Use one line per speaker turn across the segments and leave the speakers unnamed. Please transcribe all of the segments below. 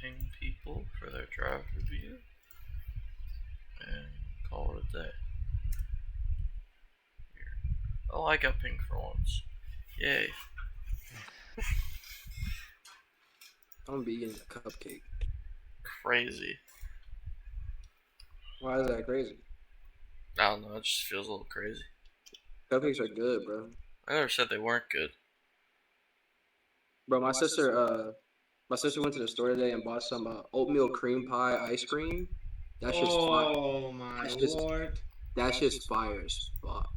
ping people for their draft review and call it a day. Oh, I got pinged for once. Yay.
I'm gonna be eating a cupcake.
Crazy.
Why is that crazy?
I don't know, it just feels a little crazy.
Cupcakes are good, bro.
I never said they weren't good.
Bro, my sister went to the store today and bought some oatmeal cream pie ice cream. That's just fire.
Oh my
That's just
lord.
that's just fire as fuck.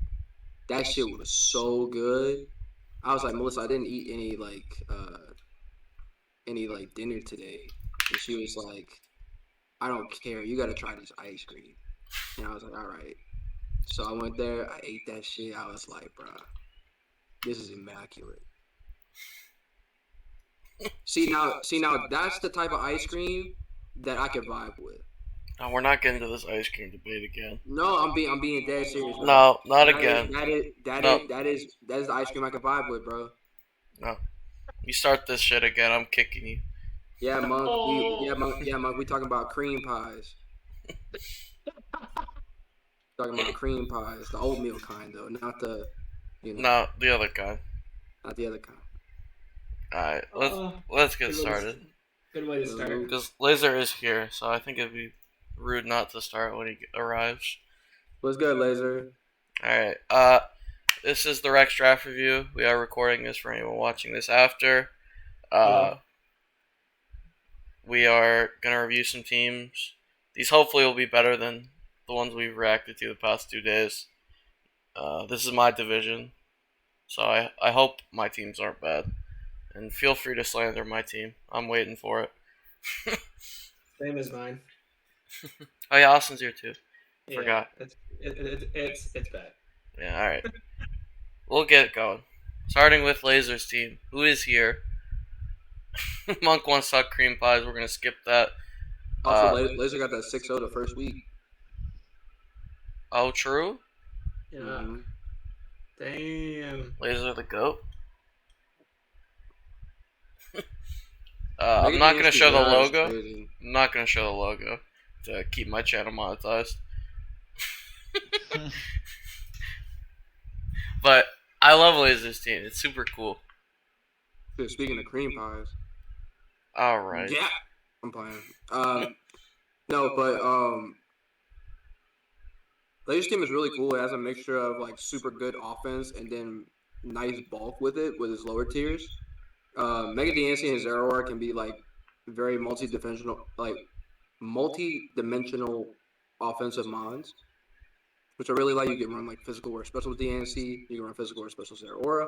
That shit was so good. I was like, Melissa, I didn't eat any dinner today. And she was like, I don't care. You gotta try this ice cream. And I was like, all right. So I went there, I ate that shit. I was like, bruh, this is immaculate. See now that's the type of ice cream that I could vibe with.
No, we're not getting to this ice cream debate again.
No, I'm being dead serious, bro.
No, not
That
again.
is the ice cream I can vibe with, bro.
No. You start this shit again, I'm kicking you.
Yeah, Monk. Monk. We talking about cream pies. Talking about cream pies, the oatmeal kind though, not the,
No, the other kind.
not the other kind.
Alright, let's get
Good
started.
Good way to start.
Because Laser is here, so I think it'd be rude not to start when he arrives.
What's good, Laser?
Alright, this is the Rex Draft Review. We are recording this for anyone watching this after. We are going to review some teams. These hopefully will be better than the ones we've reacted to the past 2 days. This is my division, so I hope my teams aren't bad. And feel free to slander my team. I'm waiting for it.
Same as mine.
Oh yeah, Austin's here too.
Yeah,
Forgot.
It's bad.
Yeah, alright. We'll get going. Starting with Laser's team, who is here. Monk wants to talk cream pies. We're going to skip that.
Also, Laser got that 6-0 the first week.
Oh, true?
Yeah.
Mm-hmm.
Damn.
Laser the GOAT. I'm not going to show the logo. I'm not going to show the logo to keep my channel monetized. But I love Laser's team. It's super cool.
Dude, speaking of cream pies.
Alright.
Yeah. I'm playing. No, but Laser's team is really cool. It has a mixture of like super good offense and then nice bulk with it with its lower tiers. Mega Dancing and Zeraora can be like very multi-dimensional offensive mons, which I really like. You can run like physical or special DNC. You can run physical or special Zeraora.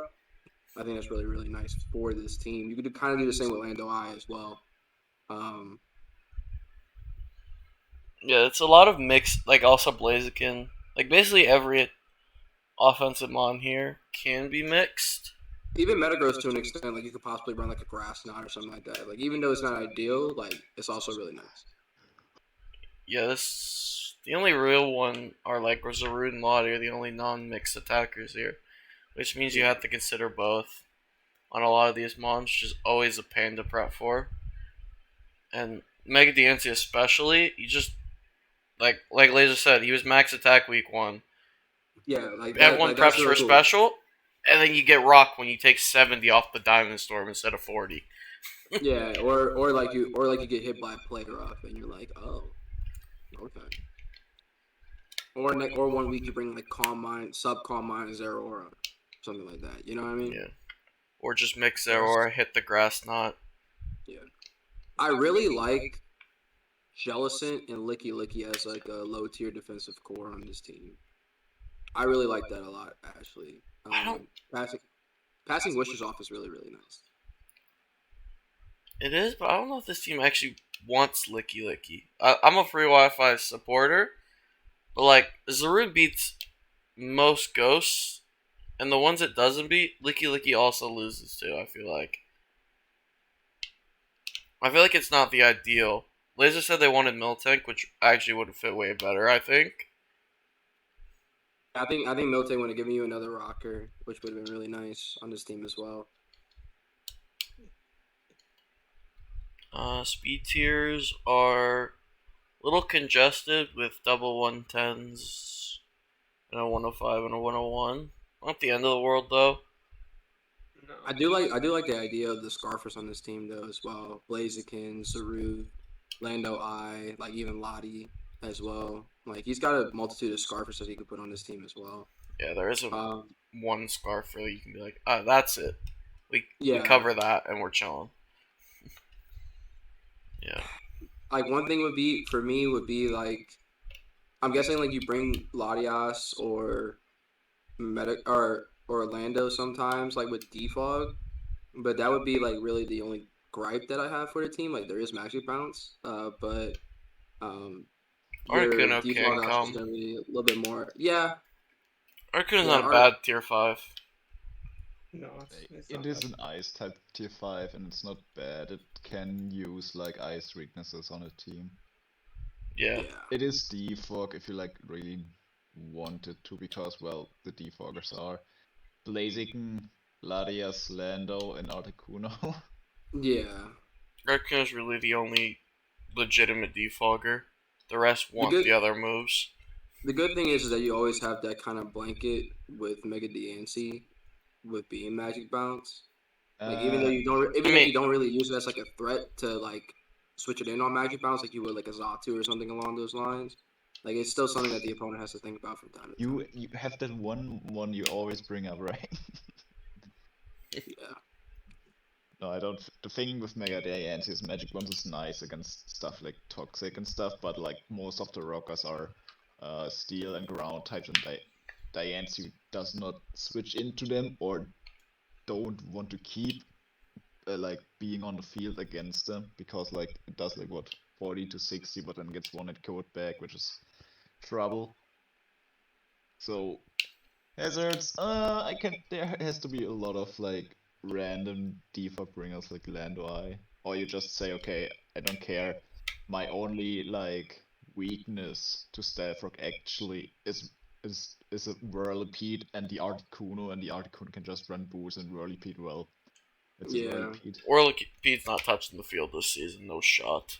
I think that's really, really nice for this team. You could kind of do the same with Lando Eye as well.
Yeah, it's a lot of mixed, like also Blaziken. Like basically every offensive mon here can be mixed.
Even Metagross to an extent, like you could possibly run like a Grass Knot or something like that. Like even though it's not ideal, like it's also really nice.
Yeah, the only real one are like Zarude and Lottie are the only non-mixed attackers here, which means you have to consider both on a lot of these mons, which is always a pain to prep for. And Mega Diancie especially, you just like Laser said, he was max attack week 1.
Yeah, like
everyone preps for a special, and then you get rocked when you take 70 off the Diamond Storm instead of 40.
Yeah, or like you get hit by a Plague Rough and you're like, oh, okay. Or 1 week you bring like Calm Mind, Sub Calm Mind, Zeraora, something like that. You know what I mean?
Yeah. Or just mix Zeraora, hit the Grass Knot.
Yeah. I really like Jellicent and Licky Licky as like a low tier defensive core on this team. I really like that a lot, actually. Passing Wishes off is really, really nice.
It is, but I don't know if this team actually wants Licky Licky. I'm a free Wi-Fi supporter, but like Zarude beats most ghosts, and the ones it doesn't beat, Licky Licky also loses too. I feel like it's not the ideal. Laser said they wanted Miltank, which actually would fit way better. I think
Miltank would have given you another rocker, which would have been really nice on this team as well.
Speed tiers are a little congested with double 110s and a 105 and a 101. Not the end of the world though.
No.
I do like the idea of the Scarfers on this team though as well. Blaziken, Saru, Lando I, like even Lottie as well. Like he's got a multitude of Scarfers that he could put on this team as well.
Yeah, there isn't
Um,
one scarf where you can be like, that's it. We
yeah,
cover that and we're chilling. Yeah.
like one thing would be for me would be like I'm guessing like you bring Latias or Medic or Orlando sometimes like with Defog, but that would be like really the only gripe that I have for the team. Like there is magic bounce, but um, your
Articuno can
Defog option is
come.
gonna be a little bit more. Yeah,
Articuno's
yeah,
not bad tier 5.
No, it's
It
not
is
bad.
an ice type tier 5 and it's not bad. It can use like ice weaknesses on a team.
Yeah.
It is defog if you like really want it to, because well the defoggers are Blaziken, Larias, Lando, and Articuno.
yeah.
Articuno's really the only legitimate defogger. The rest want
good-
the other moves.
The good thing is that you always have that kind of blanket with Mega DNC with being magic bounce. Like even though you don't, even if you don't really use it as like a threat to like switch it in on magic bounce, like you would like a Zatu or something along those lines. Like it's still something that the opponent has to think about from time to time.
You have that one you always bring up, right?
Yeah,
No, I don't. The thing with Mega Diancie is Magic Bombs is nice against stuff like Toxic and stuff, but like most of the rockers are steel and ground types, and Diancie does not switch into them or don't want to keep like being on the field against them, because like it does like what 40 to 60, but then gets one at code back, which is trouble. So hazards, there has to be a lot of like random defog bringers like Lando I, or you just say, okay, I don't care. My only like weakness to Stealth Rock actually is a Whirlipede and the Articuno can just run boost and Whirlipede well. It's a
Yeah.
Whirlipede.
Whirlipede's not touching the field this season. No shot.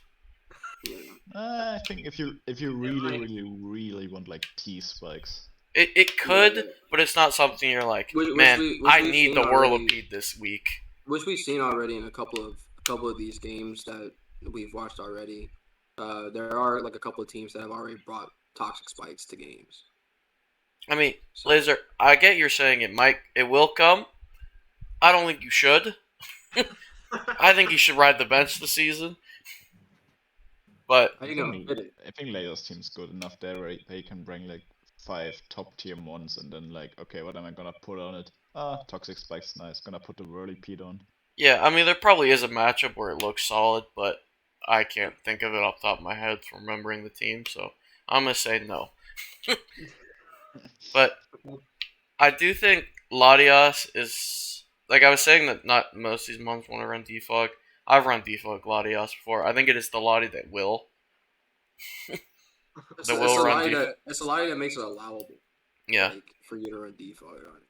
yeah.
I think if you really want like T spikes.
It could,
Yeah.
but it's not something you're like,
Which
man,
we've
I
seen
need the
already.
Whirlipede this week.
Which we've seen already in a couple of these games that we've watched already. There are like a couple of teams that have already brought toxic spikes to games.
I mean,
So,
Laser, I get you're saying it will come. I don't think you should. I think you should ride the bench this season. But
how you gonna fit it?
I think Layers team's good enough there where they can bring like 5 top tier mons and then like, okay, what am I gonna put on it? Toxic Spike's nice. Gonna put the Whirlipede on.
yeah, I mean, there probably is a matchup where it looks solid, but I can't think of it off the top of my head from remembering the team, so I'm gonna say no. But I do think Latias is, like I was saying, that not most of these mons want to run defog. I've run defog Latias before. I think it is the Lottie that will.
It's,
The
it's
will
a
run
lie
def-
that it's a lie that makes it allowable.
Yeah.
Like, for you to run default on it.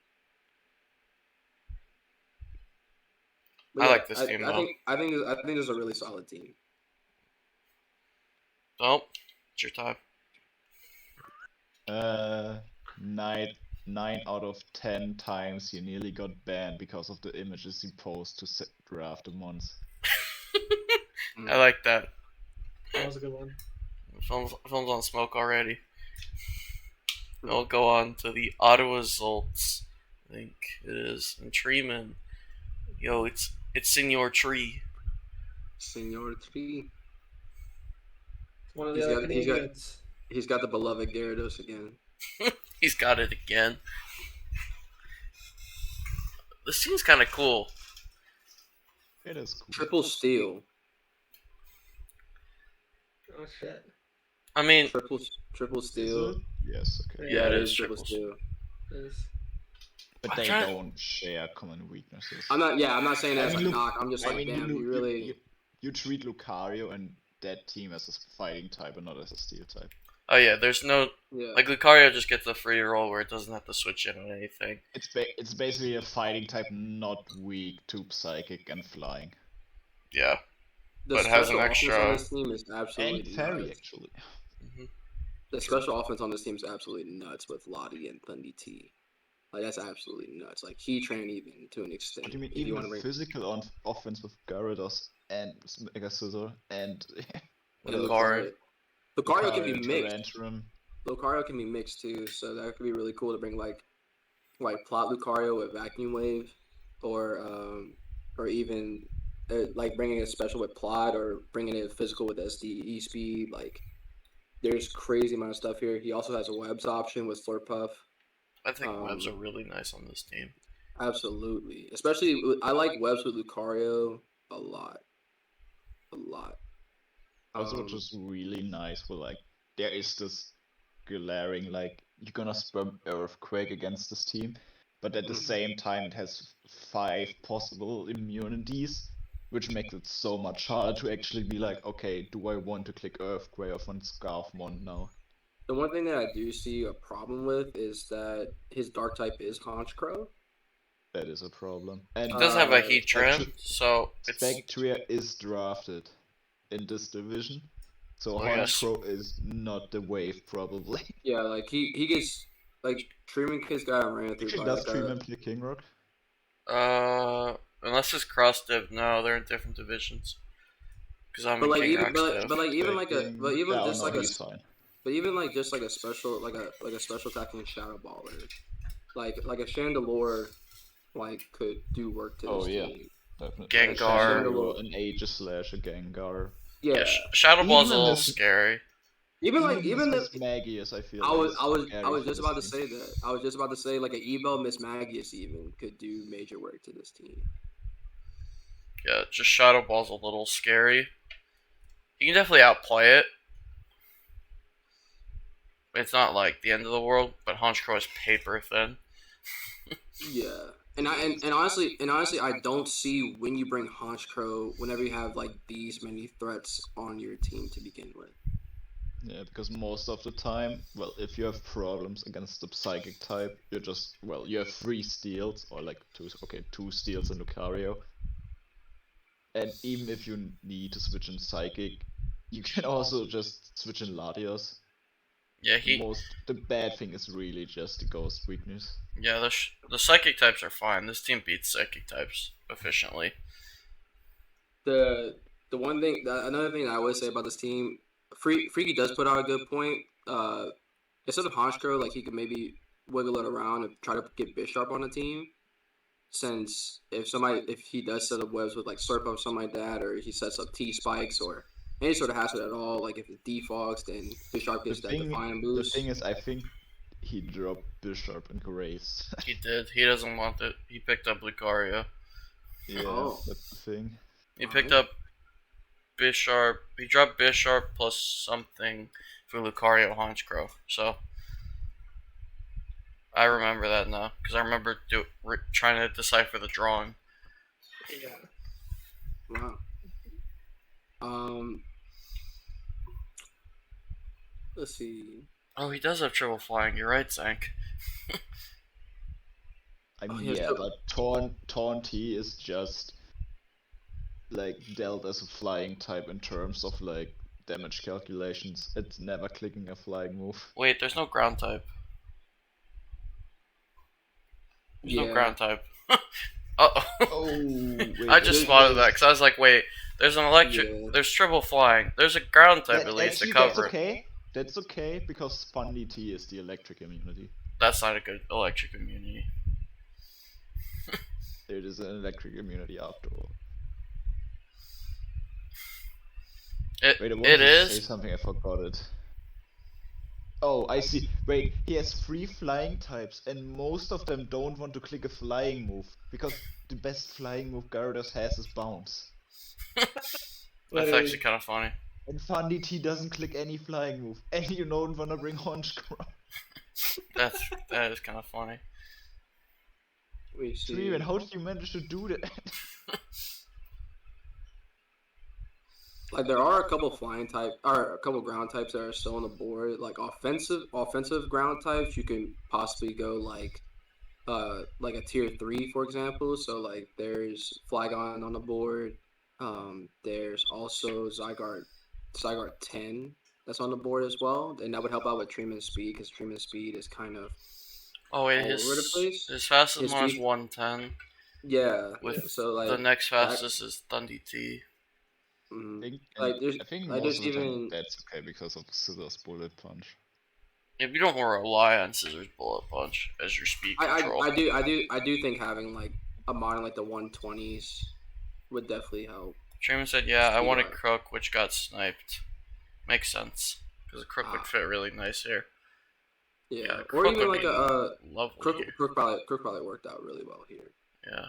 But
I
yeah,
like this team,
I
though.
think this is a really solid team.
Oh, it's your time.
9 out of 10 times he nearly got banned because of the images he posted to draft the mons.
I like that.
That was a good one.
Film's on smoke already. We'll go on to the auto results. I think it is. And Treeman. Yo, it's Senor Tree.
Senor Tree.
One of
He's
the other
got- he's got-
Canadians.
He's got the beloved Gyarados again.
He's got it again. This seems kind of cool.
It is cool.
Triple steal.
Oh shit.
I mean,
Triple
Is
steal.
it? Yes, okay.
Yeah, it
it
is
is triple
triple
steal.
Is-
But
I'm
they
trying-
don't share common weaknesses.
I'm not saying that as
I
a
mean,
knock. I'm just
I
like,
mean,
damn,
you,
you really.
you treat Lucario and that team as a fighting type and not as a steel type.
oh yeah, there's no,
Yeah.
like Lucario just gets a free roll where it doesn't have to switch in on anything.
It's basically a fighting type not weak to psychic and flying.
Yeah.
The
but has an
special offense on
extra.
this team is absolutely
And Fairy,
nuts.
actually.
Mhm.
The special offense on this team is absolutely nuts with Lottie and Thundy T. Like that's absolutely nuts. Like he train even to an extent.
What do you mean?
If you
Even
want
the
to bring
physical offense with Gyarados and Mega Scizor and what
and
else?
Lucario.
Lucario can be
Lucario,
mixed.
Tyrantrum.
Lucario can be mixed too, so that could be really cool to bring like plot Lucario with Vacuum Wave, or even like bringing a special with plot or bringing it physical with SDE speed. Like there's crazy amount of stuff here. He also has a webs option with Slurpuff.
I think webs are
Um,
really nice on this team.
Absolutely, especially I like webs with Lucario a lot, a lot.
Also, which is really nice. But like, there is this glaring like you're gonna spam Earthquake against this team, but at the
Mhm.
same time it has 5 possible immunities, which makes it so much harder to actually be like, okay, do I want to click Earthquake off on Scarfmon now?
The one thing that I do see a problem with is that his dark type is Honchkrow.
That is a problem. And
It does have a
Uh,
heat trim, so it's
Spectria is drafted in this division, so
Oh, yes.
Honchkrow is not the wave probably.
Yeah, like he gets like Treatment Kid's got ran through
Actually,
by
does
like a
Treatment play King Rock?
unless it's cross div, no, they're in different divisions. Because I'm
but
in
like
King
even
Rex div.
but like even like a
King...
but even
Yeah,
just
no,
like a
he's fine.
but even like just like a special like a special attacking Shadow Baller, like a Chandelure like could do work to
Oh,
this
yeah.
team.
Definitely.
Gengar.
Chandelure.
An Aegislash, a Gengar.
Yeah,
Shadow Ball's a
Even
little
this-
scary.
even like even the
Miss Magius, I feel
I was
is
I was
scary
I was
for
just
this
about to
team.
say that. I was just about to say like an Evo Miss Magius even could do major work to this team.
Yeah, just Shadow Ball's a little scary. You can definitely outplay it. It's not like the end of the world, but Honchkrow is paper thin.
Yeah. And honestly I don't see when you bring Honchkrow whenever you have like these many threats on your team to begin with.
Yeah, because most of the time, well, if you have problems against the Psychic type, you're just, well, you have 3 steals, or like 2 steals in Lucario. And even if you need to switch in Psychic, you can also just switch in Latios.
Yeah,
The bad thing is really just the Ghost weakness.
Yeah, the Psychic types are fine. This team beats Psychic types efficiently.
The one thing another thing that I would say about this team, Freaky does put out a good point. Instead of Honchkrow, like he could maybe wiggle it around and try to get Bisharp on the team. Since if he does set up webs with like Slurp or something like that, or he sets up T spikes or any sort of hazard at all, like if it's defogs, then Bisharp gets that Defiant
The
boost.
thing is, I think he dropped Bisharp and Grace.
He did. He doesn't want it. He picked up Lucario.
Yeah,
Oh.
that's the thing.
He picked up Bisharp. He dropped Bisharp plus something for Lucario Honchkrow. So I remember that now because I remember trying to decipher the drawing.
Yeah.
Wow. Let's see.
Oh, he does have triple flying. You're right, Zank.
I mean,
he has
yeah,
triple-
but Taunt is just like dealt as a flying type in terms of like damage calculations. It's never clicking a flying move.
Wait, there's no ground type. There's no
Yeah.
ground type. Uh-oh.
Oh, wait,
I just spotted that because I was like, wait, there's an electric,
Yeah.
there's triple flying, there's a ground type at least to
actually,
cover
that's
it.
okay. That's okay because Funny T is the electric immunity.
That's not a good electric immunity.
It is an electric immunity after all. Wait, I wanted
It
to say
is.
something, I forgot it. Oh, I see. Wait, he has 3 flying types, and most of them don't want to click a flying move, because the best flying move Gyarados has is Bounce.
That's actually kind of funny.
And Fundy T doesn't click any flying move, and you don't want to bring Honchkrow.
That is kind of funny.
We see.
Steven, how did you manage to do that?
Like there are a couple flying type or a couple ground types that are still on the board. Like offensive ground types, you can possibly go like a tier 3, for example. So like there's Flygon on the board. There's also Zygarde 10 that's on the board as well, and that would help out with Treeman speed because Treeman speed is kind of
Oh wait,
all over the place.
his fastest
His
mon is
speed,
110.
yeah.
With
So
the
like
next
that,
fastest is Thundy T.
like there's
I think
like
most
there's
of the time
even
that's okay because of Scissors Bullet Punch.
If you don't want to rely on Scissors Bullet Punch as your speed control.
I do think having like a mon in like the 120s would definitely help.
Truman said, "Yeah, I
Speed
wanted
up.
Croak, which got sniped. Makes sense because Crook would
Ah.
fit really nice here.
Yeah, or
Crook
even
would
like
be
a
lovely
Crook,
here.
Crook probably worked out really well here.
Yeah,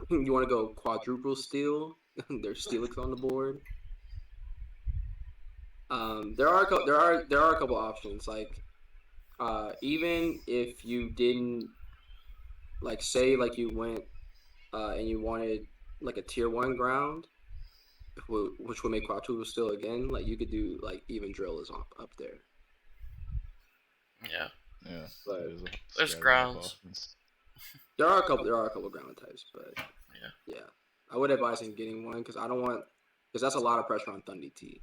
You want to go quadruple steal? There's Steelix on the board. There are a couple options. Like, even if you didn't like say like you went and you wanted like a tier 1 ground, which would make quadruple steal again. Like you could do like even drill is up there.
yeah.
Yeah,
But
that is a
there's
scary
grounds.
options.
There are a couple ground types, but yeah, I would advise him getting one because that's a lot of pressure on Thundy T.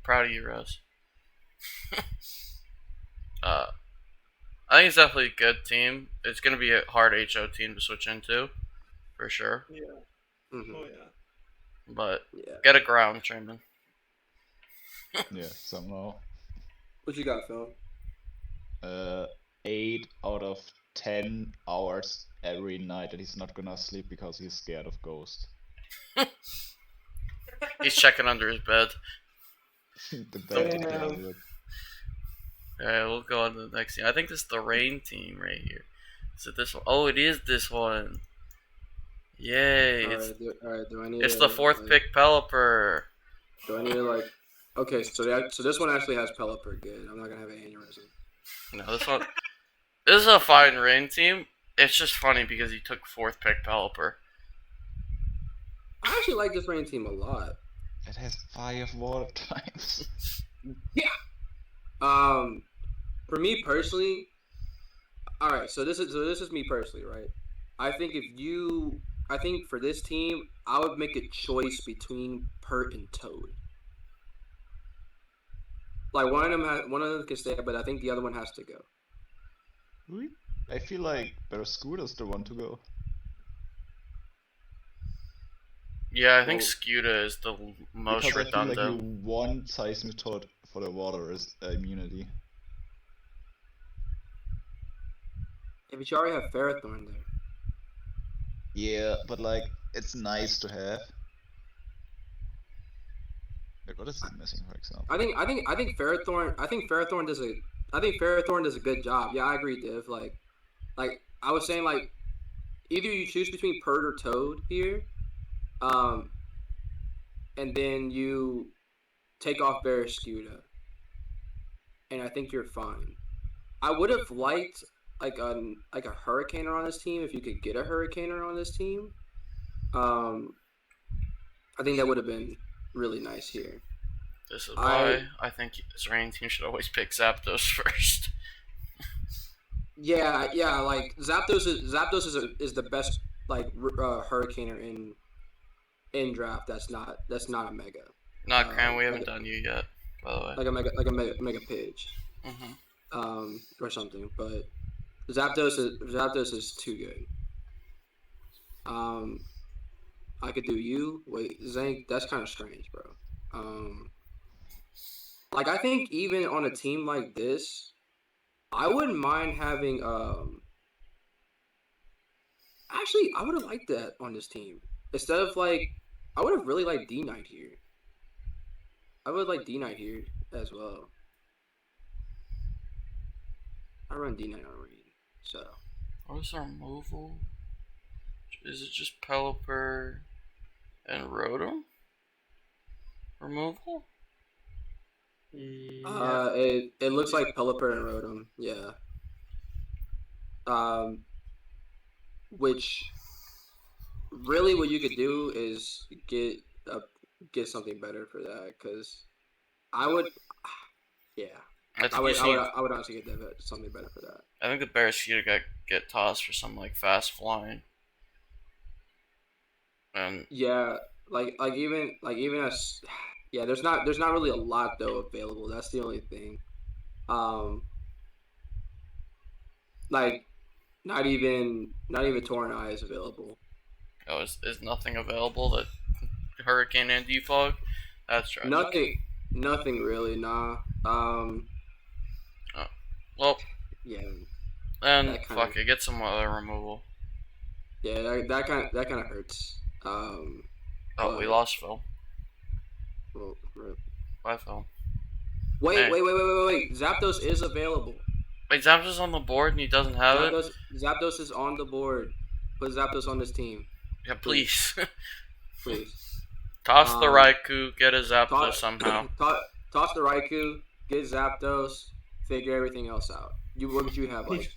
Proud of you, Rose. I think it's definitely a good team. It's gonna be a hard HO team to switch into, for sure.
Yeah.
Mm-hmm.
Oh yeah.
But
Yeah.
get a ground, Truman.
Yeah, somehow.
What you got, Phil?
8 out of 10 hours every night that he's not gonna sleep because he's scared of Ghost.
He's checking under his bed.
The bad
Damn.
idea.
Alright, we'll go on to the next team. I think this is the Rain team right here. Is it this one? Oh, it is this one. Yay!
Alright, do I need
It's
to,
the fourth
like,
pick, Pelipper.
Do I need to like? Okay, so this one actually has Pelipper. Good. I'm not gonna have an aneurysm.
No, this one. This is a fine Rain team. It's just funny because he took fourth pick Pelipper.
I actually like this Rain team a lot.
It has 5 water types.
For me personally, all right. So this is me personally, right? I think for this team, I would make a choice between Pert and Toad. Like one of them can stay, but I think the other one has to go.
I feel like Barraskewda's the one to go.
Yeah, I think
Well,
Scuda is the most
Because I feel like
redundant.
you want Seismitoad for the water is immunity.
Yeah, but you already have Ferrothorn there.
Yeah, but like, it's nice to have. Wait, what is it missing, for example?
I think Ferrothorn does a good job. Yeah, I agree, Div. Like I was saying, like either you choose between Pert or Toad here, and then you take off Barraskewda, and I think you're fine. I would have liked like a Hurricaner on this team if you could get a Hurricaner on this team. I think that would have been really nice here.
This is why I think this Rain team should always pick Zapdos first.
Yeah, like Zapdos is the best like Hurricaner in draft. That's not a mega.
Not Cran, we haven't done you yet, by the way.
Like a mega pitch. Or something. But Zapdos is too good. I could do you. Wait, Zank, that's kind of strange, bro. Like I think even on a team like this, I wouldn't mind having actually I would have liked that on this team. Instead of like I would have really liked D-Knight here. I would like D-Knight here as well. I run D-Knight on Reed, so.
What is our removal? Is it just Pelipper and Rotom? Removal?
Yeah.
It looks like Pelipper and Rotom, yeah. Which really what you could do is get something better for that, because I would, yeah. I would honestly get something better for that.
I think the Barraskewda get tossed for some like fast flying. And
Yeah, even as yeah, there's not really a lot though available. That's the only thing. Um, like not even Tornai is available.
oh, is nothing available that Hurricane and Defog? That's trash.
Nothing really. Nah.
Oh. Well,
Yeah,
then
that kind of
fuck it, get some other removal.
yeah that kind of hurts.
Oh, we
But
lost Phil.
well,
Bye, Phil.
wait,
Hey.
wait. Zapdos is available.
Wait, Zapdos on the board and he doesn't have it?
Zapdos is on the board. Put Zapdos on this team,
Yeah, please.
please.
Toss the
Um,
Raikou, get a Zapdos
Toss,
somehow.
toss the Raikou, get Zapdos, figure everything else out. What would you have like?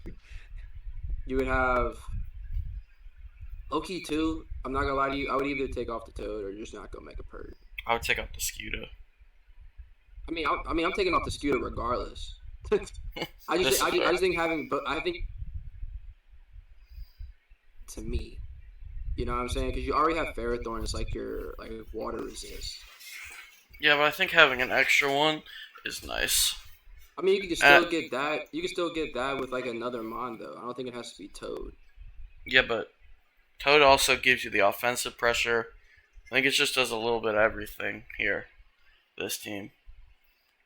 You would have Loki too. I'm not gonna lie to you. I would either take off the Toad or just not go make a Purge.
I would take out the Scuda.
I'm taking off the Scooter regardless. I just think having, but I think to me, you know what I'm saying? Because you already have Ferrothorn. It's like your like water resist.
Yeah, but I think having an extra one is nice.
I mean, you can still get that. You can still get that with like another Mon though. I don't think it has to be Toad.
Yeah, but Toad also gives you the offensive pressure. I think it just does a little bit of everything here. This team.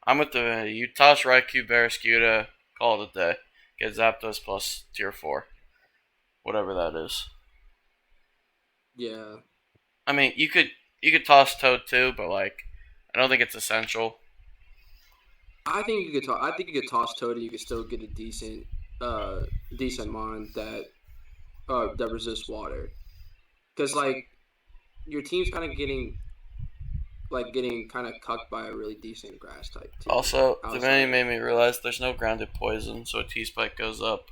I'm with the you toss Raikou, Barraskewda, call it a day. Get Zapdos plus tier 4. Whatever that is.
Yeah.
I mean, you could toss Toad too, but like I don't think it's essential.
I think you could toss Toad and you could still get a decent Mon that resists water. Because like your team's kind of getting kind of cucked by a really decent grass type team.
Also, the menu made me realize there's no grounded poison, so a T-Spike goes up.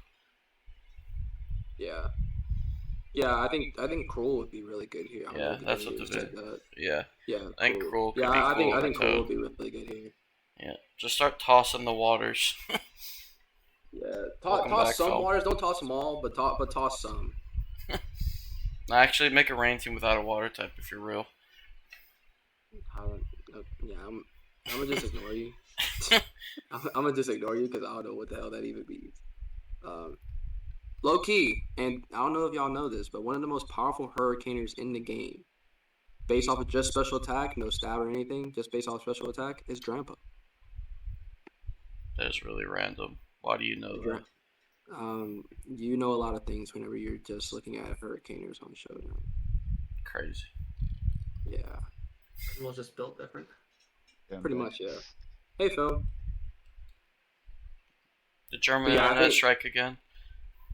Yeah. Yeah, I think Cruel would be really good here.
Yeah, that's what the vid. Yeah.
Yeah,
I think Cruel could
yeah,
be
I think
cool
I think
with
Cruel
Toad.
would be really good here.
Yeah, just start tossing the waters.
Yeah,
Welcome
toss
back,
some
Phil.
waters. Don't toss them all, but toss some.
Actually, make a rain team without a water type if you're real.
Yeah, I'm gonna just ignore you. I'm gonna just ignore you because I don't know what the hell that even means. Low key, and I don't know if y'all know this, but one of the most powerful Hurricaners in the game, based off of just special attack, no stab or anything, just based off special attack, is Drampa.
That is really random. Why do you know that?
You know a lot of things whenever you're just looking at Hurricaners on Showdown.
Crazy.
Yeah,
Everyone's just built different.
pretty much, yeah. Hey, Phil.
The German
But yeah, I
internet
think-
strike again.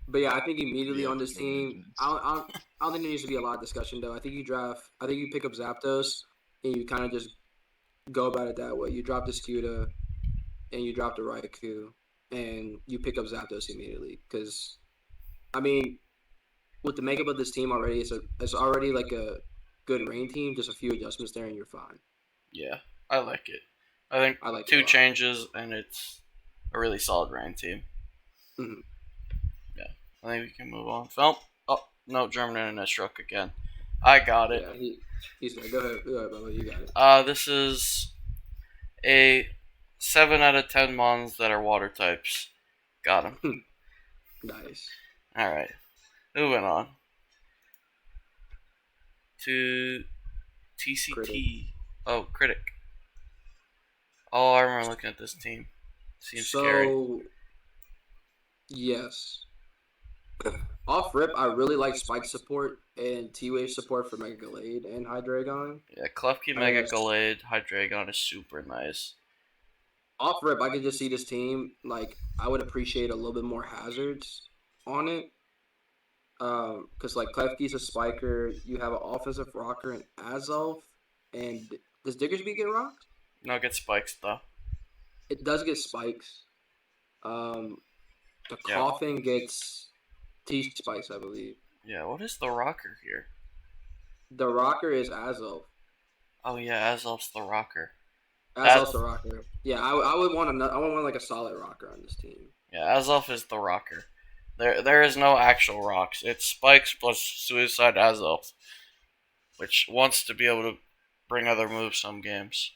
But yeah, I think immediately
Yeah,
on this team,
German
I don't think there needs to be a lot of discussion though. I think you pick up Zapdos, and you kind of just go about it that way. You drop the Scuda, and you drop the Raikou, and you pick up Zapdos immediately. Because, I mean, with the makeup of this team already, it's already like a good rain team. Just a few adjustments there, and you're fine.
Yeah, I like it. I think
I like it a
two
lot.
changes and it's a really solid rain team.
Mhm.
Yeah, I think we can move on. Phil? Oh, no, German internet struck again. I got it.
Yeah, he's there. Go ahead, Bubba, you got it.
This is a 7 out of 10 mons that are water types. Got him.
Nice.
Alright. Moving on. To TCT.
Critic.
Oh, Critic. Oh, I remember looking at this team. Seems scary.
Yes. Off rip, I really like Spike support and T-Wave support for Mega Gallade and Hydreigon.
Yeah, Klefki, Mega
Yes.
Gallade, Hydreigon is super nice.
Off rip, I could just see this team, like, I would appreciate a little bit more hazards on it. Because, like, Klefki's a spiker, you have an offensive rocker in Azelf, and does Diggersby get rocked?
No, get spikes though.
It does get spikes. The
Yeah.
Coffin gets T-spikes, I believe.
Yeah, what is the rocker here?
The rocker is Azelf.
Oh yeah, Azelf's the rocker.
Azelf's the rocker. Yeah, I would want like a solid rocker on this team.
Yeah, Azelf is the rocker. There is no actual rocks. It's Spikes plus Suicide Azelf, which wants to be able to bring other moves some games.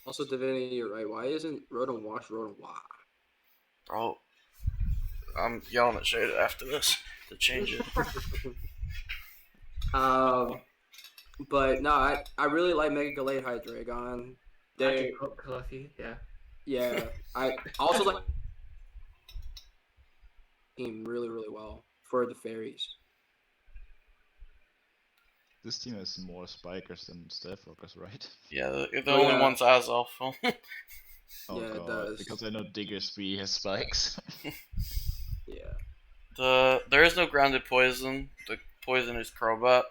Also, Divinity, you're right. Why isn't Rotom Wash Rotom Wah?
Bro, I'm yelling at Shade after this to change it.
But no, I really like Mega Gallade Hydreigon. They,
Coffee, yeah.
yeah. I also like team really well for the fairies.
This team has more spikers than Stealthrockers, right?
Yeah, the
Oh,
only
yeah.
one's Azelf.
Oh
Yeah, it
god,
does.
because I know Diggersby has spikes.
Yeah.
There is no grounded poison. The poison is Crobat.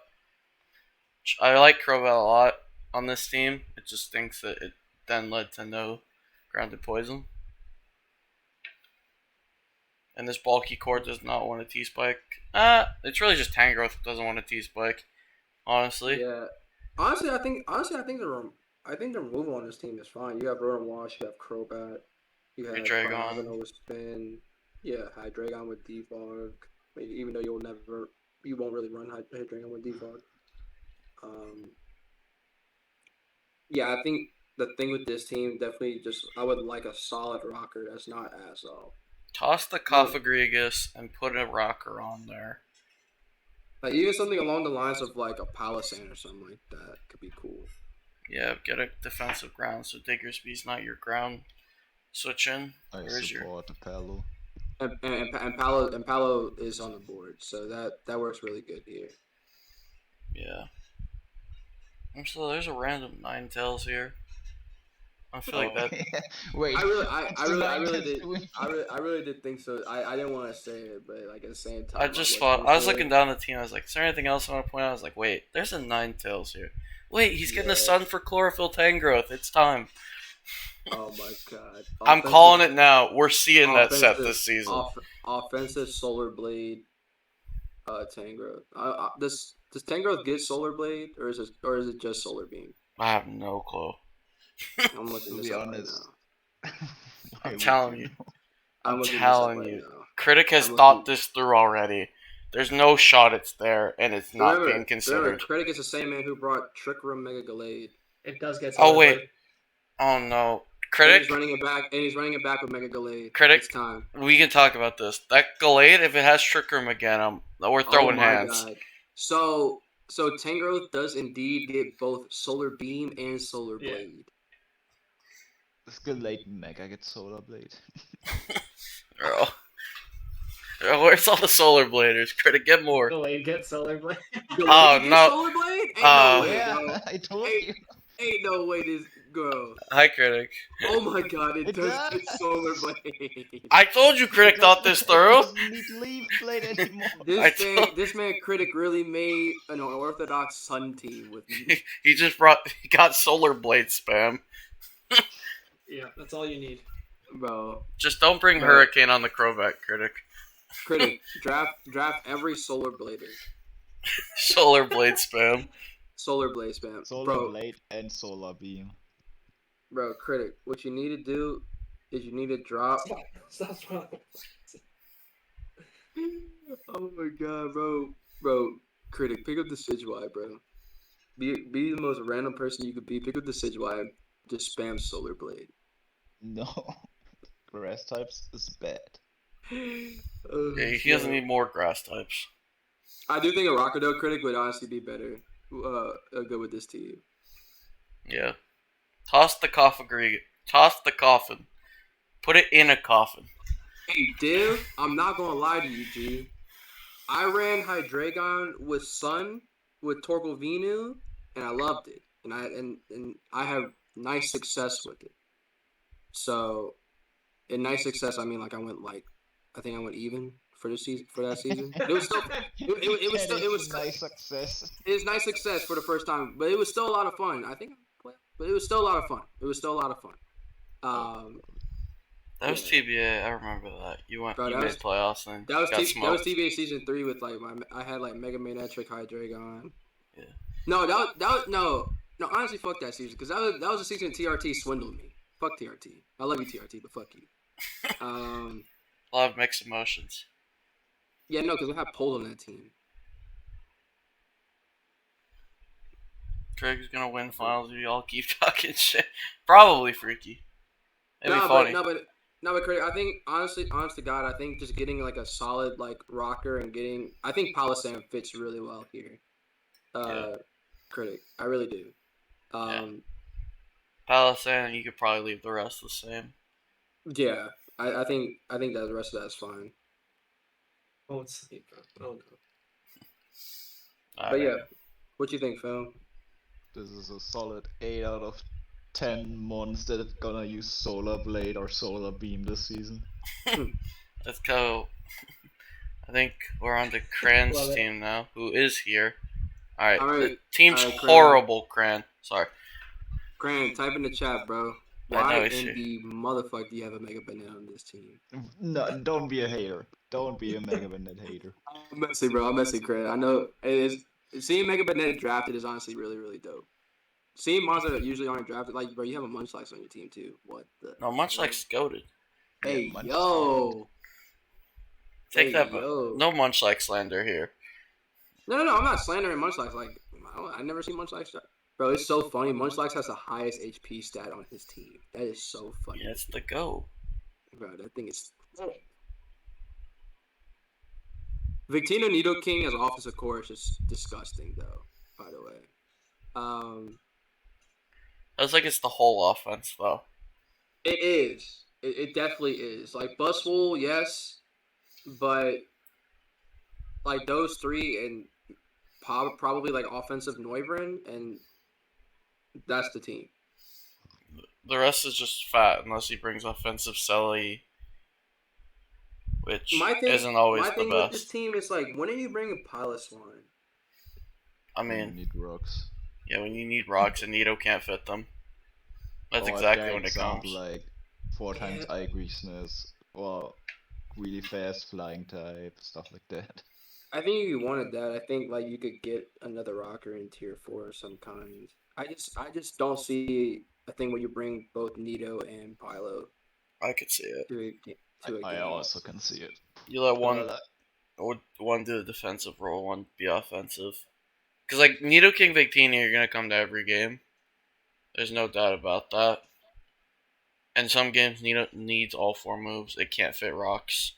I like Crobat a lot on this team. It just stinks that it then led to no grounded poison. And this bulky core does not want a T-Spike. It's really just Tangrowth that doesn't want a T-Spike. Honestly.
Yeah. Honestly, I think the removal on this team is fine. You have Rotom Wash, you have Crobat, you have
Hydreigon.
Hydreigon with Spin. Yeah, Hydreigon with Defog. Even though you won't really run Hydreigon with Defog. Yeah, I think the thing with this team definitely I would like a solid rocker that's not Azelf.
Toss the Cofagrigus and put a rocker on there.
Like even something along the lines of like a Palisand or something like that could be cool.
Yeah, get a defensive ground so Diggersby's not your ground. Switch in.
I
Where's your...
support the Palo.
And Palo is on the board, so that works really good here.
Yeah. So there's a random Ninetales here. I feel like that.
Wait.
I really did think so. I didn't want to say it, but like at the same time,
I just thought I was looking down the team. I was like, "Is there anything else I want to point out?" I was like, "Wait, there's a Ninetales here. Wait, he's getting a Sun for Chlorophyll Tangrowth. It's time."
Oh my god!
I'm calling it now. We're seeing that set this season.
Offensive Solar Blade, Tangrowth. Does Tangrowth get Solar Blade, or is it just Solar Beam?
I have no clue.
I'm looking this up right now.
I'm telling you.
I'm
telling you. Critic has thought this through already. There's no shot it's there, and it's not being considered.
Remember, Critic is the same man who brought Trick Room Mega Gallade.
It does get.
Oh wait. Oh no. Critic.
And he's running it back with Mega Gallade.
Critic.
It's time.
We can talk about this. That Gallade, if it has Trick Room again, we're throwing hands.
God. So Tangrowth does indeed get both Solar Beam and Solar Blade.
This Gallade Mega gets Solar Blade.
Girl. Where's all the Solar Bladers? Critic, get more.
Gallade gets Solar Blade.
Oh no.
Solar Blade? Ain't
no
way,
yeah, I told you.
Ain't no way this girl.
Hi, Critic.
Oh my god, it does get Solar Blade.
I told you Critic thought this through.
Doesn't need Leaf Blade anymore.
This man Critic really made an unorthodox Sun team with me.
He got Solar Blade spam.
Yeah, that's all you need.
Bro.
Just don't bring Hurricane on the Crobat, Critic.
Critic, draft every Solar Blader.
Solar Blade spam.
Solar Blade spam.
Solar Blade and Solar Beam.
Bro, Critic, what you need to do is you need to drop.
Stop.
Oh my god, bro, Critic, pick up the Sidgewai, bro. Be the most random person you could be. Pick up the Sidgewai and just spam Solar Blade.
No, grass types is bad.
Yeah, he doesn't need more grass types.
I do think a Rockado Critic would honestly be better. Good with this team.
Yeah. Toss the coffin. Put it in a coffin.
Hey, Div, I'm not gonna lie to you, G. I ran Hydreigon with Sun with Torkoal Venu, and I loved it, and I have nice success with it. So, in nice success, I mean like I went even for that season. It was still it was
nice success.
It was nice success for the first time, but it was still a lot of fun. But it was still a lot of fun.
That was TBA. I remember that. You made playoffs and
that was
got smoked.
TBA season 3 with like I had like Mega Manetric Hydreigon.
Yeah.
No, that was no. Honestly, fuck that season because that was a season TRT swindled me. Fuck TRT. I love you, TRT, but fuck you.
A lot of mixed emotions.
Yeah, no, because I have Poles on that team.
Craig's gonna win finals if you all keep talking shit. Probably freaky. It'd be
No,
funny.
but Craig, I think honest to God, I think just getting like a solid like rocker and getting, I think Palossand fits really well here.
Yeah.
Critic, I really do.
Yeah. Palisade, you could probably leave the rest the same.
Yeah, I think that the rest of that is fine.
Oh, it's sleep, bro. Oh no.
But yeah, what you think, Phil?
This is a solid 8 out of 10 months that it's gonna use Solar Blade or Solar Beam this season.
Let's go. I think we're on to Cran's
Love it.
team now, who is here. Alright,
All
the
right,
team's
all right, Cran.
horrible, Cran. Sorry.
Grant, type in the chat, bro.
I know
Why
it's
in
here.
the motherfucker do you have a Mega Banana on this team?
No, don't be a hater. Don't be a Mega Bandit hater.
I'm messy, bro. I'm messy, Craig. I know it is. Seeing Mega Banana drafted is honestly really, really dope. Seeing monsters that usually aren't drafted, like, bro, you have a Munchlax on your team too. What the?
No, much like Scoted.
Hey,
Yeah,
yo.
Take
Hey,
that.
yo.
No much like slander here.
No. I'm not slandering Munchlax. Like, I never seen Munchlax. Bro, it's so funny. Munchlax has the highest HP stat on his team. That is so funny.
Yeah, it's the go.
Bro, that thing is. Victino Nidoking as offensive core is just disgusting, though. By the way,
I was like, it's the whole offense, though.
it is. It definitely is. Like Buswell, yes, but like those three and probably like offensive Neuvern, and that's the team.
The rest is just fat, unless he brings offensive Selly, which isn't always
my
the
thing with this
best.
team is like, when are you bringing Piloswine?
I
You
mean,
need rocks.
yeah, when you need rocks and Nito can't fit them. That's exactly when it
sounds
comes.
like 4 times
Yeah.
eye greasiness or really fast flying type, stuff like that.
I think if you wanted that, I think like you could get another rocker in tier 4 of some kind. I just don't see a thing where you bring both Nito and Pilo
I could see it.
to a
I
game.
also can see it.
You let one
Uh,
one do the defensive role, one be offensive. Because, like, Nido King Victini are going to come to every game. There's no doubt about that. And some games Nido needs all 4 moves. It can't fit rocks.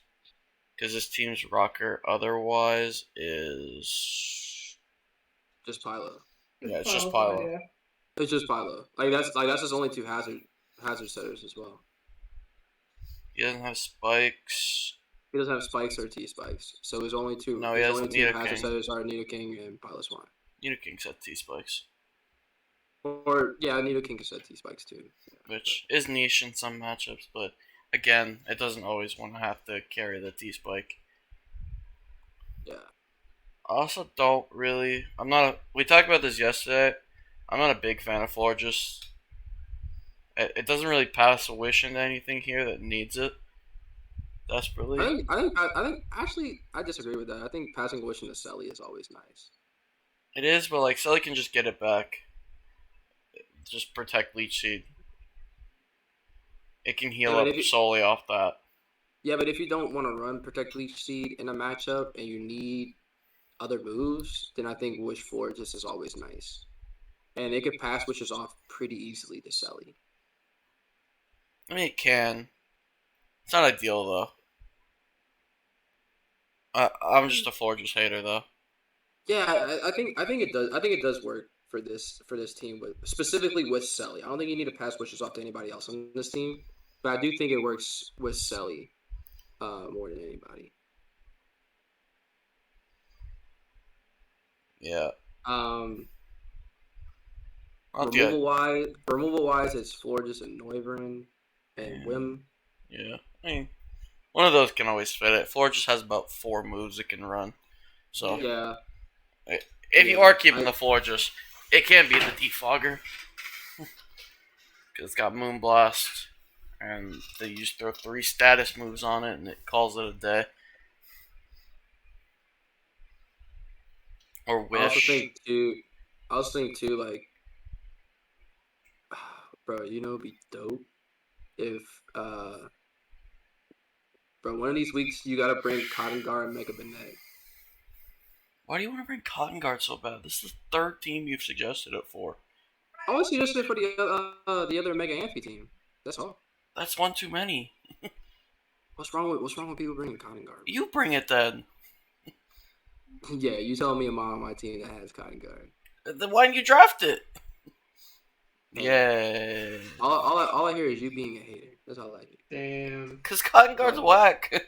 Because this team's rocker otherwise is...
Just Pilo.
Yeah, it's just
Pilo,
Pilo.
yeah.
It's just Pilo. That's his only 2 hazard setters as well.
He doesn't have spikes.
He doesn't have spikes or T spikes, so his only 2
No, he has
hazard
Nidoking.
setters are Nidoking and Piloswine.
Nido King's at T-spikes.
Or yeah, Nidoking can set T spikes too.
Which is niche in some matchups, but again, it doesn't always want to have to carry the T-spike.
Yeah.
I also don't really. We talked about this yesterday. I'm not a big fan of Florges. It doesn't really pass a wish into anything here that needs it desperately.
I think actually I disagree with that. I think passing a wish into Selly is always nice.
It is, but like Selly can just get it back. Just protect Leech Seed. It can heal
Yeah, but
up solely off that.
Yeah, but if you don't want to run Protect Leech Seed in a matchup and you need other moves, then I think Wish Forge just is always nice. And it could pass wishes off pretty easily to Selly.
I mean, it can. It's not ideal though. I'm just a Florges hater though.
Yeah, I think it does. I think it does work for this team, with specifically with Selly. I don't think you need to pass wishes off to anybody else on this team, but I do think it works with Selly more than anybody.
Yeah.
Removal wise, it's Florges and Neuvern and Wim.
Yeah. I mean, one of those can always fit it. Florges has about 4 moves it can run. So
Yeah.
if you are keeping the Florges, it can be the Defogger. Because it's got Moonblast. And they just throw 3 status moves on it and it calls it a day. Or Wish.
I also think too, like, bro, you know, it'd be dope if Bro, one of these weeks you gotta bring Cotton Guard and Mega Benet.
Why do you want to bring Cotton Guard so bad? This is the third team you've suggested it for.
I want to just say for the other Mega Amphi team. That's all.
That's one too many.
What's wrong with people bringing Cotton Guard?
You bring it then.
Yeah, you telling me a mom on my team that has Cotton Guard.
Then why didn't you draft it?
Man.
Yeah.
All I hear is you being a hater. That's all I hear.
Damn.
Because Cotton Guard's whack.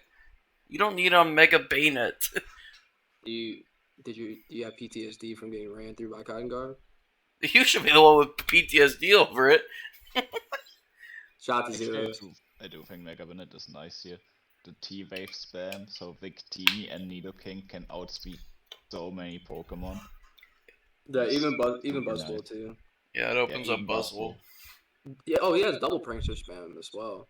You don't need a Mega Bayonet.
Do you have PTSD from getting ran through by Cotton Guard?
You should be the one with PTSD over it.
Shout out to
Actually,
Zeros.
I do think Mega Benet is nice here. The T-Wave spam, so Victini and Nidoking can outspeed so many Pokemon.
Yeah, even
Pretty
Buzzwole
nice.
too.
Yeah, it opens up
even
Buzzwole.
Yeah. Oh, he has double prankster spam as well.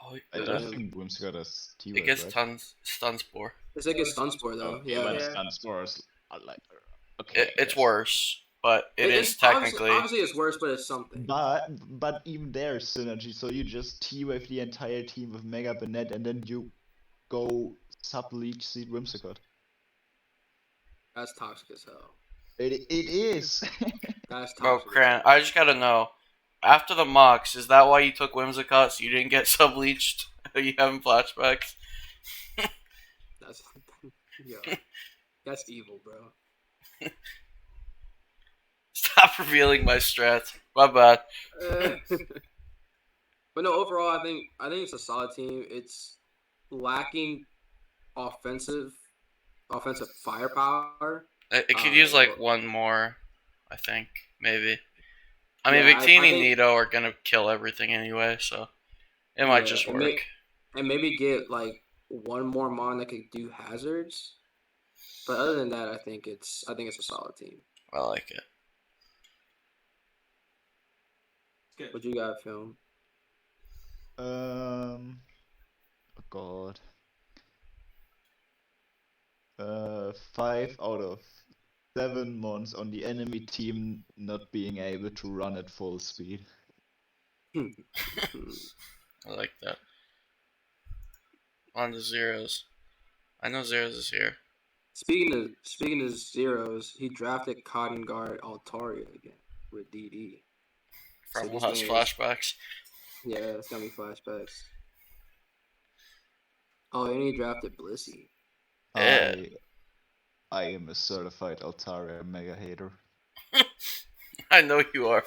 Oh,
I
it,
don't think Whimsicott has T-Wave,
it gets
right?
tons stun spore.
It's like a stun spore though.
But
Yeah.
Yeah.
Sunspores are like okay. I
It's
guess.
worse, but
It's
is technically.
obviously it's worse, but it's something.
But even there's synergy, so you just T-Wave the entire team with Mega Benet and then you go sub-leech seed Whimsicott.
That's toxic as hell.
It is!
That's toxic.
Bro,
as
Cran,
hell.
I just gotta know. After the mocks, is that why you took Whimsicott so you didn't get sub-leached? Are you having flashbacks?
That's yo. That's evil, bro.
Stop revealing my strats. My bad.
But no, overall, I think it's a solid team. It's lacking offensive firepower.
It could use like one more, I think, maybe. I mean,
Yeah, I
Victini and
think-
Nido are gonna kill everything anyway, so it might
Yeah,
just
and
work.
And maybe get like one more mon that could do hazards. But other than that, I think it's a solid team.
I like it.
Good.
What you got, film?
Oh god. 5 out of 7 months on the enemy team not being able to run at full speed.
Hmm.
I like that. On to Zeros. I know Zeros is here.
Speaking of zeros, he drafted Cotton Guard Altaria again with DD.
From
So this
Lost
game is-
Flashbacks.
Yeah, it's gonna be flashbacks. Oh, and he drafted Blissey.
Yeah.
I am a certified Altaria mega hater.
I know you are.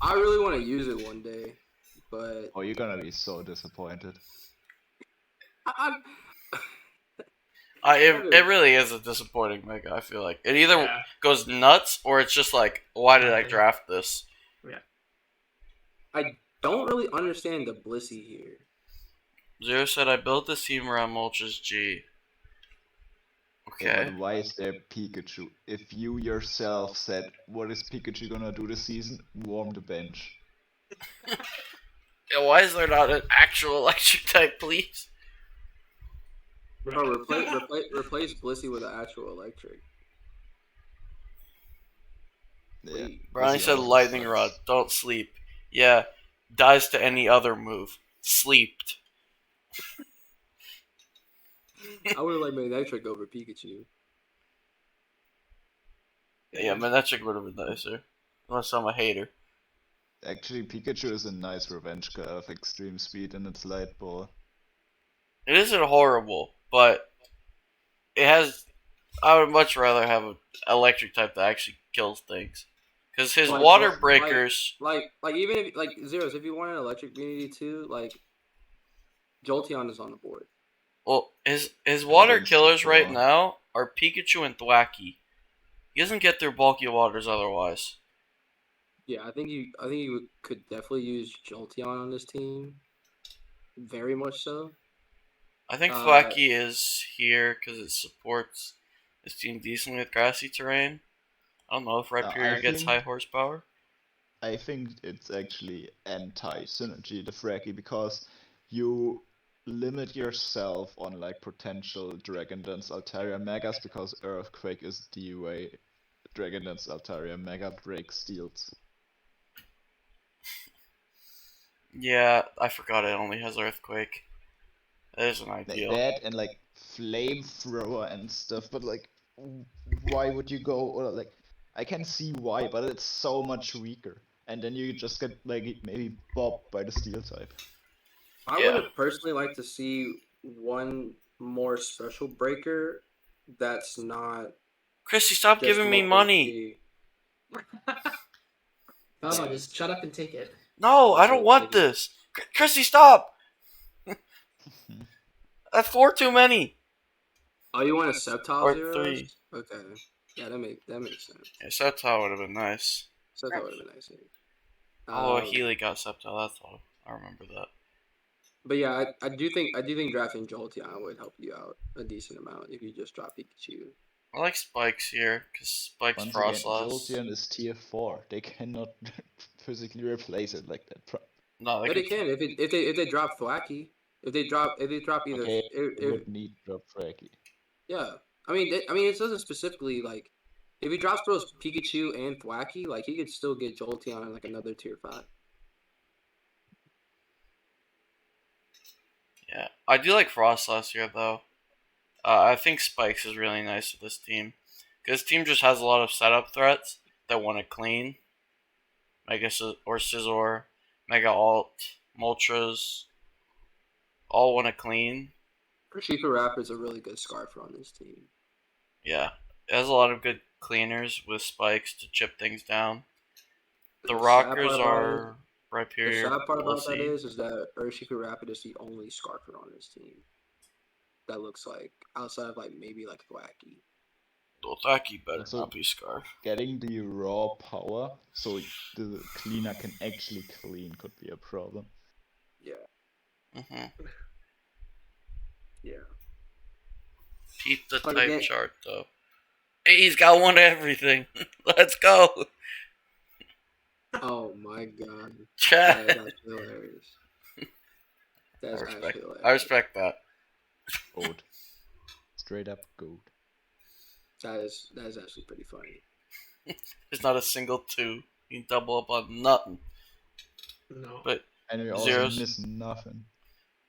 I really want to use it one day, but
Oh, you're gonna be so disappointed.
I
It really is a disappointing mega, I feel like. It either
Yeah.
goes nuts or it's just like, why did I draft this?
don't really understand the Blissey here.
Zero said, I built this team around Moltres G.
Yeah,
Okay.
but why is there Pikachu? If you yourself said, what is Pikachu gonna do this season? Warm the bench.
Yeah, why is there not an actual electric type, please?
Bro, replace Blissey with an actual electric.
Yeah.
Brownie
Blissey
said
also
lightning
sucks.
rod, don't sleep. Yeah, dies to any other move. Sleeped.
I would have liked Manectric over Pikachu.
Yeah, Manectric would have been nicer. Unless I'm a hater.
Actually, Pikachu is a nice revenge card of extreme speed and its light ball.
It isn't horrible, but it has. I would much rather have an electric type that actually kills things. Because his
Like,
water
like-
breakers.
Like even if like zeros, if you want an electric immunity too, like Jolteon is on the board.
Well, his water
think so,
killers right
too.
now are Pikachu and Thwacky. He doesn't get through bulky waters otherwise.
Yeah, I think you could definitely use Jolteon on this team. Very much so.
I think
Uh,
Thwacky is here because it supports his team decently with grassy terrain. I don't know if Rhyperior
I
gets
think-
high horsepower.
I think it's actually anti-synergy, the Fraggy, because you limit yourself on like potential Dragon Dance Altaria Megas because Earthquake is the way Dragon Dance Altaria Mega breaks steals.
Yeah, I forgot it only has Earthquake. That isn't ideal.
That and like flamethrower and stuff, but like, why would you go? Or like, I can see why, but it's so much weaker. And then you just get like maybe bopped by the steel type.
I
Yeah.
would have personally liked to see one more special breaker that's not
Chrissy, stop
just
giving me
more
money.
OP.
Baba, just shut up and take it.
No, I don't want this. Chrissy, stop. That's 4 too many.
Oh, you want a Septile
Or
Zeros?
3.
Okay. Yeah, that makes sense.
Yeah, Septile would have been nice.
Septile would have been nice.
Oh,
Um,
Healy got Septile. That's all. I remember that.
But yeah, I do think drafting Jolteon would help you out a decent amount if you just drop Pikachu.
I like Spikes here because Spikes
Once again,
Frostlass.
Jolteon is tier 4. They cannot physically replace it like that.
No,
But they can if they drop Thwacky. If they drop either
Okay, they would need drop Fraggy.
yeah. I mean it doesn't specifically like if he drops both Pikachu and Thwacky, like he could still get Jolteon in like another tier 5.
Yeah, I do like Frostlass here though. I think Spikes is really nice with this team because this team just has a lot of setup threats that want to clean. Or Scizor, Mega Alt, Moltres, all want to clean.
Shifu Rapid's a really good Scarfer on this team.
Yeah, it has a lot of good cleaners with Spikes to chip things down. The
sad
Rockers
part about
are
The
Rhyperior,
sad part about that
Blissey.
is that Urshifu Rapid is the only Scarfer on this team that looks like outside of like maybe like Thwacky.
Dothraki better
Also-
not be Scarf.
Getting the raw power so the cleaner can actually clean could be a problem.
Yeah,
Mm-hmm.
yeah.
Peep the
But
type
again-
chart though. Hey, he's got one of everything. Let's go.
Oh my god, that is
Chat.
actually hilarious. That's actually hilarious.
I respect that.
Goat. Straight up goat.
That is actually pretty funny.
There's not a single 2. You can double up on nothing.
No.
But
And we also
Zeros.
miss nothing.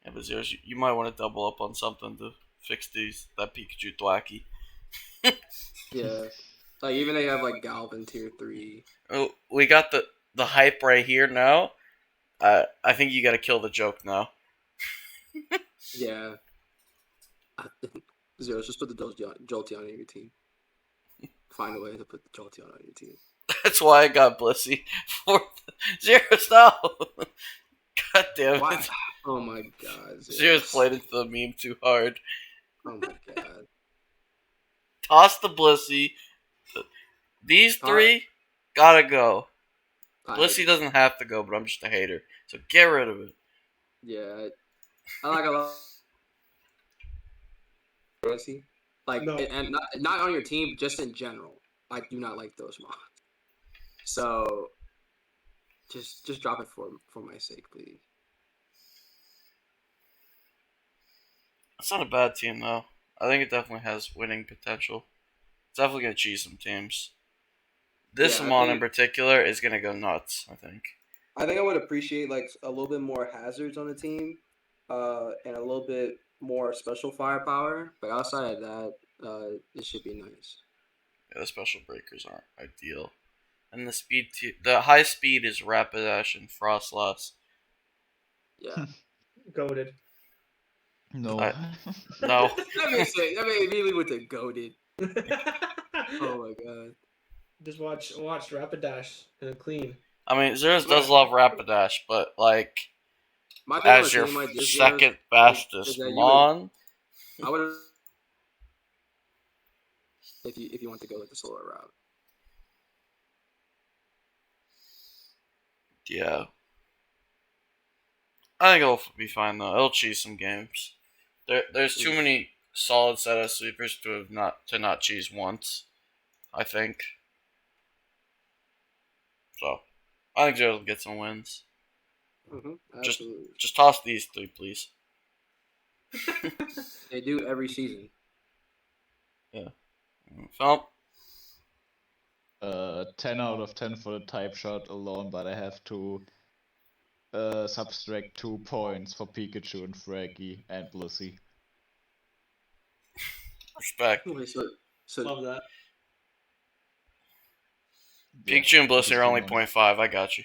yeah, but Zeros, you might want to double up on something to fix that Pikachu Thwacky.
Yeah, like even they have like Galvin tier 3.
Oh, we got the hype right here now. I think you got to kill the joke now.
Yeah, I think Zeros just put the Jolteon on your team. Find a way to put the Jolteon on your team.
That's why I got Blissey. 4th. Zeros, no. God damn it.
Why? Oh my god,
Zeros played into the meme too hard.
Oh my god.
Toss the Blissey. These 3 gotta go. Blissey doesn't have to go, but I'm just a hater. So get rid of it.
Yeah, I like a lot. Blissey, like,
No.
and not on your team, just in general. I do not like those mobs. So, just drop it for my sake, please.
It's not a bad team though. I think it definitely has winning potential. It's definitely gonna cheese some teams. This
Yeah, I
Mon in
think-
particular is gonna go nuts. I think.
I think I would appreciate like a little bit more hazards on the team, and a little bit more special firepower. But outside of that, it should be nice.
Yeah, the special breakers aren't ideal, and the high speed is Rapidash and Frostlass.
Yeah.
Goaded.
No.
No,
Let me immediately with the goaded. Oh my god.
Just watch Rapidash and clean.
I mean Zeros does love Rapidash, but like
My thing on
as
the
your
team like this,
second
is
fastest
that you would-
Mon,
I would if you want to go with the solo route.
yeah. I think it'll be fine though. It'll cheese some games. There's too many solid set of sweepers to not cheese once. I think. So, I think Zeros will get some wins. Just-
Absolutely.
Just toss these 3, please.
They do every season.
Philip?
10 out of 10 for the type shot alone, but I have to subtract 2 points for Pikachu and Fraggy and Blissey.
Respect.
Okay, so
Love that.
Yeah,
Pikachu and Bliss
just
are only
one.
0.5. I got you.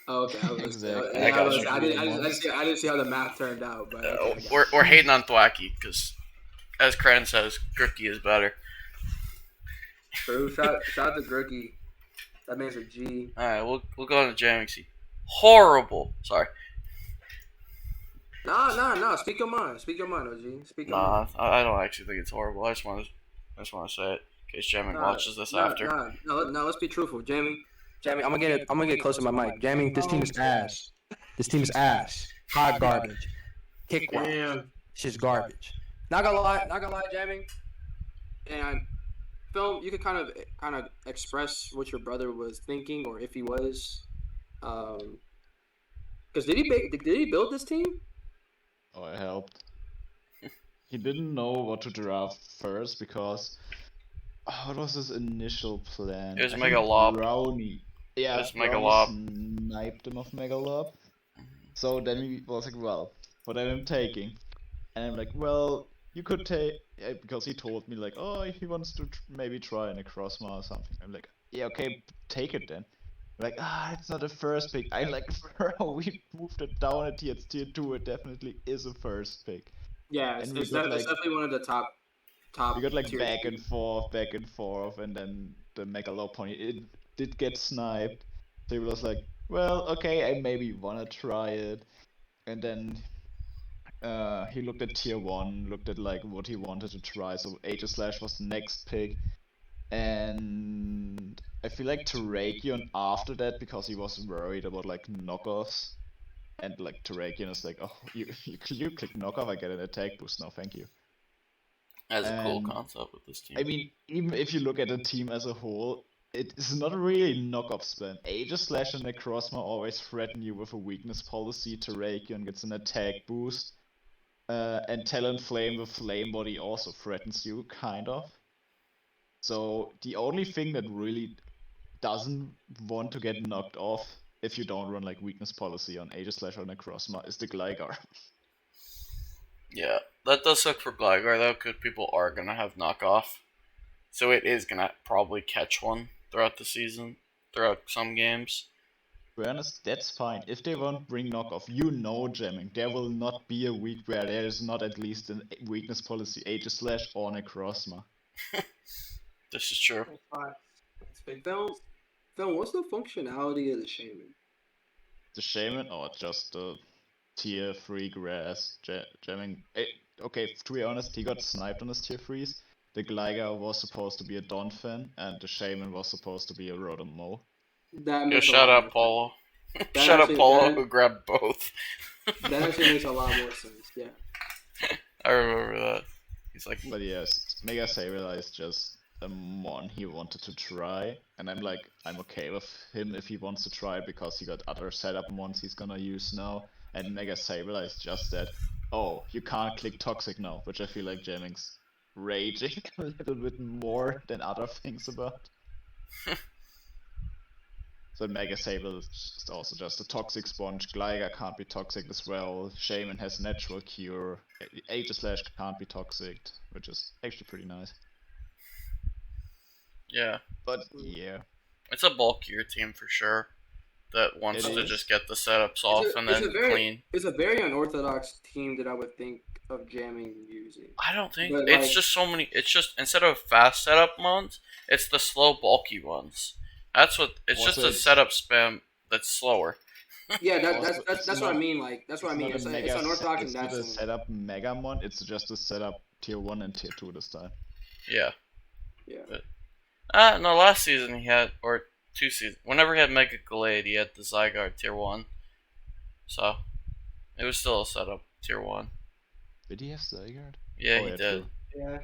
oh, okay. I was
Exactly.
I got
I
you.
didn't see how the math turned out, but okay, I got
We're
you.
hating on Thwacky because, as Kren says, Grookey is better.
True. Shout out to Grooky. That man's a G.
All right, we'll go on to Jamixy. Horrible. Sorry.
Nah. Speak your mind. Speak your mind, OG. Speak your
Nah,
mind.
I don't actually think it's horrible. I just want to say it in case Jamming watches this after.
No, let's be truthful. Jamie, I'm gonna get close to my mic. Jamie, this team is ass. This team is ass. Hot garbage. Kick rocks.
Damn.
Shit's garbage. Not gonna lie, Jamie. And Phil, you could kind of express what your brother was thinking, or if he was. Because did he build this team?
Oh, I helped. He didn't know what to draft first because what was his initial plan?
It was
I
Mega
think
Lob.
Brownie. Yeah,
It was Mega
Brownie
Lob.
sniped him of Mega Lob. So then he was like, well, what am I taking? And I'm like, well, you could take, because he told me like, oh, he wants to maybe try an Necrozma or something. I'm like, yeah, okay, take it then. Like, it's not a first pick. I'm like, bro, we moved it down a tier, it's tier 2, it definitely is a first pick.
Yeah,
And
it's
we got, like,
definitely one of the top.
We got like
tier
back
two.
and forth, and then the Megalob pony, it did get sniped. So he was like, well, okay, I maybe wanna try it. And then he looked at tier 1, looked at like what he wanted to try, so Aegislash was the next pick. And I feel like Terrakion after that, because he was worried about like knockoffs. And like Terrakion is like, oh, you click knockoff, I get an attack boost now, thank you.
That's a cool
And
concept with this team.
I mean, even if you look at the team as a whole, it is not really knockoff spam. Aegislash and Necrozma always threaten you with a weakness policy. Terrakion gets an attack boost. And Talonflame with Flame Body also threatens you, kind of. So the only thing that really doesn't want to get knocked off if you don't run like weakness policy on Aegislash or Necrozma is the Gligar.
Yeah, that does suck for Gligar though, because people are gonna have knockoff, so it is gonna probably catch one throughout the season, throughout some games.
To be honest, that's fine. If they won't bring knockoff, you know, Jamming, there will not be a week where there is not at least a weakness policy Aegislash or Necrozma.
This is true.
That's big.
Phil, what's the functionality of the Shaman?
The Shaman or just the tier 3 grass Jamming? Okay, to be honest, he got sniped on his tier 3s. The Gligar was supposed to be a Donphan, and the Shaman was supposed to be a Rotom-Mow.
That
Yo,
makes a
shout
lot
out
more
Polo.
That
Shout out
actually-
Polo
that-
who grabbed both.
sense. That actually makes a lot more sense. Yeah.
I remember that. He's like,
But yes, Mega Sableye is just a mon he wanted to try, and I'm like, I'm okay with him if he wants to try it because he got other setup mons he's gonna use now, and Mega Sableye is just that, oh, you can't click Toxic now, which I feel like Jamming's raging a little bit more than other things about. So Mega Sableye is also just a Toxic Sponge, Gligar can't be toxic as well, Shaman has Natural Cure, Aegislash can't be toxic, which is actually pretty nice.
yeah,
But yeah,
it's a bulkier team for sure. That wants
It
to
is.
just get the setups off and then clean.
It's a very unorthodox team that I would think of Jamming using.
I don't think
But,
it's
like-
just so many. It's just instead of fast setup ones, it's the slow bulky ones. That's what. It's just
Also,
a setup spam that's slower.
Yeah,
Also,
that's
it's
what I
not-
mean. Like that's what I mean.
not
It's
a
it's
mega
unorthodox in
it's
that
not a
sense.
setup Megamon, it's just a setup tier 1 and tier 2 this time.
Yeah.
Yeah.
No, last season he had, or 2 seasons. Whenever he had Mega Gallade, he had the Zygarde tier 1. So, it was still a setup tier 1.
Did he have Zygarde?
Yeah,
Oh,
he
yeah,
did.
true.
Yeah.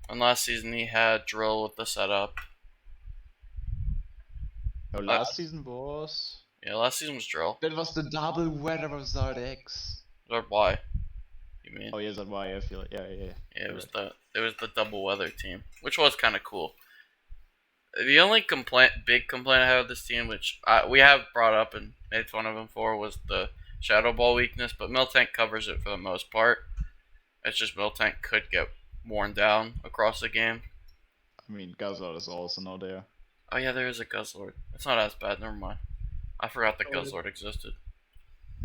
And last season he had Drill with the setup.
No, last season was...
Yeah, last season was Drill.
That was the double weather of Zardex.
Or why? You mean?
Oh yeah, that's why I feel it. Yeah.
Yeah, it was the double weather team, which was kind of cool. The only big complaint I have with this team, which we have brought up and made fun of him for, was the Shadow Ball weakness. But Miltank covers it for the most part. It's just Miltank could get worn down across the game.
I mean, Guzzlord is also not there.
Oh yeah, there is a Guzzlord. It's not as bad. Never mind. I forgot that
Oh,
Guzzlord existed.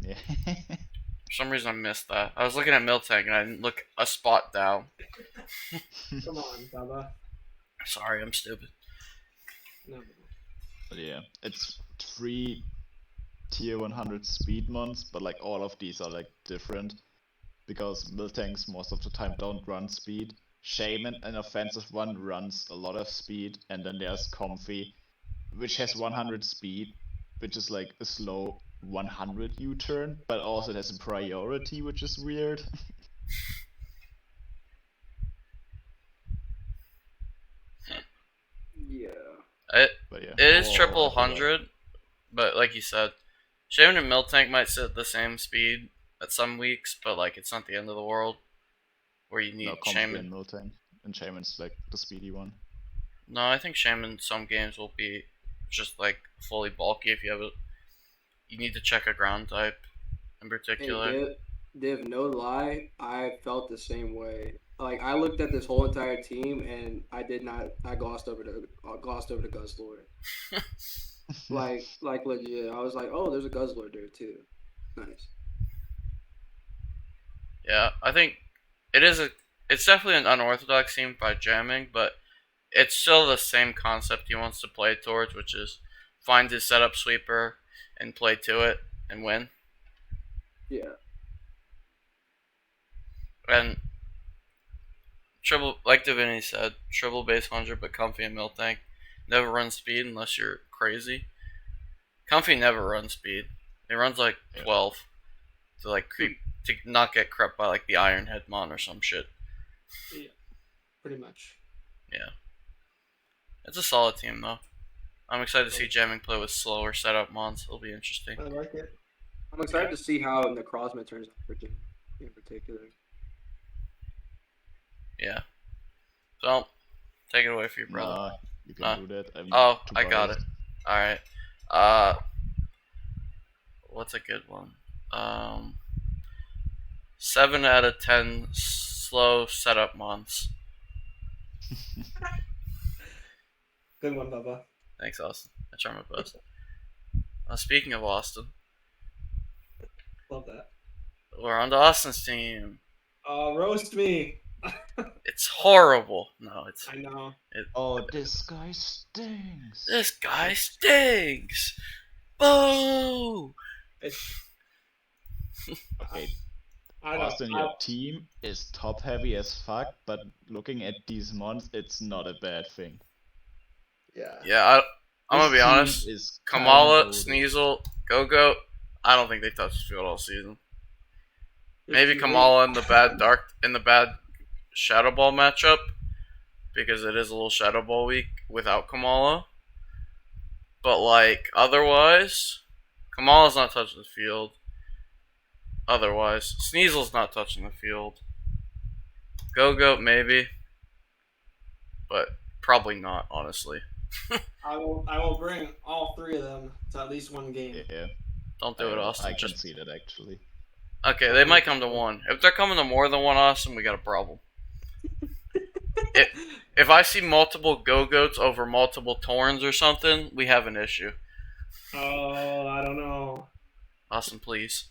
Yeah.
For some reason, I missed that. I was looking at Miltank and I didn't look a spot down.
Come on, Baba.
Sorry, I'm stupid.
No.
But yeah, it's 3 tier 100 speed mons, but like all of these are like different. Because Miltanks most of the time don't run speed. Shaman, an offensive one, runs a lot of speed, and then there's Comfy, which has 100 speed, which is like a slow 100 U-turn, but also it has a priority, which is weird.
Yeah.
But yeah.
It is
Oh,
triple
I forgot.
100, but like you said, Shaman and Miltank might sit at the same speed at some weeks, but like it's not the end of the world where you need
No, Comfy
Shaman.
and Miltank. And Shaman's like the speedy one.
No, I think Shaman some games will be just like fully bulky if you have a. You need to check a ground type in
Hey,
particular.
Div, no lie, I felt the same way. Like I looked at this whole entire team and I did not. I glossed over the Guzzlord. Like legit. I was like, oh, there's a Guzzlord there too. Nice.
Yeah, I think it is a. It's definitely an unorthodox team by jamming, but it's still the same concept he wants to play towards, which is find his setup sweeper and play to it and win.
Yeah.
And triple, like Divinity said, triple base 100, but Comfy and Miltank never run speed unless you're crazy. Comfy never runs speed. It runs like 12 to like creep to not get crept by like the Ironhead Mon or some shit.
Yeah. Pretty much.
Yeah, it's a solid team though. I'm excited to see jamming play with slower setup mons. It'll be interesting.
I like it.
I'm excited to see how Necrozma turns out in particular.
Yeah. So, take it away for your brother.
Nah, you can do that. I'm
Oh,
too
I got it.
biased.
Alright. What's a good one? 7 out of 10 slow setup mons.
Good one, Baba.
Thanks, Austin. I try my best. Speaking of Austin,
Love that.
we're on to Austin's team.
Roast me.
It's horrible. No, it's.
I know.
Oh, this guy stinks.
This guy stinks. Boo!
It's.
Okay,
I don't.
Austin, your team is top heavy as fuck, but looking at these mons, it's not a bad thing.
Yeah.
Yeah, I'm gonna
This
be
team
honest.
is
Kamala,
kinda
Sneasel, Go-Go, I don't think they touched the field all season. Maybe
It's
Kamala in the bad Shadow Ball matchup, because it is a little Shadow Ball week without Kamala. But like otherwise, Kamala's not touching the field. Otherwise, Sneasel's not touching the field. Go-Go maybe, but probably not, honestly.
I will bring all three of them to at least one game.
Yeah,
Don't do it, Austin.
I can
Just
see that actually.
okay. They might come to one. If they're coming to more than one, Austin, we got a problem. If I see multiple Go-Goats over multiple Torns or something, we have an issue.
Oh, I don't know.
Austin, please.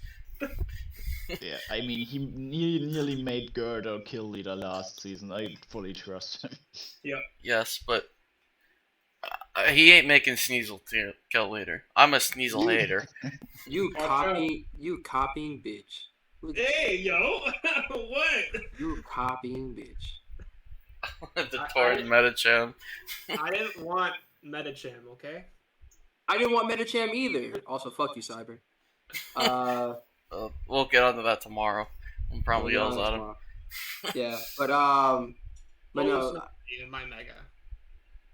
Yeah, I mean, he nearly made Gerda kill leader last season. I fully trust him.
Yes, but he ain't making Sneasel kill leader. I'm a Sneasel hater.
You copying bitch.
Hey, yo! What?
You copying bitch.
The Torn Metacham.
I didn't want Metacham, okay?
I didn't want Metacham either. Also, fuck you, Cyber.
We'll get onto that tomorrow. We'll probably yells at him.
Yeah, but no,
In my mega.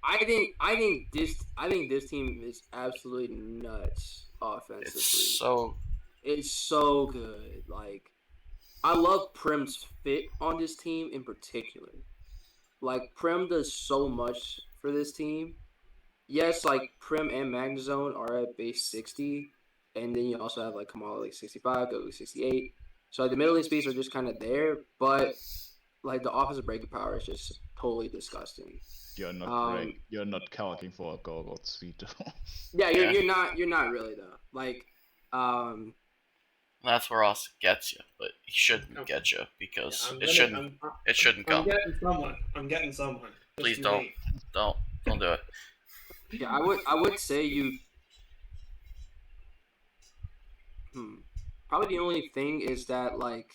I think this team is absolutely nuts offensively. It's so good. Like, I love Prim's fit on this team in particular. Like, Prim does so much for this team. yes, like Prim and Magnezone are at base 60, and then you also have like Kamala like 65, Goku 68. So like, the middle lane speeds are just kind of there, but like the offensive breaking power is just totally disgusting.
You're not counting for a Go speed though.
Yeah,
Yeah.
you're not really though. Like,
That's where Austin gets you, but he shouldn't get you because
I'm
it
gonna-
shouldn't. It shouldn't
I'm
come.
getting someone. I'm getting someone. Just
Please
you
don't.
wait.
Don't do it.
yeah, I would say you. Probably the only thing is that like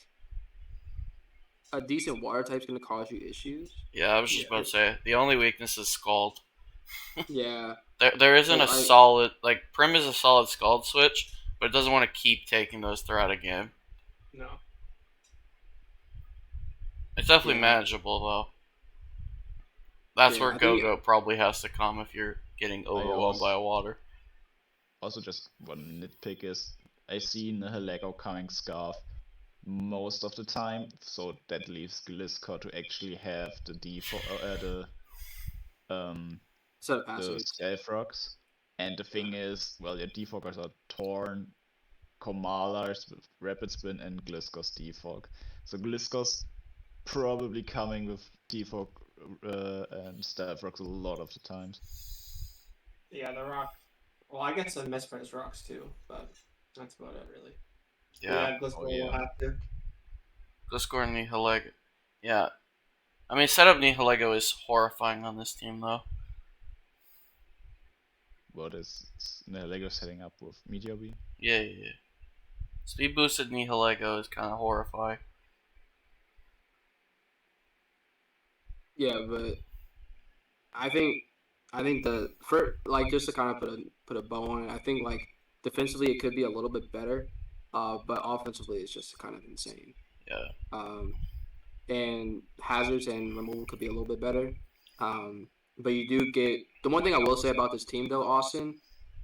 a decent water type's gonna cause you issues.
Yeah, I was just about to say the only weakness is Scald.
Yeah.
There isn't a
Well,
solid like Prim is a solid Scald switch, but it doesn't want to keep taking those throughout a game.
No.
It's definitely
Yeah.
manageable though. That's
Yeah,
where
I think-
Go-Go probably has to come if you're getting overwhelmed by a water.
Also, just one nitpick is I see Nihilego coming Scarf most of the time, so that leaves Gliscor to actually have the default
Set of
the
passives.
stealth rocks. And the thing is, well, your defogers are Torn, Komala's with Rapid Spin, and Gliscor's defog. So Gliscor's probably coming with defog and stealth rocks a lot of the times.
Yeah, the rock. Well, I guess the mispriced rocks too, but that's about it really.
Yeah.
Gliscor
Oh, yeah.
will have to.
Gliscor and Nihilego. Yeah. I mean, setup Nihilego is horrifying on this team though.
What is Nihilego setting up with Meteor Beam?
Yeah. Speed boosted Nihilego is kind of horrifying.
Yeah, but I think the for like just to kind of put a bow on it, I think like defensively it could be a little bit better, but offensively it's just kind of insane.
Yeah.
And hazards and removal could be a little bit better. But you do get the one thing I will say about this team though, Austin,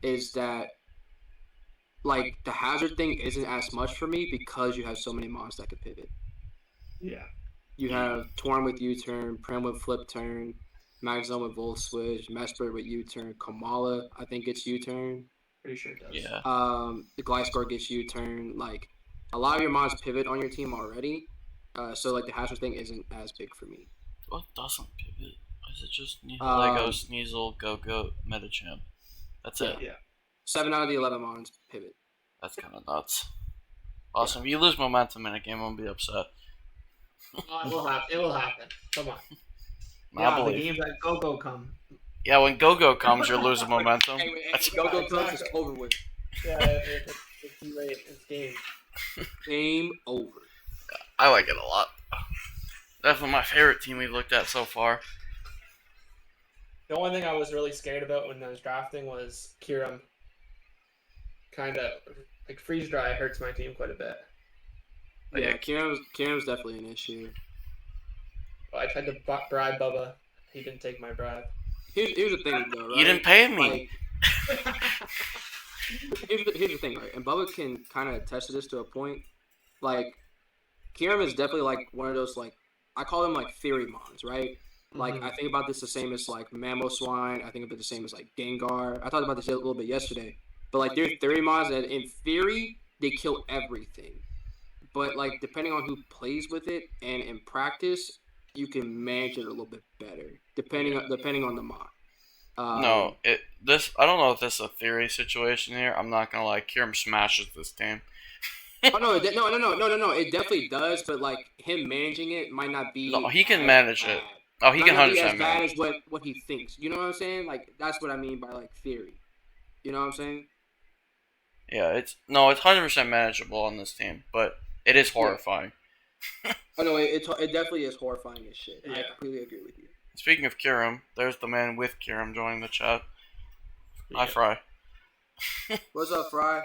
is that like the hazard thing isn't as much for me because you have so many mons that could pivot.
Yeah.
You have Torn with U-turn, Prim with flip turn, Magzone with Volt switch, Mesper with U-turn, Kamala I think gets U-turn.
Pretty sure it does.
Yeah.
The Gliscor gets U-turn. Like a lot of your mons pivot on your team already. So like the hazard thing isn't as big for me.
What doesn't pivot? Is it just Nihilego, Sneasel, Go-Go, Metachamp? That's it.
Yeah.
7 out of the 11 mons pivot.
That's kind of nuts. Awesome. If you lose momentum in a game, I'll be upset.
Oh, it will happen. It will happen. Come on.
I
Yeah, the
believe.
games that Go-Go come.
Yeah, when Go-Go comes, you're losing momentum. That's
Go-Go comes, it's over with.
Yeah, it's too late. It's game.
Game over.
I like it a lot. Definitely my favorite team we've looked at so far.
The only thing I was really scared about when I was drafting was Kiram. Kind of like freeze dry hurts my team quite a bit.
Yeah, Kiram's definitely an issue.
I tried to bribe Bubba. He didn't take my bribe.
Here's the thing though, right?
You didn't pay me.
Like, here's the thing, right? And Bubba can kind of attest to this to a point. Like, Kiram is definitely like one of those like I call them like theory mons, right? Like
Mhm.
I think about this the same as like Mamoswine. I think about the same as like Gengar. I talked about this a little bit yesterday. But like they're theory mons that in theory they kill everything. But like depending on who plays with it and in practice, you can manage it a little bit better depending on the mod.
No, I don't know if this is a theory situation here. I'm not gonna lie, Kiram smashes this team.
Oh no, no! It definitely does, but like him managing it might not be.
No, he can
as
manage
bad.
it. Oh, he
Might
can
not be as
100%
bad
manage.
as what he thinks. You know what I'm saying? Like that's what I mean by like theory. You know what I'm saying?
Yeah, it's 100% manageable on this team, but it is horrifying.
Oh no, it definitely is horrifying as shit. I
Yeah.
completely agree with you.
Speaking of Kiram, there's the man with Kiram joining the chat. Hi, Fry.
What's up, Fry?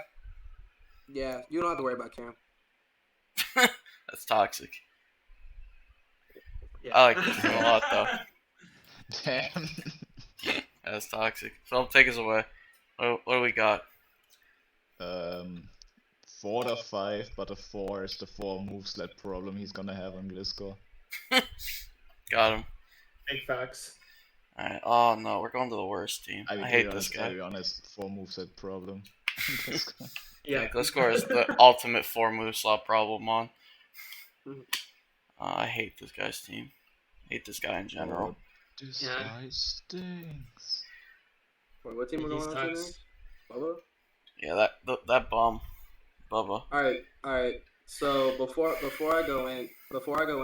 Yeah, you don't have to worry about Cam.
That's toxic.
Yeah.
I like this team a lot, though.
Damn.
That's toxic. Phil, take us away. What do we got?
4 to 5, but a 4 is the 4 move sled problem he's gonna have on Gliscor.
Got him.
Big facts.
Alright. Oh no, we're going to the worst team.
I mean,
I
to be
hate this
honest,
guy.
four moveset problem. This guy.
Yeah.
Gliscor is the ultimate 4 move slot problem on.
Mhm.
I hate this guy's team. I hate this guy in general.
Oh, this
Yeah.
guy stinks.
Wait, what team we're
He's
going on to
nuts.
next? Bubba?
Yeah, that bum, Bubba.
All right. So before I go in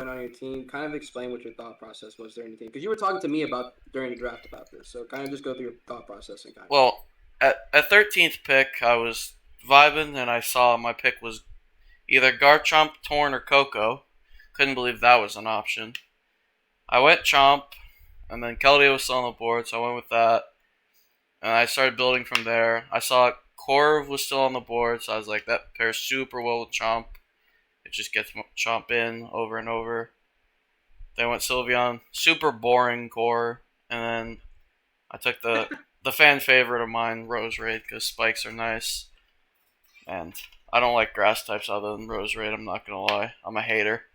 on your team, kind of explain what your thought process was during the team, because you were talking to me about during the draft about this. So kind of just go through your thought process and kind of.
Well, at 13th pick, I was vibing and I saw my pick was either Garchomp, Torn, or Coco. Couldn't believe that was an option. I went Chomp, and then Keldeo was still on the board, so I went with that. And I started building from there. I saw Corv was still on the board, so I was like, that pairs super well with Chomp. It just gets Chomp in over and over. Then I went Sylveon, super boring core, and then I took the fan favorite of mine, Roserade, because spikes are nice. And I don't like grass types other than Roserade, I'm not gonna lie. I'm a hater.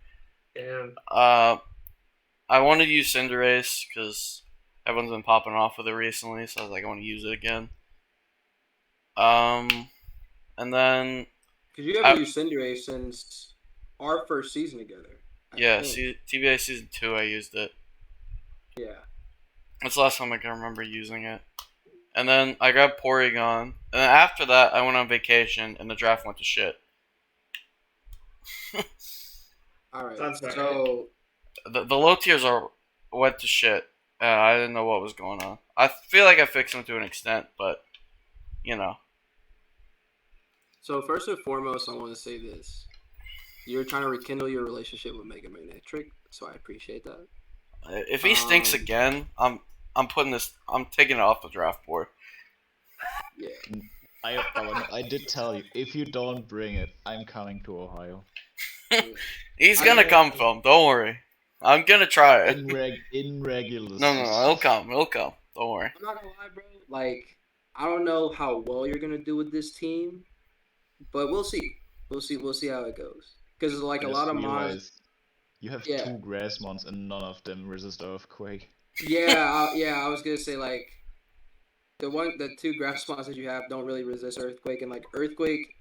Damn.
I wanted to use Cinderace because everyone's been popping off with it recently, so I was like, I want to use it again. And then
Because you haven't used Cinderace since our first season together. I think.
TBA season 2, I used it.
Yeah.
That's the last time I can remember using it. And then I grabbed Porygon, and then after that, I went on vacation, and the draft went to shit.
All right.
Sounds about
So
The low tiers went to shit. I didn't know what was going on. I feel like I fixed them to an extent, but you know.
So first and foremost, I want to say this: you're trying to rekindle your relationship with Mega Magnetric, so I appreciate that.
If he stinks again, I'm taking it off the draft board.
Yeah.
I did tell you, if you don't bring it, I'm coming to Ohio.
He's gonna come, Phil. Don't worry. I'm gonna try it.
In regular.
No, he'll come. He'll come. Don't worry.
I'm not gonna lie, bro. Like, I don't know how well you're gonna do with this team, but we'll see. We'll see how it goes. Because like a lot of mons.
You have
Yeah.
2 grass mons and none of them resist Earthquake.
Yeah, I was gonna say like the 2 grass spawns that you have don't really resist Earthquake, and like Earthquake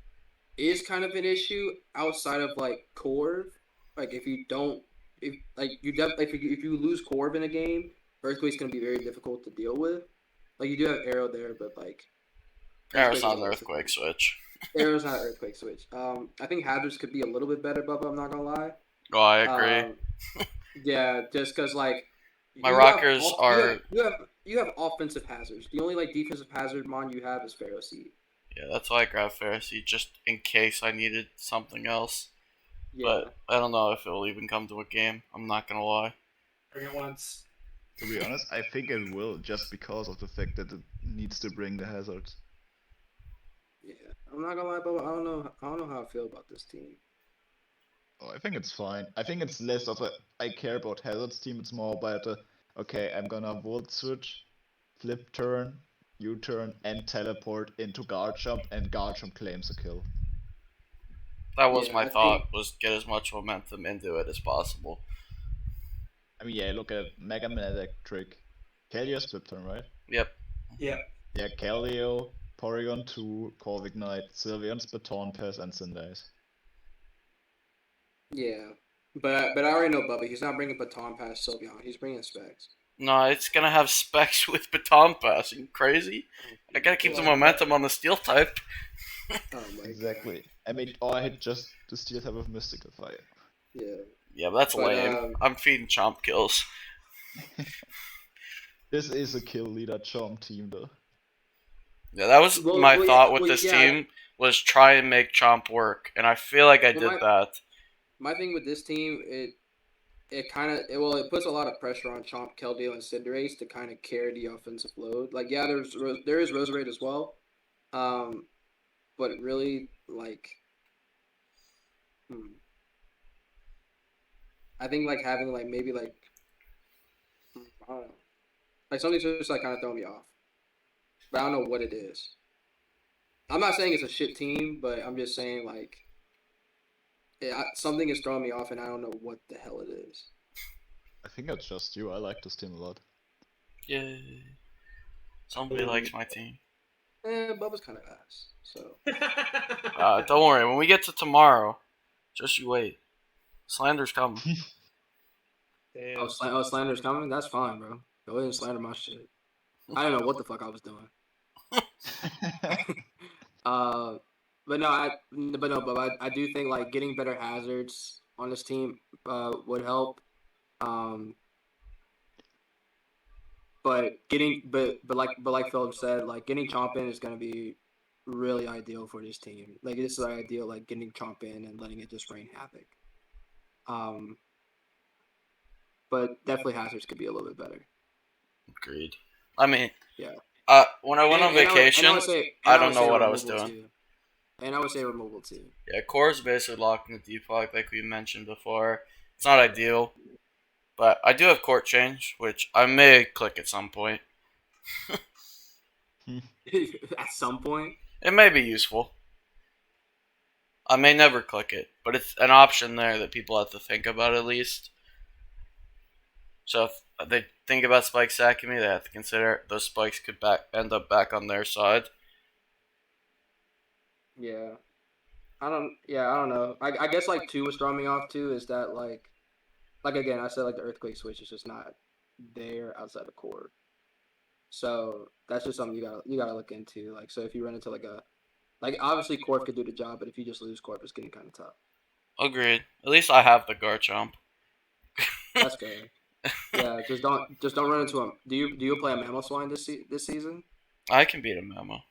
is kind of an issue outside of like Corv. Like if you don't, if you lose Corv in a game, Earthquake's gonna be very difficult to deal with. Like you do have Arrow there, but like
Arrow's not
is
an
also
earthquake
good.
switch.
Arrow's not an Earthquake switch. I think Hazards could be a little bit better, Bubba. I'm not gonna lie.
Oh, I agree.
Yeah, just because like
My rockers are.
you have offensive hazards. The only like defensive hazard mon you have is Pharaoh Seed.
Yeah, that's why I grabbed Pharisee, just in case I needed something else.
Yeah.
But I don't know if it'll even come to a game. I'm not gonna lie.
Bring it once.
To be honest, I think it will, just because of the fact that it needs to bring the hazards.
Yeah, I'm not gonna lie, Bubba. I don't know how I feel about this team.
Oh, I think it's fine. I think it's less of a I care about hazards team, it's more about a okay, I'm gonna volt switch, flip turn, U-turn, and teleport into Garchomp, and Garchomp claims a kill.
That was
Yeah,
my
I
thought,
think-
was get as much momentum into it as possible.
I mean, yeah, look at Mega Man Electric. Keldeo split turn, right?
Yep.
Yeah.
Yeah, Keldeo, Porygon 2, Corviknight, Sylveon's Baton Pass, and Cinderace.
Yeah, but I already know Bubba. He's not bringing Baton past Sylveon. He's bringing Specs.
No, it's gonna have specs with baton pass. Are you crazy? I gotta keep the momentum on the steel type.
Oh my
Exactly. I mean, or I hit just the steel type of Mystical Fire.
God. Yeah.
Yeah, but that's
But,
lame. I'm feeding Chomp kills.
This is a kill leader Chomp team, though.
Yeah, that was my
Well,
thought
yeah,
with
well,
this
yeah.
team, was try and make Chomp work, and I feel like I
Well,
did that.
My thing with this team, it kind of it puts a lot of pressure on Chomp, Keldeo, and Cinderace to kind of carry the offensive load. Like yeah, there is Roserade as well, but really like, I think like having like maybe like I don't know, like something's just like kind of throwing me off, but I don't know what it is. I'm not saying it's a shit team, but I'm just saying like. Something is throwing me off, and I don't know what the hell it is.
I think that's just you. I like this team a lot.
Yay. Somebody likes my team.
Bubba's kind of ass. So
Don't worry. When we get to tomorrow, just you wait. Slander's coming.
Damn.
Slander's coming. That's fine, bro. Go ahead and slander my shit. I don't know what the fuck I was doing. But I do think like getting better hazards on this team would help. But like Philip said, like getting Chomp in is gonna be really ideal for this team. Like this is ideal, like getting Chomp in and letting it just rain havoc. But definitely hazards could be a little bit better.
Agreed. I mean,
Yeah.
When I went on vacation, I don't know what I was doing.
Too. And I would say removal too.
Yeah, Core's basically locked in the defog like we mentioned before. It's not ideal, but I do have court change, which I may click at some point.
At some point.
It may be useful. I may never click it, but it's an option there that people have to think about at least. So if they think about spikes sacking me, they have to consider those spikes could end up back on their side.
Yeah. I don't know. I guess like 2 was throwing me off too is that like again, I said like the earthquake switch is just not there outside the core. So that's just something you gotta look into. Like so if you run into like obviously Corp could do the job, but if you just lose Corp, it's getting kinda tough.
Agreed. At least I have the Garchomp.
That's good. Yeah, just don't run into him. Do you play a Mamoswine this season?
I can beat a Memo.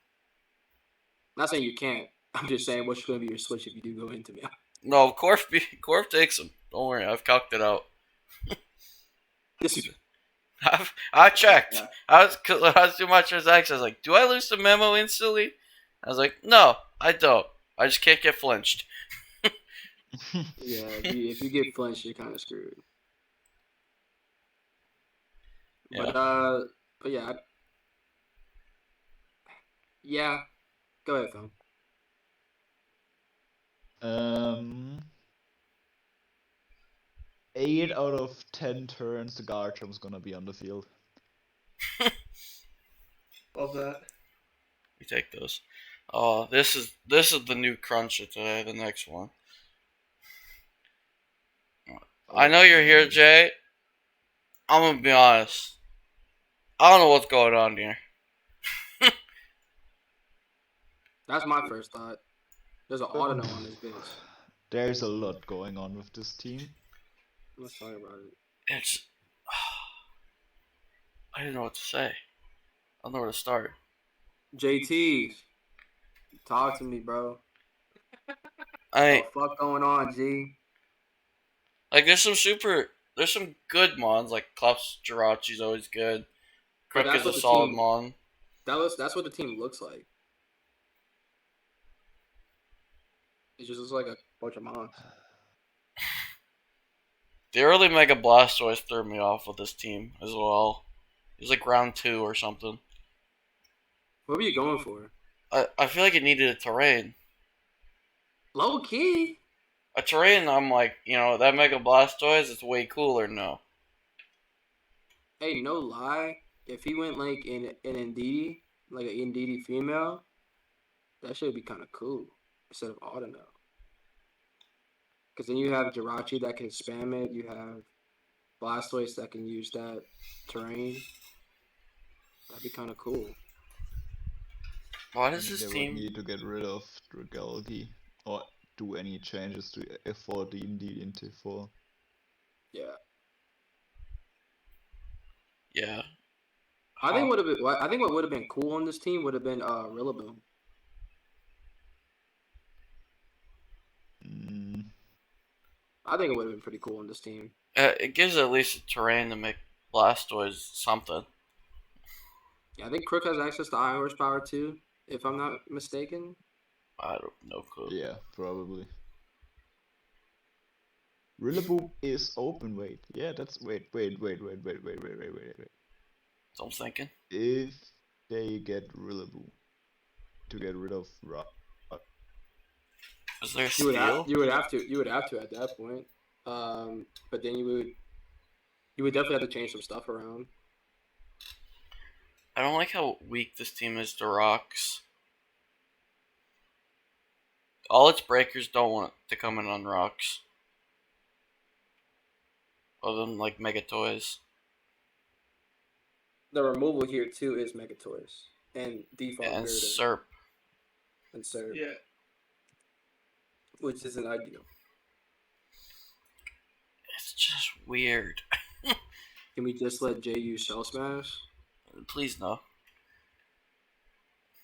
Not saying you can't. I'm just saying what's going to be your switch if you do go into me.
No, Corp takes him. Don't worry, I've calced it out. I checked.
Yeah.
I was doing my transactions. I was like, do I lose the Memo instantly? I was like, no, I don't. I just can't get flinched.
Yeah, if you get flinched, you're kind of screwed.
Yeah.
But yeah. Go ahead, Phil.
8 out of 10 turns, the Garchomp's gonna be on the field.
Love that.
We take those. Oh, this is the new cruncher today. The next one. I know you're here, Jay. I'm gonna be honest. I don't know what's going on here.
That's my first thought. There's an Audino on this bitch.
There's a lot going on with this team.
Let's talk about it.
It's. I didn't know what to say. I don't know where to start.
JT, talk to me, bro.
I
What the fuck going on, G?
like there's some good mons like Cluf's Jirachi's always good.
But
Crook
that's
is
what
a
the
solid
team-
mon.
That's what the team looks like. It just looks like a bunch of mons.
The early Mega Blastoise threw me off with this team as well. It was like round 2 or something.
What were you going for?
I feel like it needed a terrain.
Low key.
A terrain, I'm like, that Mega Blastoise is way cooler now.
Hey, no lie. If he went like in Indeedee, like an Indeedee female, that should be kind of cool instead of Audino. Because then you have Jirachi that can spam it. You have Blastoise that can use that terrain. That'd be kind of cool.
Why does this
They
team?
would need to get rid of Dragalge or do any changes to F4 D into 4.
Yeah.
Yeah.
I think what would have been cool on this team would have been Rillaboom. I think it would have been pretty cool on this team.
It gives at least a terrain to make Blastoise something.
Yeah, I think Crook has access to high horsepower too, if I'm not mistaken.
I don't know. Clue.
Yeah, probably. Rillaboom is open. Wait, yeah, that's wait.
So I'm thinking.
If they get Rillaboom to get rid of Rock,
Is there
You
steel?
would have to at that point. But then you would definitely have to change some stuff around.
I don't like how weak this team is to rocks. All its breakers don't want to come in on rocks. Other than like Mega Toys.
The removal here too is Megatoys and default
And
Gyarados
Serp.
and Surf,
Yeah.
which isn't ideal.
It's just weird.
Can we just let Jay use Shell Smash
Please no.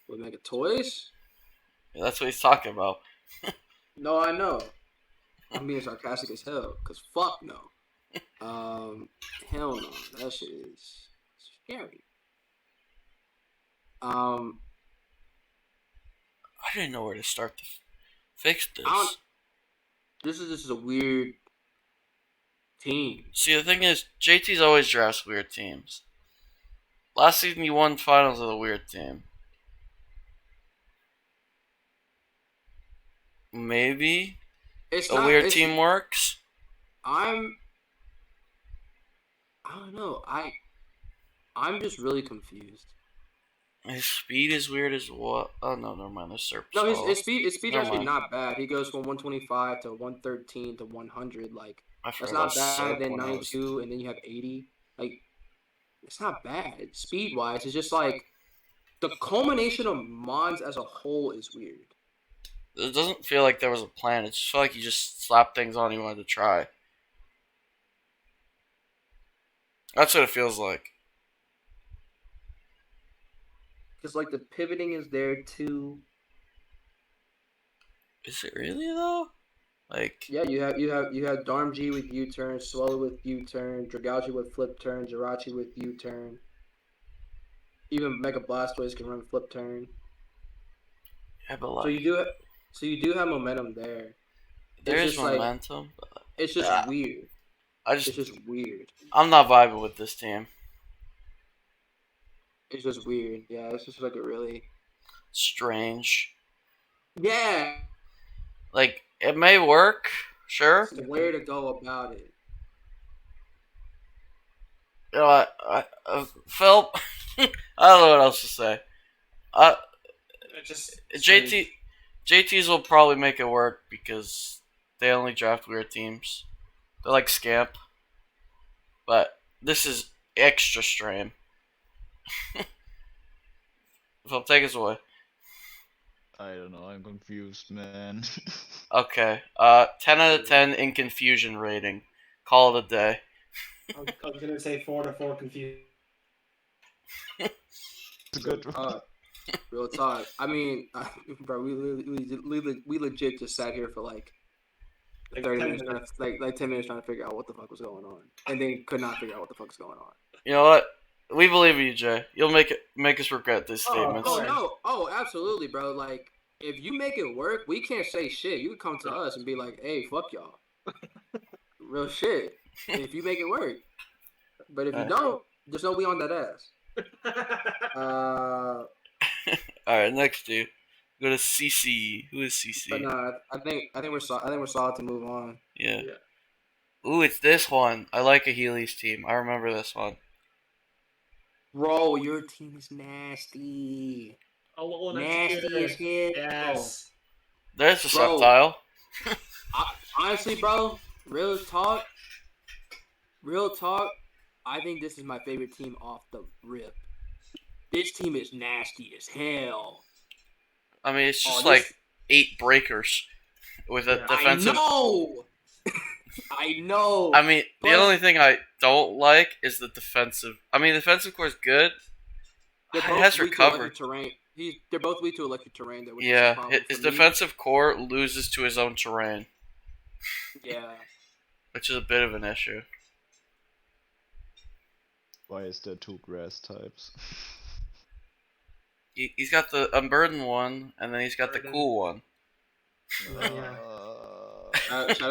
with Megatoys?
That's what he's talking about.
No, I know. I'm being sarcastic as hell, cause fuck no. Hell no. That shit is scary.
I didn't know where to start to fix this.
This is a weird team.
See, the thing is, JT's always drafts weird teams. Last season, you won finals with a weird team. Maybe
It's
a
not,
weird
it's-
team works.
I don't know. I'm just really confused.
His speed is weird as what? Oh no, never mind. There's Serp.
No,
Skull.
his speed
Never
actually
mind.
not bad. He goes from 125 to 113 to 100. Like
I
that's
forgot
not
about
bad.
Serp
Then
when I was-
92, and then you have 80. Like it's not bad speed wise. It's just like the culmination of Mons as a whole is weird.
It doesn't feel like there was a plan. It just felt like you just slapped things on you wanted to try. That's what it feels like.
Because like the pivoting is there too.
Is it really though? Like,
Yeah, you have Darmg with U-turn, Swallow with U-turn, Dragalge with flip turn, Jirachi with U-turn. Even Mega Blastoise can run flip turn.
yeah, but
So
like,
you do have momentum there.
there is
just like-
momentum. But
It's just
Ah.
weird.
It's
It's just weird.
I'm not vibing with this team.
It's just weird. Yeah, it's just like a really.
Strange.
Yeah,
Like, it may work, sure.
it's the way to go about it.
You know, Phil, I don't know what else to say.
It just
JT's will probably make it work because they only draft weird teams. They're like Scamp. But this is extra strain. Phil, take us away.
I don't know. I'm confused, man.
Okay. 10 out of 10 in confusion rating. Call it a day.
I was gonna say 4 to 4 confused.
It's a good one.
Real talk. I mean, bro, we legit just sat here for like
Like
30
10
minutes, like 10 minutes trying to figure out what the fuck was going on, and then could not figure out what the fuck's going on.
You know what? We believe in you, Jay. You'll make us regret this statement.
Oh no! Oh, absolutely, bro. Like, if you make it work, we can't say shit. You can come to us and be like, "Hey, fuck y'all." Real shit. If you make it work, but if you don't, just know we on that ass.
All right, next dude. Go to CC. Who is CC?
But nah, I think we're solid to move on.
Yeah.
Yeah.
Ooh, it's this one. I like a Healy's team. I remember this one.
Bro, your team is nasty.
Oh, well,
Nasty as hell.
Yes.
There's a
Bro.
Sceptile.
Honestly, bro, real talk. I think this is my favorite team off the rip. This team is nasty as hell.
I mean, it's just
Oh,
like
this-
8 breakers with a
Yeah.
defensive.
I know. I know.
I mean, the
Plus-
only thing I don't like is the defensive. I mean, the defensive core is good.
They're
It
both
has
weak to
recovered.
electric terrain. They're both weak to electric terrain. Though, which is a
Yeah,
problem
his
for me.
defensive core loses to his own terrain,
Yeah.
which is a bit of an issue.
Why is there 2 grass types?
He's got the unburdened one, and then he's got the
Burden.
cool one.
Yeah.
Shout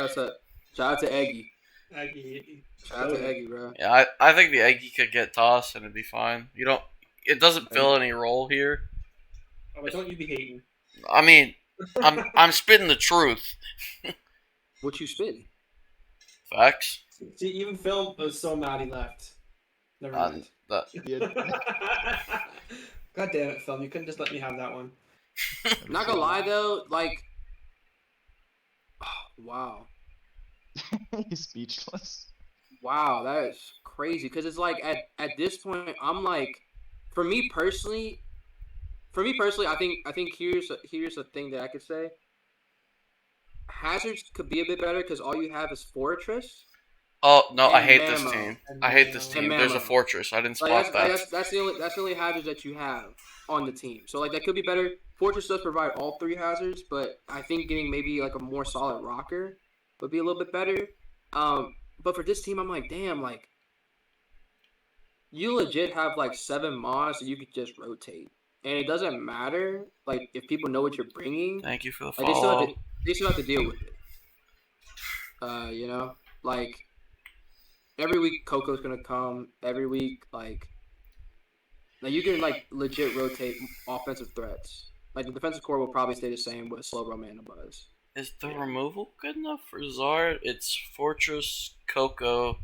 out to Eggy.
Aggie.
Shout out to Eggy, bro.
Yeah, I think the Eggy could get tossed and it'd be fine. You don't. It doesn't fill any role here.
Oh, but don't you be hating.
I mean, I'm spitting the truth.
What you spitting?
Facts.
See, even Phil was so mad he left. Never mind.
That
Yeah.
God damn it, Phil. You couldn't just let me have that one.
Not gonna lie though, like, wow,
He's speechless.
wow, that is crazy. Because it's like at this point, I'm like, for me personally, I think here's a thing that I could say. Hazards could be a bit better because all you have is Fortress.
Oh no, I
And
hate this
Mamo.
team.
And
I hate this
Mamo.
team.
And
There's a
Mamo.
fortress. I didn't
Like
spot that.
that's the only hazards that you have on the team. So like that could be better. Fortress does provide all 3 hazards, but I think getting maybe like a more solid rocker would be a little bit better. But for this team, I'm like, damn, like you legit have like 7 mods that you could just rotate, and it doesn't matter like if people know what you're bringing.
Thank you for the
Like they
follow.
still have to deal with it. You know, like every week Coco's gonna come. Every week, like you can like legit rotate offensive threats. Like the defensive core will probably stay the same with Slowbro, Mana, Buzz.
Is the removal good enough for Zard? It's Fortress, Coco,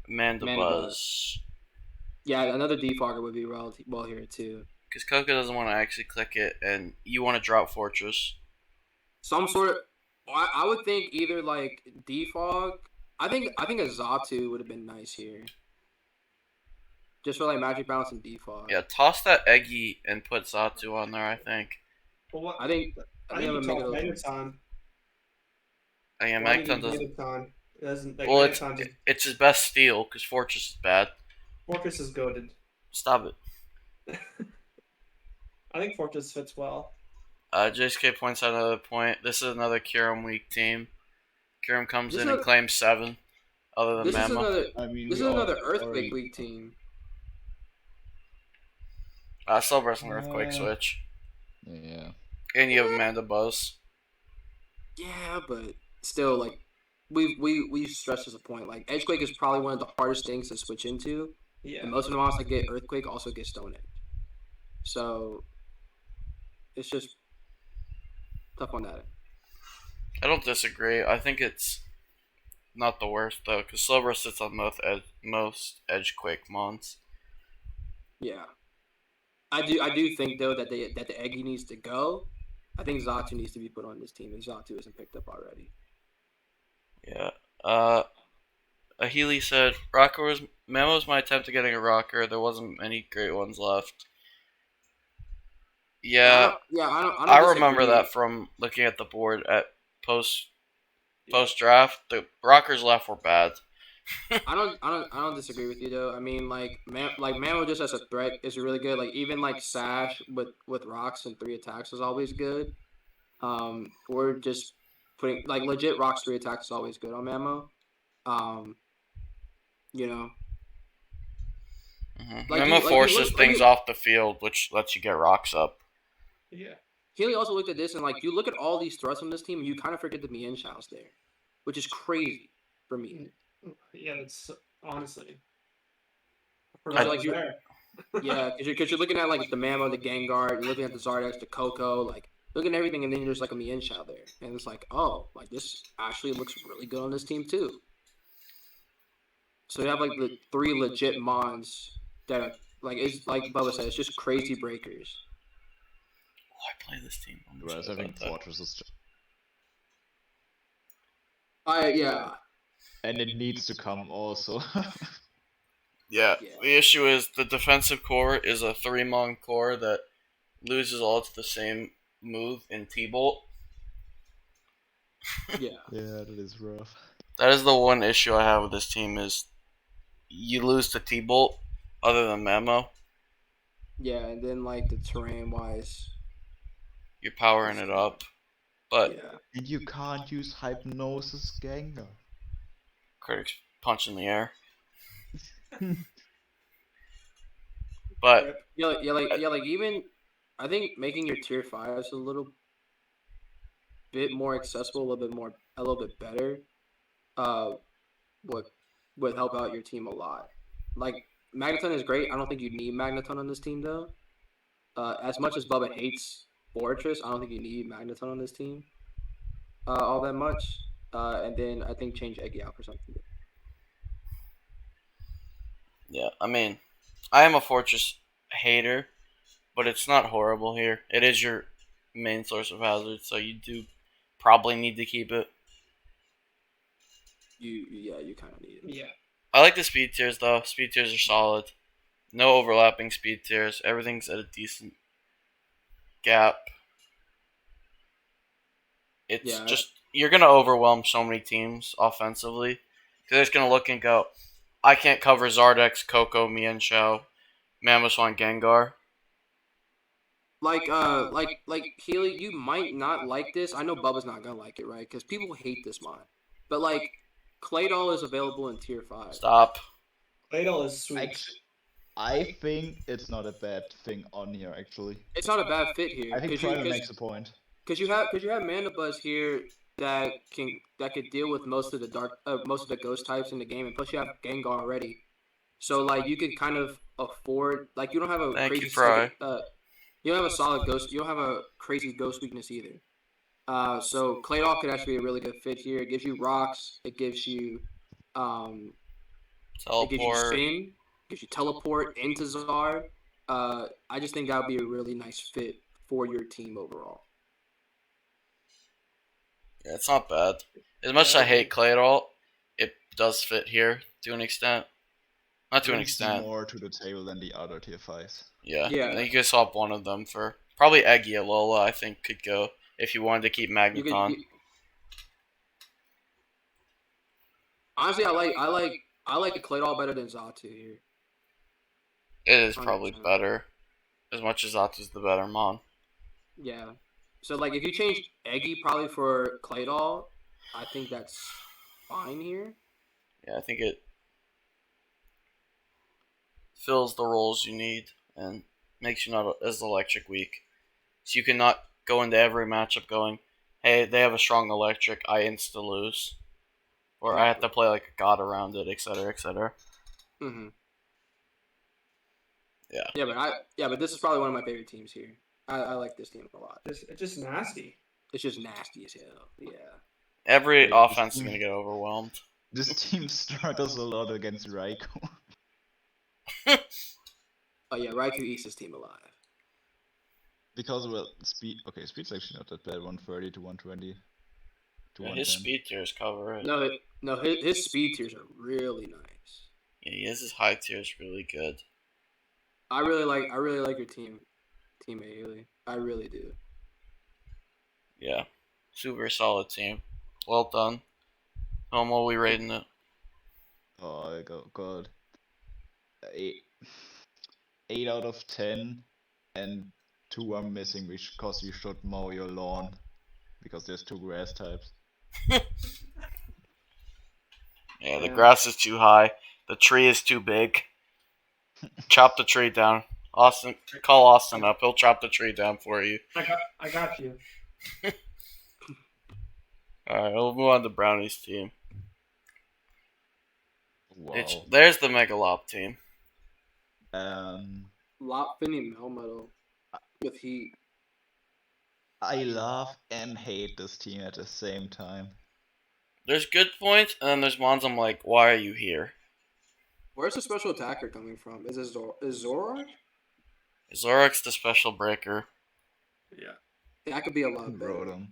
Mandibuzz.
Yeah, another defogger would be well here too.
Because Coco doesn't want to actually click it, and you want to drop Fortress.
Some sort of, I would think either like defog. I think a Xatu would have been nice here. Just for like Magic Bounce and defog.
Yeah, toss that Eggy and put Zatu on there, I think.
Well, what?
I think
I think
I'm
you
gonna
told
make it
Megaton.
Oh, yeah,
Why do you
Magneton
need
doesn't.
Megaton? It doesn't. Like,
Well,
Megaton just,
it's his best steal, because Fortress is bad.
Fortress is goaded.
Stop it.
I think Fortress fits well.
JSK points out another point. This is another Kyurem weak team. Kyurem comes
This
in
is
and claims 7, other than
this is
Mamo.
another
I mean,
this is
we all
another
already-
Earthquake League team.
Slowbro's an Earthquake switch.
Yeah.
And you have Amanda Buzz.
Yeah, but still, like we stressed as a point. Like Edgequake is probably one of the hardest things to switch into,
Yeah.
and most of the mobs that get Earthquake also get Stone Edge. So it's just tough on that.
I don't disagree. I think it's not the worst, though, because Slowbro sits on most Edgequake mons.
Yeah, I do think though that the Eggy needs to go. I think Xatu needs to be put on this team, and Xatu isn't picked up already.
Yeah. Ahili said, Memo was my attempt at getting a rocker. There wasn't many great ones left. Yeah, I remember
disagree.
that from looking at the board at post draft. The rockers left were bad.
I don't disagree with you though. I mean, like Mamo just as a threat is really good. Like even like Sash with rocks and 3 attacks is always good. We're just putting like legit rocks 3 attacks is always good on Mamo. You know, Like,
Memo
you
forces
look-
things off the field, which lets you get rocks up.
Yeah.
Healy also looked at this and like you look at all these threats on this team, and you kind of forget the Mien Chao's there, which is crazy for me.
Yeah, that's honestly.
Like you- Yeah, because you're looking at like the Mamo, the Gengar, you're looking at the Zardex, the Coco, like looking at everything, and then there's like a Mien Chao there, and it's like, oh, like this actually looks really good on this team too. So you have like the 3 legit mons that are like it's like Bubba said, it's just crazy breakers.
Oh, I play this team. I'm
Whereas I
upset
think
about that.
Fortress is just,
Yeah.
and it needs to come also.
Yeah,
Yeah.
the issue is the defensive core is a 3-mon core that loses all to the same move in T-Bolt.
Yeah.
Yeah, that is rough.
That is the one issue I have with this team is you lose to T-Bolt other than Memo.
Yeah, and then like the terrain wise.
You're powering it up. But
Yeah.
And you can't use Hypnosis Gengar.
critics punch in the air. But
Like even I think making your tier 5s a little bit more accessible, a little bit better, would help out your team a lot. Like Magneton is great. I don't think you need Magneton on this team though. As much as Bubba hates Fortress, I don't think you need Magneton on this team all that much. And then I think change Eggy out for something.
yeah, I mean, I am a Fortress hater, but it's not horrible here. It is your main source of hazard, so you do probably need to keep it.
You kind of need it.
Yeah.
I like the speed tiers though. Speed tiers are solid. No overlapping speed tiers. Everything's at a decent gap. It's
Yeah.
just you're gonna overwhelm so many teams offensively. Because they're just gonna look and go, I can't cover Zardex, Coco, Mienshao, Mamoswine, Gengar.
Like Healy, you might not like this. I know Bubba's not gonna like it, right? Because people hate this mod. But like, Claydol is available in tier 5.
Stop.
Claydol is sweet.
Actually, I think it's not a bad thing on here. Actually,
It's not a bad fit here.
I think Private makes a point.
Because you have Mandibuzz here that could deal with most of the ghost types in the game, and plus you have Gengar already. So like you can kind of afford like you don't have a
Thank
crazy
you, Fry.
you don't have a solid ghost. You don't have a crazy ghost weakness either. So Claydol could actually be a really good fit here. It gives you rocks. It gives you it gives you
Teleport.
spin. Gives you teleport into Zard. I just think that would be a really nice fit for your team overall.
Yeah, it's not bad. As much as I hate Claydol, it does fit here to an extent. Not to an
Brings
extent.
more to the table than the other tier 5s.
Yeah.
Yeah.
I think you could swap one of them for probably Eggy Alola. I think could go if you wanted to keep
You
Magneton.
Honestly, I like Claydol better than Xatu here.
It is probably
100%.
better. As much as Zatu's the better Mon.
Yeah. So like if you change Eggy probably for Claydol, I think that's fine here.
Yeah, I think it fills the roles you need and makes you not as electric weak. So you cannot go into every matchup going, hey, they have a strong electric, I insta lose. Or I have to play like a god around it, etc., etc.
Mm-hmm.
Yeah.
But this is probably one of my favorite teams here. I like this team a lot.
It's just nasty.
It's just nasty as hell. Yeah.
Every offense is going to get overwhelmed.
This team struggles a lot against Raikou.
Oh yeah, Raikou eats this team alive.
Because, well, speed. Okay, speed's actually not that bad. 130 to 120 to
Yeah,
110.
his speed tiers cover it.
No, his speed tiers are really nice.
Yeah, he has his high tiers really good.
I really like your teammate Haley. I really do.
Yeah. Super solid team. Well done. What are we rating it?
Oh, I got 8 out of 10, and 2 are missing because you should mow your lawn because there's 2 grass types.
Yeah, the grass is too high. The tree is too big. Chop the tree down. Austin, call Austin up. He'll chop the tree down for you.
I got you.
Alright, we'll move on to Brownie's team.
Wow.
There's the Megalop team.
Lopfini Melmetal with heat.
I love and hate this team at the same time.
There's good points, and then there's ones I'm like, why are you here?
Where's the special attacker coming from? Is it Zoroark?
Zorak's the special breaker.
Yeah.
That could be a lot better.
Rotom.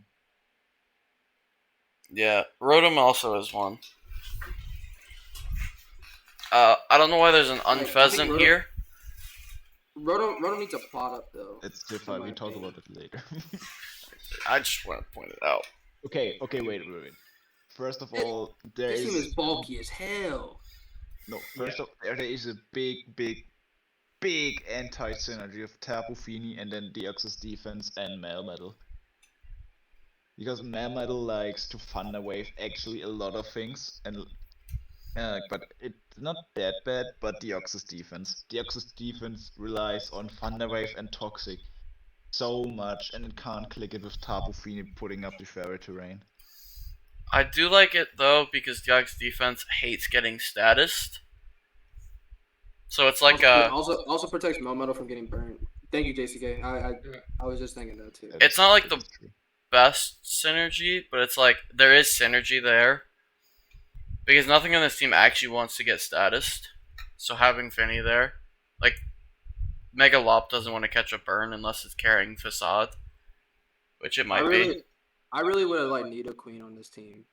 Yeah, Rotom also is one. I don't know why there's an
I think
Unpheasant
Rotom-
here.
Rotom needs a plot up though.
It's tier 5, we
my
talk
opinion.
about it later.
I just want to point it out.
Okay, wait. First of all, there
This team
is
is bulky as hell.
no. First of there is a big anti-synergy of Tapu Fini and then Deoxys defense and Melmetal. Because Melmetal likes to Thunder Wave actually a lot of things, and but it's not that bad. But Deoxys defense relies on Thunder Wave and Toxic so much, and it can't click it with Tapu Fini putting up the fairy terrain.
I do like it though because Deoxys defense hates getting statused. So it's like
also protects Melmetal from getting burned. Thank you, JCK. I was just thinking that too.
It's not like the
That's true.
best synergy, but it's like there is synergy there. Because nothing on this team actually wants to get statused. So having Finny there, like Mega Lop doesn't want to catch a burn unless it's carrying Facade, which it might be.
I really would have liked Nido Queen on this team,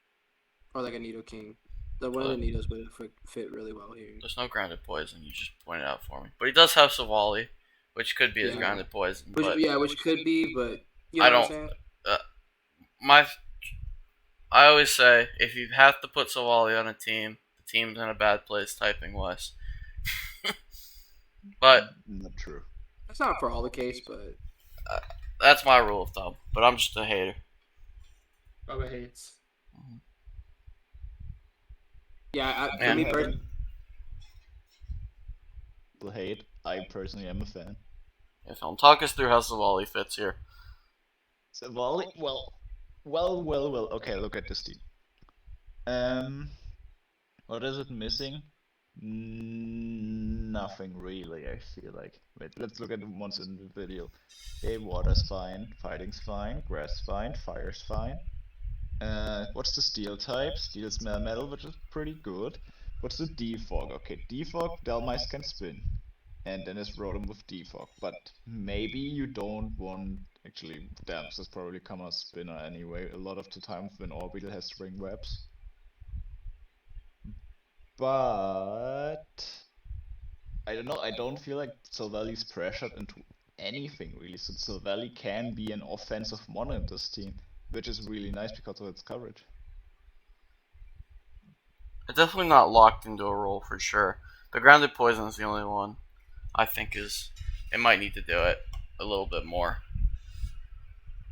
or like a Nido King. One of the Nidos would fit really well here.
There's no grounded poison. You just pointed out for me, but he does have Savali, which could be his grounded poison.
Which could be, but you know
I don't.
What
I always say if you have to put Savali on a team, the team's in a bad place typing wise. But
not true.
That's not for all the case, but
that's my rule of thumb. But I'm just a hater.
Bubba hates.
Yeah,
Man.
for me personally.
People hate. I personally am a fan.
If Helm, talk us through how Savali fits here.
Savali, well. Okay, look at this team. What is it missing? Nothing really, I feel like. Wait, let's look at the ones in the video. Okay, water's fine, fighting's fine, grass fine, fire's fine. What's the steel type? Steel's metal, which is pretty good. What's the defog? Okay, defog, Dhelmise can spin. And then it's Rotom with defog. But maybe you don't want... Actually, Dams is probably come a spinner anyway, a lot of the time when Orbital has string webs. But... I don't know, I don't feel like Silvali's pressured into anything really, so Silvally can be an offensive mono in this team, which is really nice because of its coverage.
It's definitely not locked into a role for sure. The grounded poison is the only one I think it might need to do it a little bit more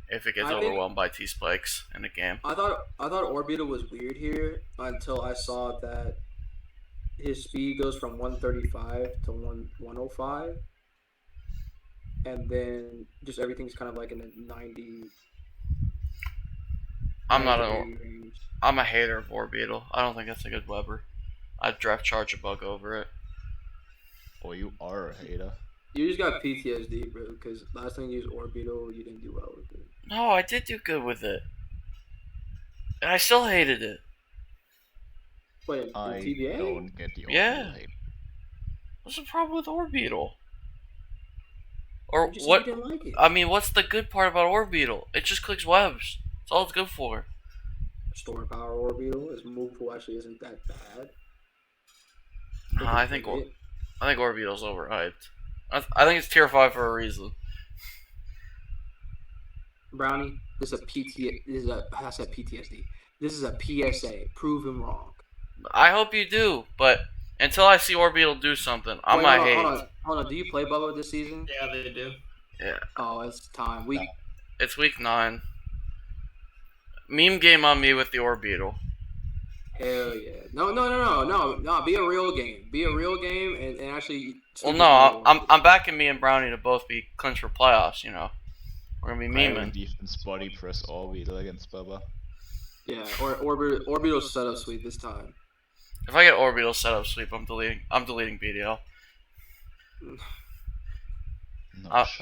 if it gets overwhelmed by T-Spikes in the game.
I thought Orbital was weird here until I saw that his speed goes from 135 to 105, and then just everything's kind of like in the 90.
I'm a hater of Orbital. I don't think that's a good Weber. I'd draft Charge a Bug over it.
Oh, you are a hater.
You just got PTSD, bro, because last time you used Orbital, you didn't do well with it.
No, I did do good with it. And I still hated it.
Wait,
I
TBA?
don't get the
Yeah.
hate.
What's the problem with Orbital? Or
You
what?
didn't like it.
I mean, what's the good part about Orbital? It just clicks webs. That's all it's good for.
Store power Orbital, his move pool actually isn't that bad.
No, I think Orbital's overhyped. I think it's tier 5 for a reason.
Brownie, I said PTSD. This is a PSA. Prove him wrong.
I hope you do, but until I see Orbital do something, I might hate.
Hold on. Do you play Bubba this season?
Yeah, they do.
Yeah.
Oh, it's time.
It's week 9. Meme game on me with the Orbital.
Hell yeah. No. Be a real game. Be a real game and actually.
Well, no, I'm backing me and Brownie to both be clinched for playoffs. You know, we're gonna be memeing.
Defense body press Orbital against Bubba.
Yeah, or Orbital setup sweep this time.
If I get Orbital setup sweep, I'm deleting BDL.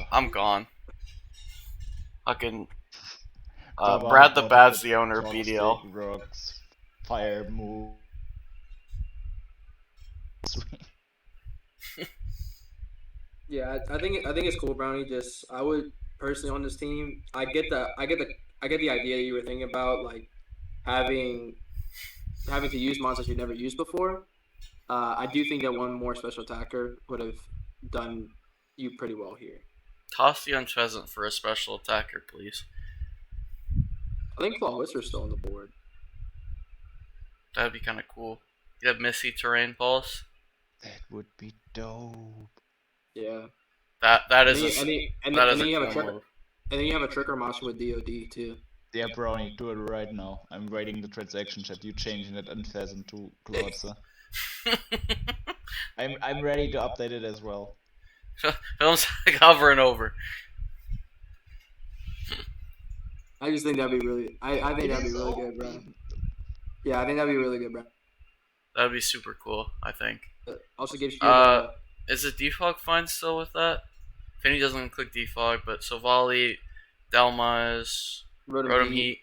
I'm gone. Fucking Brad the Bad's the owner of BDL.
Rocks, fire move.
Yeah, I think it's cool, Brownie. Just I would personally on this team. I get the idea you were thinking about, like having to use monsters you've never used before. I do think that one more special attacker would have done you pretty well here.
Toss the Unpheasant for a special attacker, please.
I think Claw Whisper's still on the board.
That'd be kind of cool. You have Missy Terrain Pulse.
That would be dope.
Yeah.
That is
and then you have a Tricker monster with DOD too.
Yeah, Brownie, do it right now. I'm writing the transaction chat. You changing it Unpheasant to Clawitzer. I'm ready to update it as well.
Film's like hovering over.
I just think that'd be really. I think that'd be really good, bro. Yeah, I think that'd be really good, bro.
That'd be super cool. I think.
Also gives you.
Is the defog fine still with that? Finny doesn't click defog, but Savali, Dhelmise, Rotom Heat.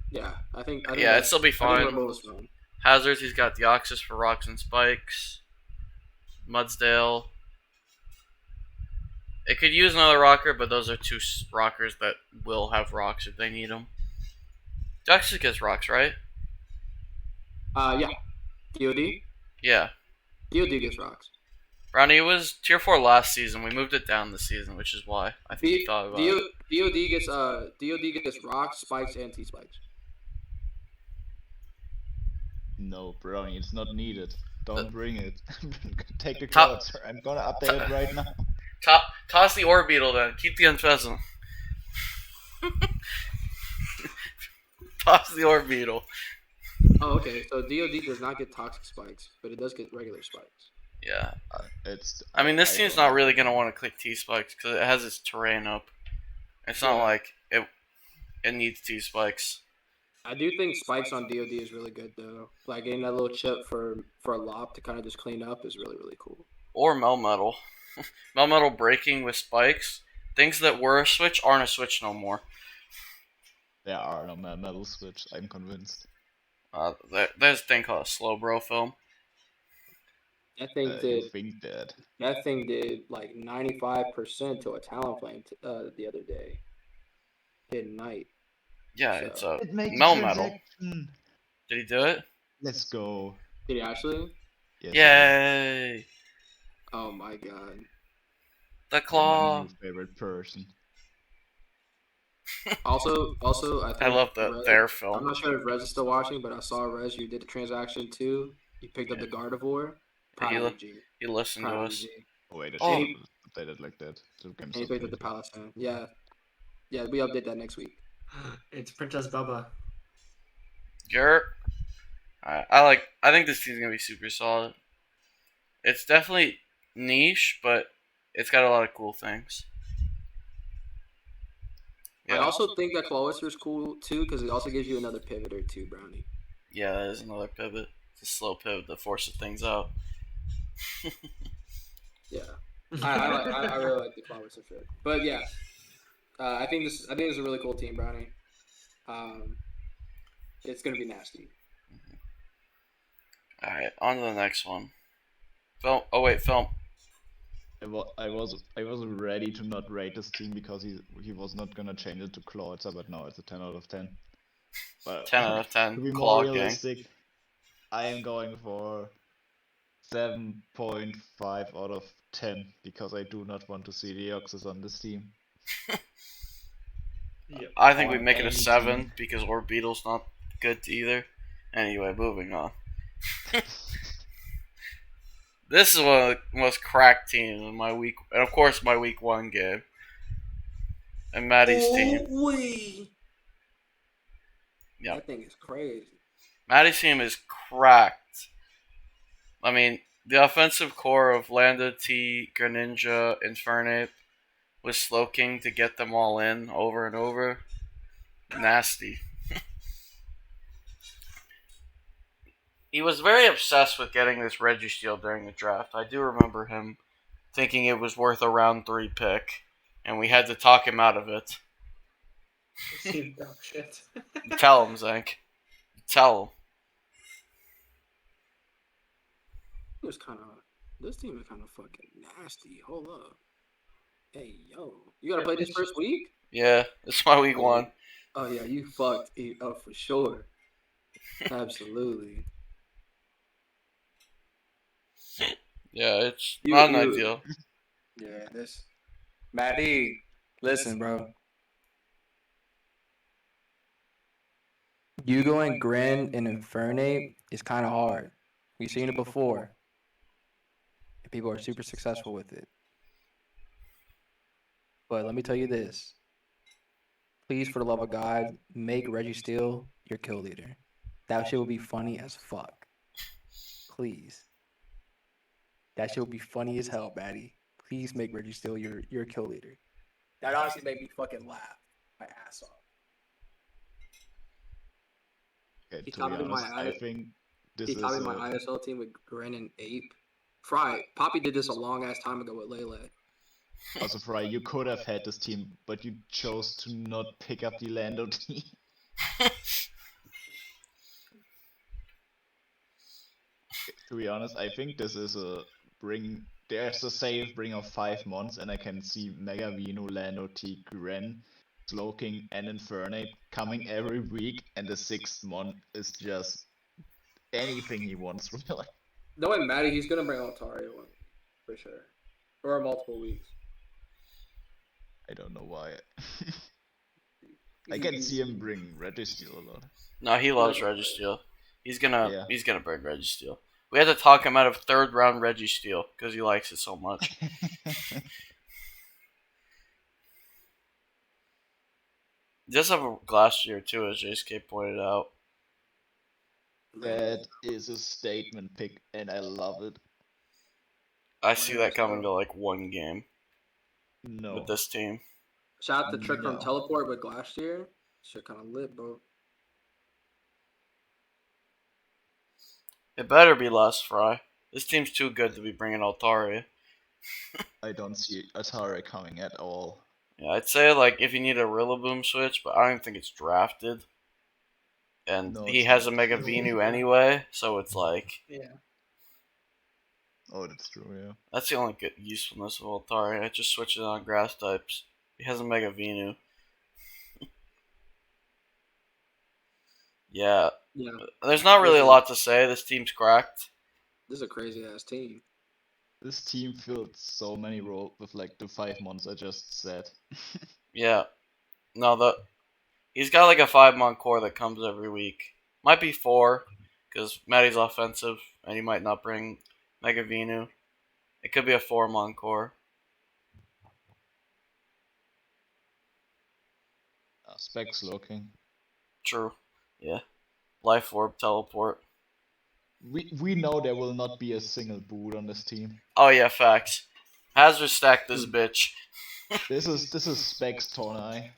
Yeah, I think
yeah, it'd still be fine.
Fine.
Hazards, he's got Deoxys for rocks and spikes. Mudsdale. It could use another rocker, but those are two rockers that will have rocks if they need them. Dex gets rocks, right?
Yeah. DOD?
Yeah.
DOD gets rocks.
Ronnie, it was tier 4 last season. We moved it down this season, which is why I think you thought about it.
DOD gets rocks, spikes, and T-spikes.
No, Brownie, it's not needed. Don't bring it. Take the
Top-
cards. I'm gonna update it right now.
Toss the Orbeetle then. Keep the Unpheasant. Toss the Orbeetle.
Oh, okay. So DOD does not get toxic spikes, but it does get regular spikes.
Yeah.
It's.
I mean, this
I
team's
don't
not really
know.
going to want to click T-spikes because it has its terrain up. It's not
Yeah.
like it needs T-spikes.
I do think spikes on DOD is really good though. Like getting that little chip for a lop to kind of just clean up is really really cool.
Or Melmetal. Melmetal breaking with spikes. Things that were a switch aren't a switch no more.
There are no metal switch. I'm convinced.
There's a thing called a slow bro film.
That thing
You
did
think that?
that thing did like 95% to a Talonflame the other day. Hit Knight.
Yeah,
So-
it's a
It makes
Melmetal.
transaction.
Did he do it?
Let's go.
Did he actually?
Yes,
Yay!
Oh my god.
The
I'm
claw.
my new favorite person.
Also, I think
I love their
I'm
film.
not sure if Rez is still watching, but I saw Rez. You did a transaction too. You picked up the Gardevoir. Proud of you, G.
He listened to
Proud of
us.
you, G.
Oh wait, I
Oh.
should update it like that. The game's
And he
not
picked up the
updated.
Palestine. Yeah, we update that next week.
It's Princess Bubba.
You're. I think this team's gonna be super solid. It's definitely niche, but it's got a lot of cool things.
I
Yeah,
also think that Cloyster is cool too because it also gives you another pivoter too, Brownie.
yeah, that is another pivot. It's a slow pivot that forces things out.
Yeah, I really like the Cloyster fit. But yeah, I think this is a really cool team, Brownie. It's gonna be nasty.
All right, on to the next one. Film. Oh wait, film.
I was ready to not rate this team because he was not gonna change it to Clawitzer, but now it's a 10 out of 10. But
10 out of
to
10.
be more
Claw gang.
realistic, I am going for 7.5 out of 10 because I do not want to see the Oxus on this team.
Yep.
I think we
On
make it a
any
7
team.
because Orbeetle's not good either. Anyway, moving on. This is one of the most cracked teams in my week, and of course my week 1 game. And Maddie's team.
Wee.
Yeah.
That thing is crazy.
Maddie's team is cracked. I mean, the offensive core of Lando, T, Greninja, Infernape with Slowking to get them all in over and over. Nasty. He was very obsessed with getting this Registeel during the draft. I do remember him thinking it was worth a round 3 pick, and we had to talk him out of it.
You dumb shit.
Tell him, Zank. Tell him.
This team is kind of fucking nasty. Hold up. Hey, yo. You gotta play this first week?
Yeah, it's my week 1.
Oh, yeah, you fucked it up for sure. Absolutely.
Yeah, it's
You-
not an
you-
ideal.
Yeah, this. Maddie, listen, bro. You going Grin and Infernape is kind of hard. We've seen it before. And people are super successful with it. But let me tell you this. Please, for the love of God, make Registeel your kill leader. That shit would be funny as fuck. Please. That shit would be funny as hell, Maddie. Please make Registeel your kill leader. That honestly made me fucking laugh my ass off.
Okay,
He
to be
copied my
honest, I
eye-
think this
He
is
copied my ISL team with Gren and Ape. Fry, Poppy did this a long ass time ago with Lele.
also Fry. You could have had this team, but you chose to not pick up the Lando team. To be honest, I think this is a bring there's a save bring of 5 months, and I can see Mega Vino, Lando, T, Gren, Slowking, and Infernape coming every week, and the 6th month is just anything he wants, really.
Knowing Matty, he's gonna bring Altaria one for sure, or multiple weeks.
I don't know why. I can see him bring Registeel a lot.
No, he loves Registeel. He's gonna
Yeah.
bring Registeel. We had to talk him out of 3rd round Registeel because he likes it so much. He does have a Glacier too, as JSK pointed out.
That is a statement pick, and I love it.
I see that coming to like 1 game
No.
with this team.
Shout out the trick from
No.
Teleport with Glacier. Shit kind of lit, bro.
It better be less Fry. This team's too good to be bringing Altaria.
I don't see Atari coming at all.
Yeah, I'd say like if you need a Rillaboom switch, but I don't think it's drafted. And
No,
he
it's
has a
not.
Mega Venu anyway, so it's like
Yeah.
Oh, that's true, yeah.
that's the only good usefulness of Altaria. I just switch it on grass types. He has a Mega Venu. Yeah,
Yeah,
there's not really a lot to say. This team's cracked.
this is a crazy ass team.
This team filled so many roles with like the 5 months I just said.
Yeah. No, he's got like a 5-month core that comes every week. Might be 4, because Matty's offensive, and he might not bring Mega Venu. It could be a 4-month core.
Specs looking.
True. Yeah. Life Orb, Teleport.
We know there will not be a single boot on this team.
Oh yeah, facts. Hazard stacked this bitch.
This is Specs Tonai.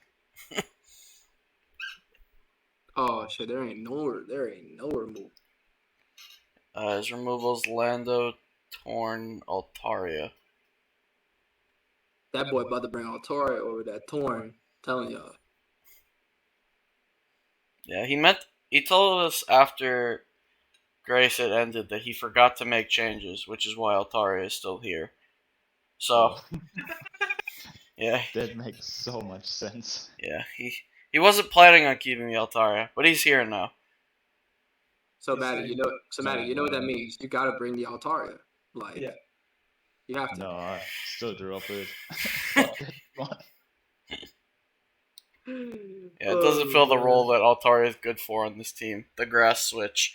Oh shit, there ain't no remove.
His removals: Lando, Torn, Altaria.
That boy about to bring Altaria over that Torn. Telling y'all.
Yeah, he told us after Grace had ended that he forgot to make changes, which is why Altaria is still here. So, yeah,
That
makes so much sense.
yeah, he wasn't planning on keeping the Altaria, but he's here now.
So Matty, you know what that means. You gotta bring the Altaria. Like,
Yeah.
you have to.
No, I still drop it. Fuck that one.
Yeah, it doesn't fill the role that Altaria is good for on this team. The grass switch.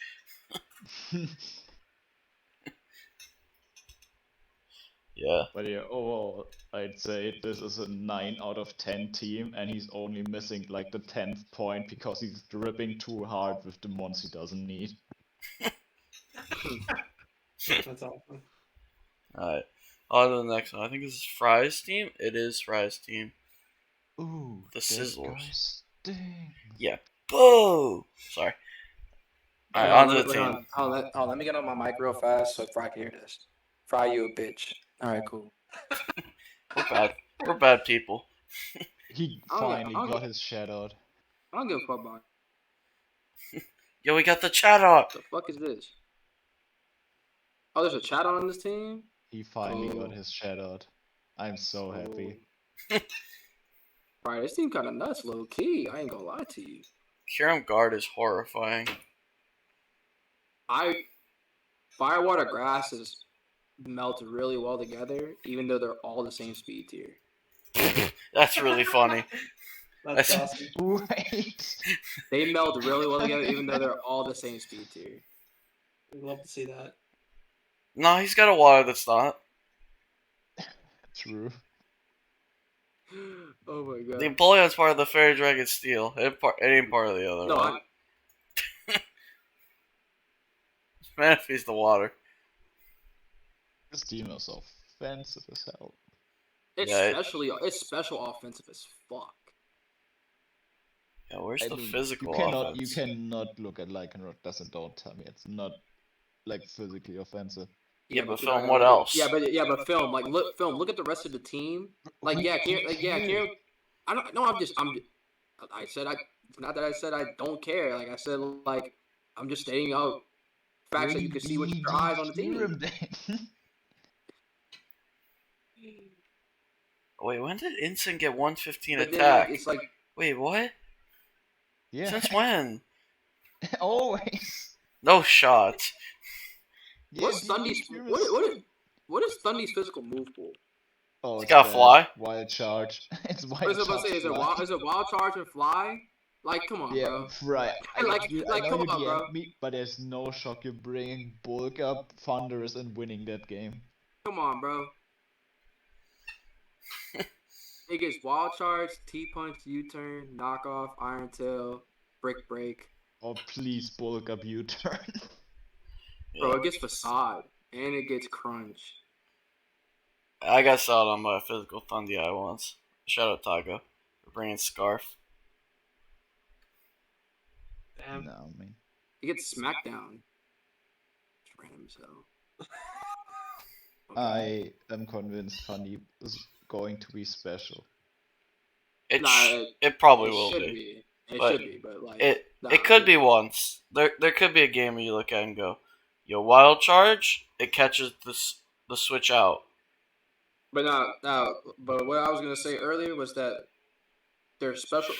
Yeah.
But yeah, overall, I'd say this is a 9 out of 10 team, and he's only missing like the 10th point because he's dripping too hard with the mons he doesn't need.
That's awesome.
Alright. On to the next one. I think this is Fry's team. It is Fry's team.
Ooh,
The
that
Sizzlers.
guy stinks.
Yeah. Boo! Sorry. Alright, on to the team.
Let me get on my mic real fast so Fry can hear this. Fry, you a bitch. Alright, cool.
We're bad. We're bad people.
He
I'll-
finally
I'll-
got his shat out.
I don't give a fuck about
Yo, we got the chat up.
what the fuck is this. Oh, there's a chat on this team?
He finally
Oh.
got his shat out. I'm so happy.
Right, this team kind of nuts, low key. I ain't gonna lie to you.
Kyurem Guard is horrifying.
Firewater grasses melt really well together, even though they're all the same speed tier.
That's really funny.
That's
That's-
awesome.
Wait.
They meld really well together, even though they're all the same speed tier.
We'd love to see that.
No, he's got a water that's not.
True.
Oh my god.
The Empoleon's part of the Fairy Dragon Steel. It ain't part of the other
No,
one. Manaphy's the water.
This team is offensive as hell.
it's
Yeah,
it's special offensive as fuck.
Yeah, where's
I
the
mean,
physical
you
offense?
cannot look at Lycanroc. Don't tell me it's not like physically offensive.
Yeah, but
you're not
film, what
gonna-
else?
but film. Like look at the rest of the team. Like Kieran. I said it's not that I said I don't care. Like I said, like I'm just stating out facts that you can see with your eyes on the team.
Wait, when did Instant get 115
But then
attack?
it's like
Wait, what?
Yeah.
Since when?
Always.
No shot.
Yeah,
what's
dude,
Thundy's
Pyrrhus-
what is Thundy's physical move pool?
Oh,
It's
it's
gotta
bad.
fly.
Wild charge. It's
What
wild
was I about
charge.
to say?
fly.
Is it wild charge and fly? Like, come on,
Yeah,
bro.
right.
Like,
I know
come
you
on, bro.
DM'd me, but there's no shock you're bringing bulk up Thunderous and winning that game.
Come on, bro. It gets wild charge, T-punch, U-turn, knockoff, iron tail, break.
Oh, please bulk up U-turn.
Bro, it gets facade and it gets crunch.
I got sold on by a physical Thundy Eye once. Shout out Tago for bringing Scarf.
Damn.
No, man.
It gets smackdown. It's random as hell.
I am convinced Funny is going to be special.
It
Nah,
it probably
it
will
should
be.
be. It
But
should be, but like nah,
It could be once. There could be a game where you look at it and go, yo, wild charge. It catches the switch out.
But but what I was gonna say earlier was that their special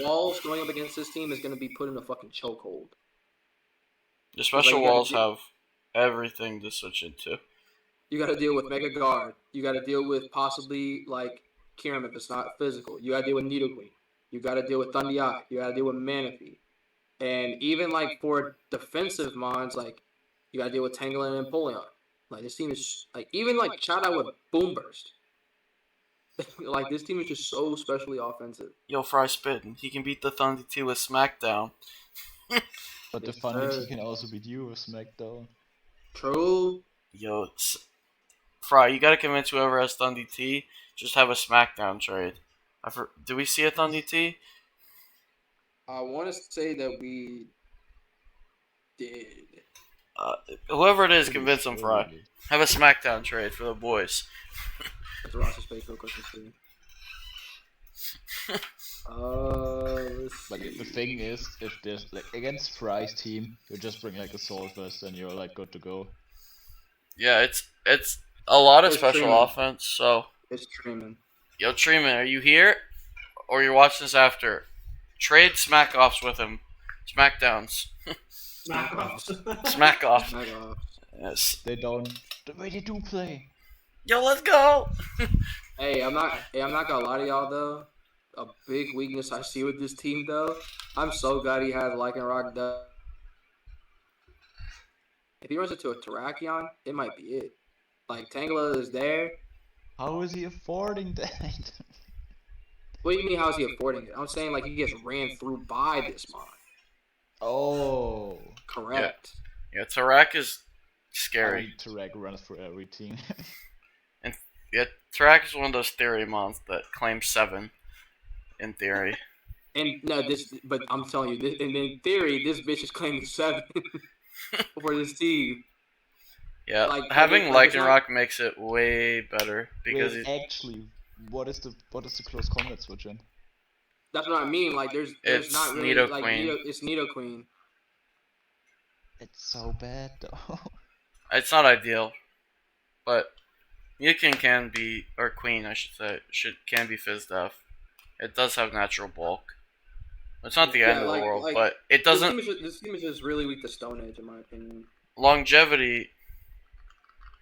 walls going up against this team is gonna be put in a fucking chokehold.
The special
you gotta
walls
do-
have everything to switch into.
You got to deal with Mega Guard. You got to deal with possibly like Kiram if it's not physical. You got to deal with Nidoqueen. You got to deal with Thundy Eye. You got to deal with Manaphy. And even like for defensive mons, like you got to deal with Tangela and Empoleon. Like this team is like even like shout out with Boom Burst. Like this team is just so specially offensive.
Yo, Fry spitting. He can beat the Thundy 2 with Smackdown.
But the
Yes,
Funny
sir.
he can also beat you with Smackdown.
True.
Yo, Fry, you gotta convince whoever has Thundy T, just have a Smackdown trade. Do we see a Thundy T?
I want to say that we did.
Whoever it is, convince them, Fry.
Surely.
Have a Smackdown trade for the boys.
Let's roster space real quick and see. Let's
But
see.
the thing is, if there's like against Fry's team, you just bring like Assault Vest and you're like good to go.
Yeah, it's a lot of
It's
special
Truman.
offense. So,
It's Truman.
yo, Treeman, are you here? Or you're watching this after? Trade smack offs with him. Smackdowns.
Smack off.
Smack off.
Smack off.
Yes.
They don't. The way they do play.
Yo, let's go.
Hey, I'm not gonna lie to y'all though. A big weakness I see with this team though. I'm so glad he has Lycanroc though. If he runs into a Terrakion, it might be it. Like Tangela is there.
How is he affording that?
What do you mean? How is he affording it? I'm saying like he gets ran through by this mod.
Oh.
Correct.
Yeah, Tarak is
I
scary.
mean, Tarek runs for every team.
Yeah, Tarak is one of those theory mons that claims 7. In theory.
And no, but I'm telling you, this, and in theory, this bitch is claiming 7 for this team.
Yeah,
Like,
having
like, it's not-
Lycanroc makes it way better because
Wait, actually, what is the close combat switch in?
That's what I mean. Like, there's
It's
not really
Nidoqueen.
like it's Nidoqueen.
It's so bad though.
it's not ideal, but Nidoking can be, or Queen, I should say, can be Fizdef. It does have natural bulk. It's not the
Yeah,
end of
like-
the world,
like,
but it doesn't.
This team is just really weak to Stone Edge, in my opinion.
Longevity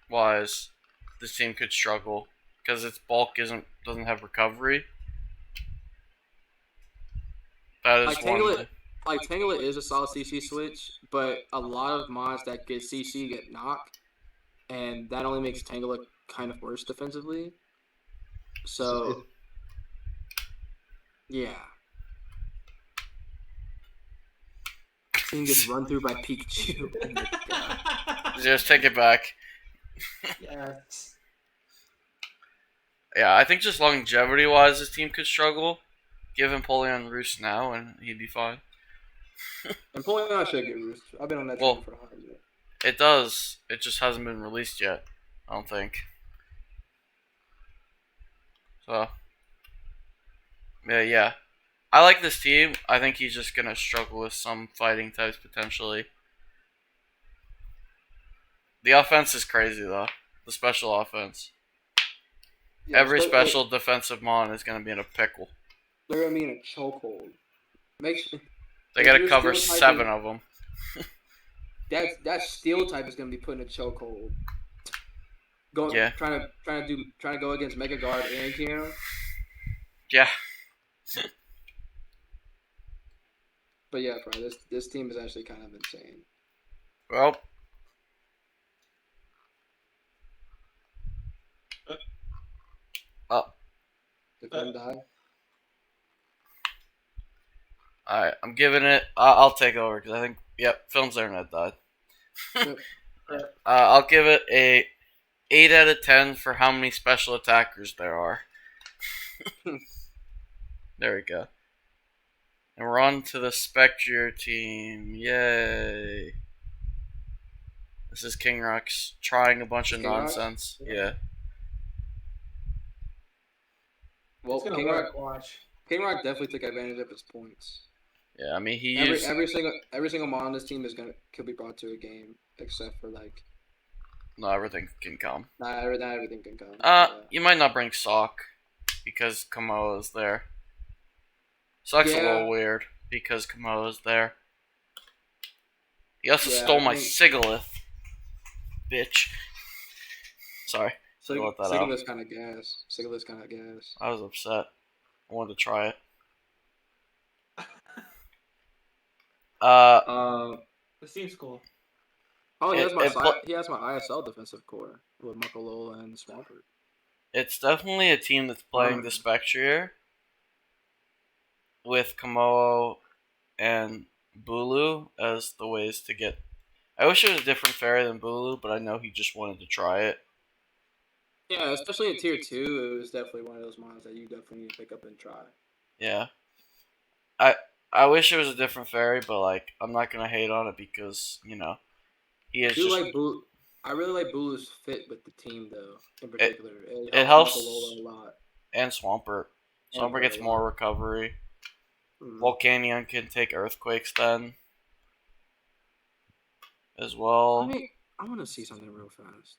wise, this team could struggle because its bulk doesn't have recovery. That is
Like
one.
Tangela, like Tangela is a solid CC switch, but a lot of mods that get CC get knocked, and that only makes Tangela kind of worse defensively. So, yeah. Team gets run through by Pikachu. Oh my God.
Just take it back.
Yes.
Yeah, I think just longevity wise, this team could struggle. Give Empoleon Roost now, and he'd be fine.
And Poleon should get Roost. I've been on that
Well,
team for a hot minute.
It does. It just hasn't been released yet. I don't think. So, yeah. I like this team. I think he's just gonna struggle with some fighting types potentially. The offense is crazy though. The special offense.
Yeah,
Every
spe-
special defensive mon is gonna be in a pickle.
They're gonna be in a chokehold. Make sure,
They
if
gotta
your
cover
steel type
7
is-
of them.
that steel type is gonna be put in a chokehold. Going
Yeah.
trying to go against Mega Guard and Kieran.
Yeah.
But yeah, bro, this team is actually kind of insane.
Well. Oh.
Defend die.
Alright, I'm giving it. I'll take over because I think. Yep, Film's internet died. I'll give it a 8 out of 10 for how many special attackers there are. There we go. And we're on to the Spectre team. Yay. This is King Rock's trying a bunch of
King Rock?
nonsense. Yeah.
Well,
It's gonna
King
work.
Rock,
Watch.
King Rock definitely took advantage of his points.
Yeah, I mean, he
Every
used.
every single mon on this team could be brought to a game, except for like
No, everything can come.
not everything can come.
You might not bring Sock because Kamo is there. Sock's a
Yeah.
little weird because Kamo is there. He also
Yeah,
stole
I
my
think-
Sigilith. Bitch. Sorry. let that out.
Sigilith's kind of gas. Sigilith's kind of gas.
I was upset. I wanted to try it.
This seems cool.
Oh, he
It-
has
it pl-
he has my ISL defensive core with Makalola and Swampert.
It's definitely a team that's playing the Spectre with Komodo and Bulu as the ways to get. I wish it was a different fairy than Bulu, but I know he just wanted to try it.
Yeah, especially in tier 2, it was definitely one of those mons that you definitely need to pick up and try.
Yeah. I wish it was a different fairy, but like I'm not gonna hate on it because he is
I do
just.
like Bulu. I really like Bulu's fit with the team though. In particular,
it helps-
Makalola a lot.
And Swampert. Swampert gets
a
more
lot.
recovery.
Mhm.
Volcanion can take earthquakes then. As well.
I want to see something real fast.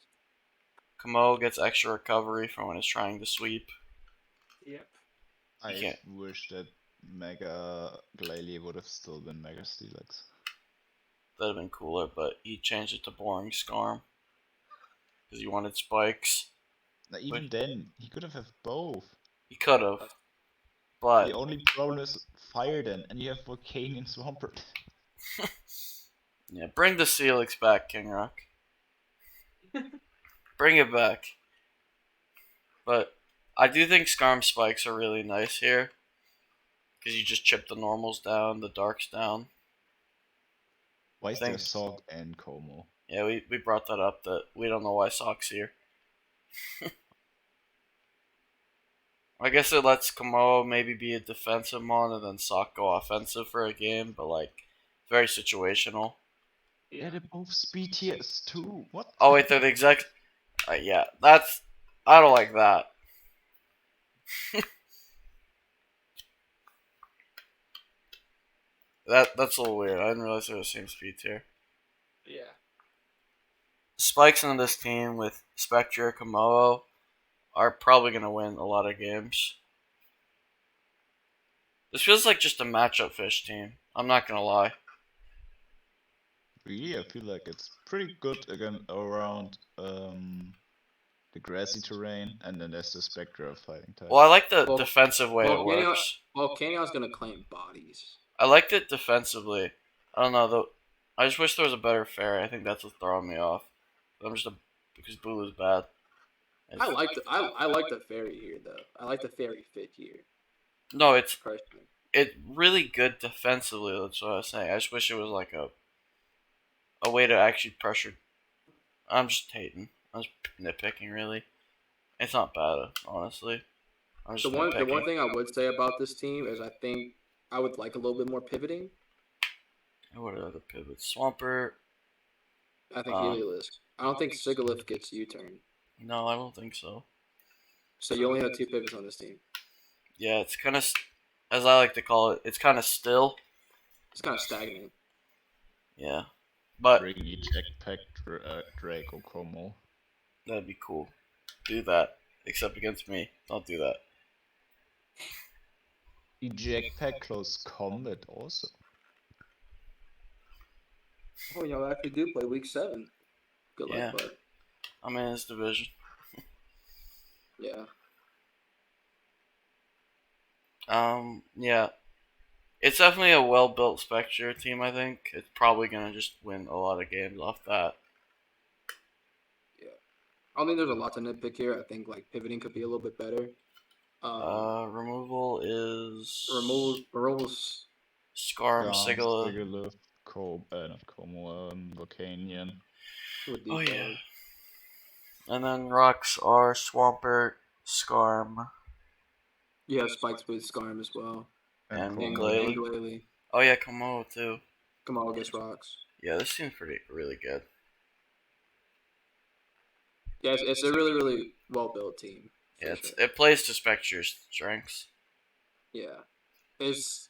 Kamo gets extra recovery from when it's trying to sweep.
Yep.
I
can't-
wish that Mega Glalie would have still been Mega Steelix.
That'd have been cooler, but he changed it to Boring Scarm. Because he wanted spikes.
Now, even then, he could have both.
He could have. But
The only problem is Fire then, and you have Volcanion Swampert.
yeah, bring the Celix back, King Rock. Bring it back. But I do think Scarm spikes are really nice here. Because you just chip the normals down, the darks down.
Why is there
Thanks.
Sog and Como?
Yeah, we brought that up, that we don't know why Sock's here. I guess it lets Kamo maybe be a defensive mon and then Sock go offensive for a game, but like, very situational.
Yeah, they're both speed tiers too. What?
Oh wait, they're the exact. Yeah, that's. I don't like that. That's a little weird. I didn't realize they were the same speed tier.
Yeah.
Spikes in this team with Spectre, Komodo are probably gonna win a lot of games. This feels like just a matchup fish team. I'm not gonna lie.
Really, I feel like it's pretty good again around the grassy terrain, and then there's the Spectre of fighting type.
Well, I like the
Well-
defensive way it
Kenyon-
works.
Well, Canyon's gonna claim bodies.
I liked it defensively. I don't know though. I just wish there was a better fairy. I think that's what's throwing me off. Because Bulu's bad.
I like the fairy here though. I like the fairy fit here
No, it's
personally.
really good defensively. That's what I was saying. I just wish it was like a way to actually pressure. I'm just hating. I'm just nitpicking, really. It's not bad, honestly. I'm just
The one
nitpicking.
thing I would say about this team is I think I would like a little bit more pivoting.
What are the pivots? Swampert.
I think Heliolisk. I don't think Sigilith gets U-turn.
No, I don't think so.
So you only have 2 pivots on this team.
Yeah, it's kind of, as I like to call it, it's kind of still.
It's kind of stagnant.
Yeah, but
Bring Jetpack Draco Como.
that'd be cool. Do that. except against me. Don't do that.
Eject pack close combat also.
Oh, y'all actually do play week 7. Good luck,
Yeah.
bud.
I'm in his division.
Yeah.
Yeah. It's definitely a well-built Spectre team, I think. It's probably going to just win a lot of games off that.
I don't think there's a lot to nitpick here. I think like pivoting could be a little bit better.
Removal is...
Removals.
Scarm, Sigila.
Sigilith, not Como, Volcanion.
With
Oh,
these
yeah.
dogs.
And then rocks are Swampert, Scarm,
You have spikes with Skarm as well.
and
And
Glalie.
Glalie.
Oh yeah, Komodo too.
Come on, against rocks.
Yeah, this seems really good.
Yeah, it's a really, really well built team. For
Yeah,
sure.
it plays to Spectre's strengths.
Yeah. It's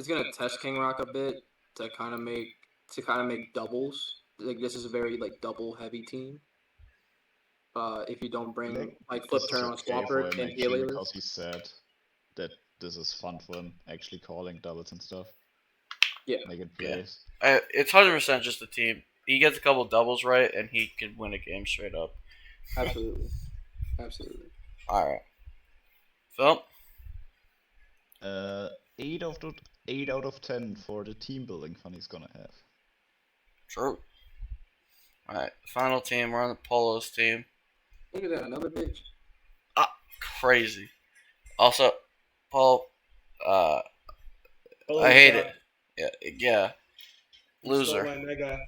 gonna test King Rock a bit to kind of make doubles. Like this is a very like double heavy team. If you don't bring like flip
This
turn
is
on
okay for
Swampert
him
and
actually
Helios.
because he said that this is fun for him actually calling doubles and stuff.
Yeah.
Making
Yeah.
plays.
It's 100% just the team. He gets a couple doubles right, and he could win a game straight up.
Absolutely. Absolutely.
All right, Phil.
8 out of 10 for the team building fun he's gonna have.
True. All right, final team. We're on the Polos team.
Look at that, another bitch.
Crazy. Also, Paul. I
Oh,
hate
God.
it. Yeah.
You stole
Loser.
my mega.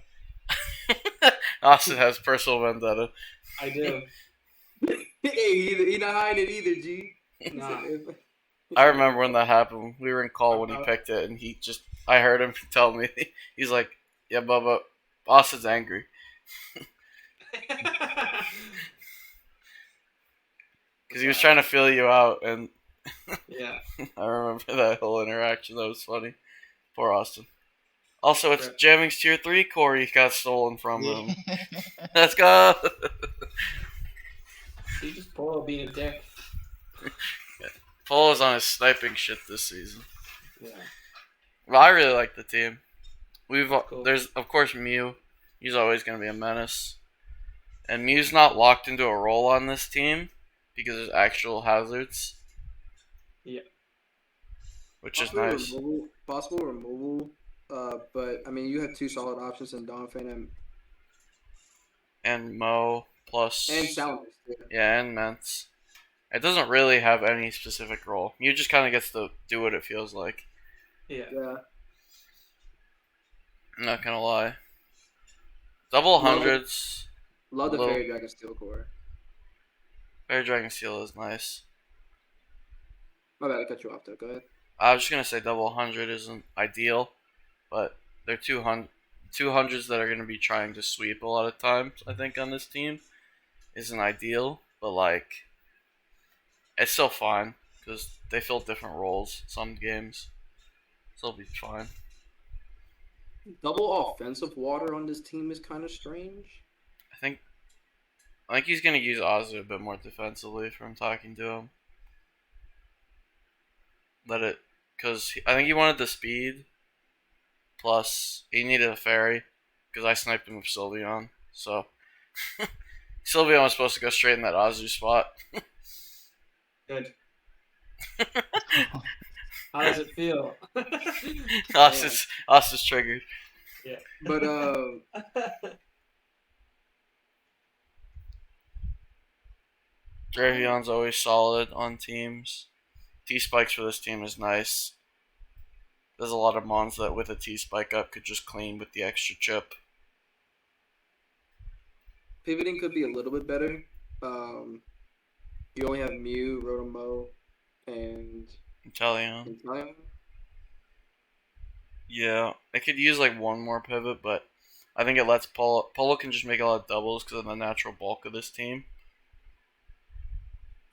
Austin has personal vendetta.
I do.
Hey, he not hiding it either, G.
Nah.
I remember when that happened. We were in call when he picked it, and I heard him tell me, he's like, yeah, Bubba, Austin's angry. Because he was trying to feel you out, and
Yeah.
I remember that whole interaction. That was funny. Poor Austin. Also, it's
Right.
Jamming's Tier 3 Corey got stolen from him. Let's go!
He just Polo being a dick.
Paul is on his sniping shit this season.
Yeah.
Well, I really like the team.
Cool.
There's of course Mew. He's always gonna be a menace, and Mew's not locked into a role on this team because there's actual hazards.
Yeah.
Which is nice.
Possible removal. But I mean, you have two solid options in Donphan
And Mo plus
and Sounders.
yeah, and Ments. It doesn't really have any specific role. Mew just kind of gets to do what it feels like.
Yeah.
Yeah.
I'm not gonna lie. Double hundreds.
Love the
Low.
Fairy Dragon Steel Core.
Fairy Dragon Steel is nice.
My bad, I cut you off though. Go ahead.
I was just gonna say double 100 isn't ideal, but they're 200s that are gonna be trying to sweep a lot of times. I think on this team isn't ideal, but like it's still fine because they fill different roles some games, so it'll be fine.
Double offensive water on this team is kind of strange.
I think he's gonna use Azu a bit more defensively from talking to him. Because I think he wanted the speed, plus he needed a fairy, because I sniped him with Sylveon, so Sylveon was supposed to go straight in that Azu spot.
Good. How does it feel?
Us is triggered.
Yeah.
But
Drayvion's always solid on teams. T-Spikes for this team is nice. There's a lot of mons that with a T-Spike up could just clean with the extra chip.
pivoting could be a little bit better. You only have Mew, Rotomo, and
Inteleon.
Inteleon.
Yeah, it could use like one more pivot, but I think it lets Polo can just make a lot of doubles because of the natural bulk of this team.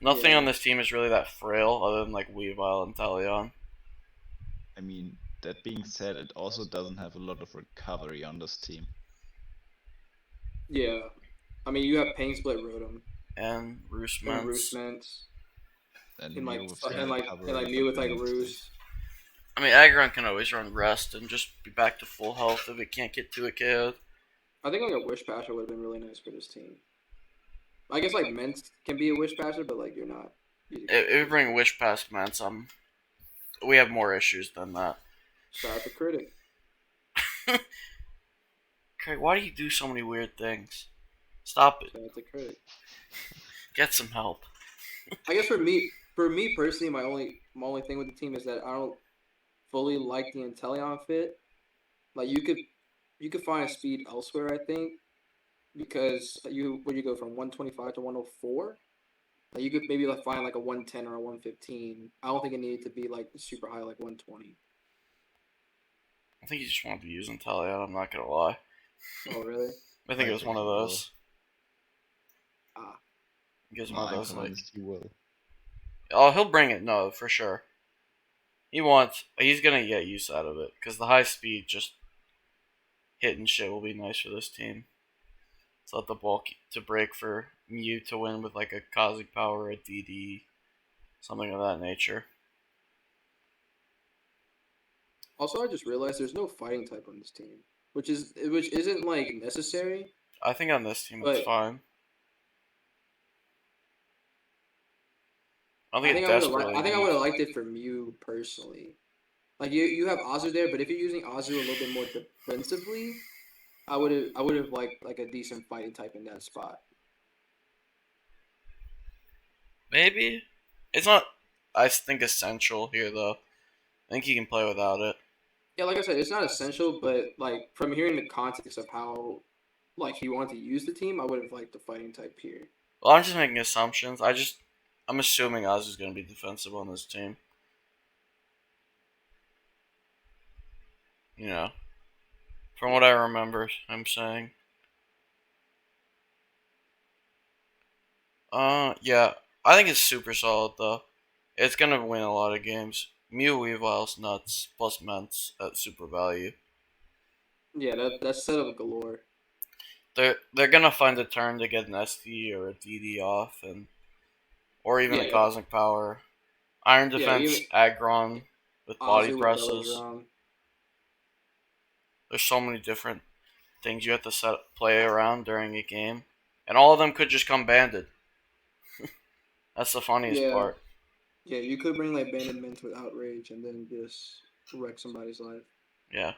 Nothing
Yeah.
on this team is really that frail other than like Weavile and Talion.
I mean, that being said, it also doesn't have a lot of recovery on this team.
Yeah. I mean, you have Pain Split Rotom.
and Roost
And
Ments.
Roost Ments.
And
And like
Mew with
and
standard
like
coverage,
and like
but
Mew with like
then
Roost.
I mean, Aggron can always run Rest and just be back to full health if it can't get to it KO'd.
I think like a Wish Passer would have been really nice for this team. I guess like Ments can be a Wish Passer, but like you're not.
If we bring Wish past Ments, we have more issues than that.
Shout out to Critic.
Craig, why do you do so many weird things? Stop it.
Shout out to Critic.
Get some help.
I guess for me personally, my only thing with the team is that I don't fully like the Inteleon fit. Like you could find a speed elsewhere, I think, because when you go from 125 to 104, like you could maybe like find like a 110 or a 115. I don't think it needed to be like super high, like 120.
I think you just wanted to use Inteleon, I'm not gonna lie.
Oh really?
I think it was one of those.
Ah,
I think it was one of
I'm
those, like,
convinced he will.
oh, he'll bring it, no, for sure. He's gonna get use out of it, because the high speed just hitting shit will be nice for this team. So let the ball to break for Mew to win with like a Cosmic Power or a DD, something of that nature.
also, I just realized there's no fighting type on this team, which isn't like necessary.
I think on this team it's
But-
fine. I
I
don't think
think
it
I
desperately
would
needs-
have liked it for Mew personally. Like you have Azu there, but if you're using Azu a little bit more defensively, I would have liked like a decent fighting type in that spot.
Maybe it's not. I think essential here though. I think he can play without it.
Yeah, like I said, it's not essential, but like from hearing the context of how like he wanted to use the team, I would have liked the fighting type here.
Well, I'm just making assumptions. I'm assuming Azu's gonna be defensive on this team. You know, from what I remember, I'm saying. Yeah, I think it's super solid though. It's gonna win a lot of games. Mew Weavile's nuts plus Ments at super value.
Yeah, that's setup galore.
They're gonna find a turn to get an SD or a DD off, or even a
Yeah.
Cosmic Power. Iron
Yeah,
Defense,
even-
Aggron with body
Azu with
presses.
Belladrum.
There's so many different things you have to play around during a game, and all of them could just come banded. That's the funniest
Yeah.
part.
Yeah, you could bring like Banded Mint with Outrage and then just wreck somebody's life.
Yeah,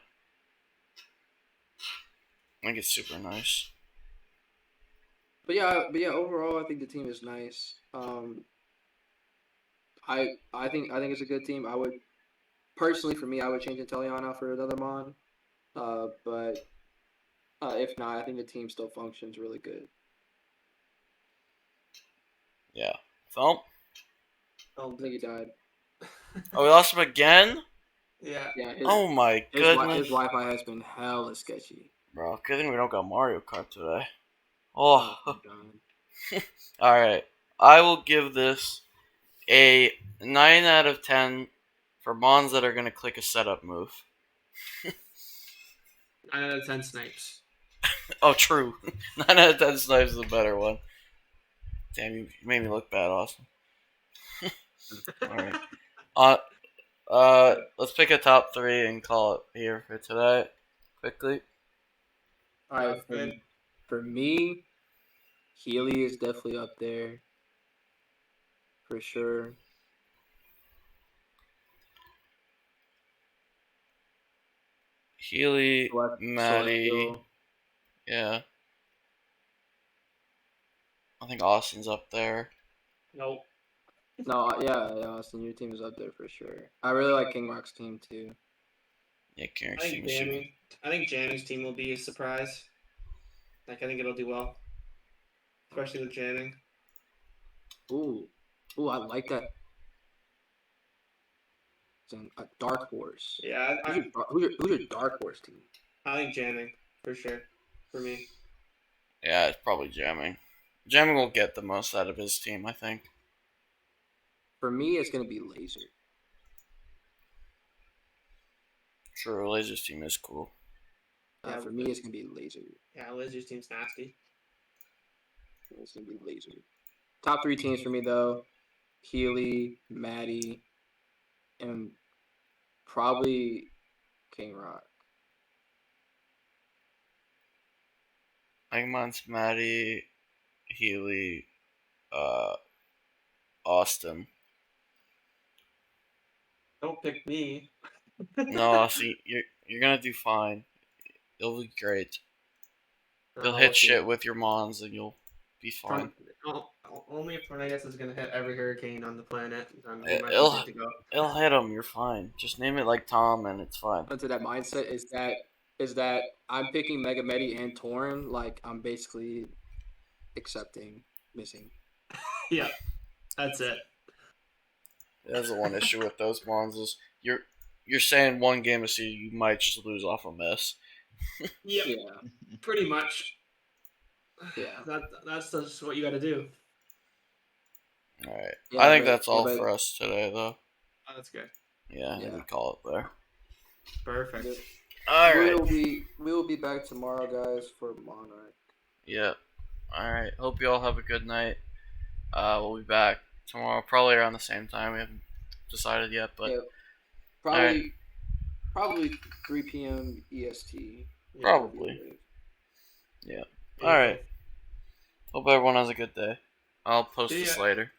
I think it's super nice.
But yeah, overall, I think the team is nice. I think it's a good team. I would personally, for me, I would change Inteleon out for another Mon. But if not, I think the team still functions really good.
Yeah. Thump.
I think he died.
Oh, we lost him again?
Yeah.
Yeah,
Oh my goodness.
his Wi-Fi has been hella sketchy.
Bro, good thing we don't got Mario Kart today. Oh.
my God.
Alright. I will give this a 9 out of 10 for Mons that are going to click a setup move.
9 out of 10 snipes.
Oh, true. 9 out of 10 snipes is a better one. Damn, you made me look bad, Austin. Alright. Let's pick a top 3 and call it here for today. Quickly.
All right,
Sounds good.
for me, Healy is definitely up there for sure.
Healy, Maddie.
Celestial.
Yeah. I think Austin's up there.
Nope.
No, yeah, Austin, your team is up there for sure. I really like King Rock's team too.
Yeah,
I
Kieran's
think
team is super.
Jamming's team will be a surprise. Like I think it'll do well, especially with jamming.
Ooh, I like that. It's a dark horse.
Yeah,
Who's your dark horse team?
I think jamming for sure for me.
Yeah, it's probably Jamming. Jamming will get the most out of his team, I think.
For me, it's gonna be Laser.
True, Laser's team is cool.
Yeah,
For me, it's gonna be Laser.
Yeah, Lizard's team's nasty.
It's gonna be Laser. Top 3 teams for me though: Healy, Maddie, and probably King Rock.
I think mine's Maddie, Healy, Austin.
Don't pick me.
No, Austin, you're gonna do fine. It'll be great. You'll hit shit with your mons and you'll be fine.
Only if Tornagus is gonna hit every hurricane on the planet. Then we might be
It'll
good to go.
it'll hit them. You're fine. Just name it like Tom and it's fine.
Into that mindset is that I'm picking Mega Medi and Torn. Like I'm basically accepting missing.
Yeah, that's it.
That's the one issue with those mons is you're saying one game of season you might just lose off a miss.
Yep,
Yeah,
pretty much.
yeah.
That's just what you got to do.
All right.
Yeah,
I think
but-
that's all
yeah, but-
for us today, though.
Oh, that's good.
Yeah,
Yeah.
we call it there.
Perfect.
Yeah.
All right.
We will be back tomorrow, guys, for Monarch.
Yeah. All right. Hope you all have a good night. We'll be back tomorrow, probably around the same time. We haven't decided yet, but
Yeah, probably 3 p.m. EST.
probably. Yeah. All right. Hope everyone has a good day. I'll post
See
this
ya.
later.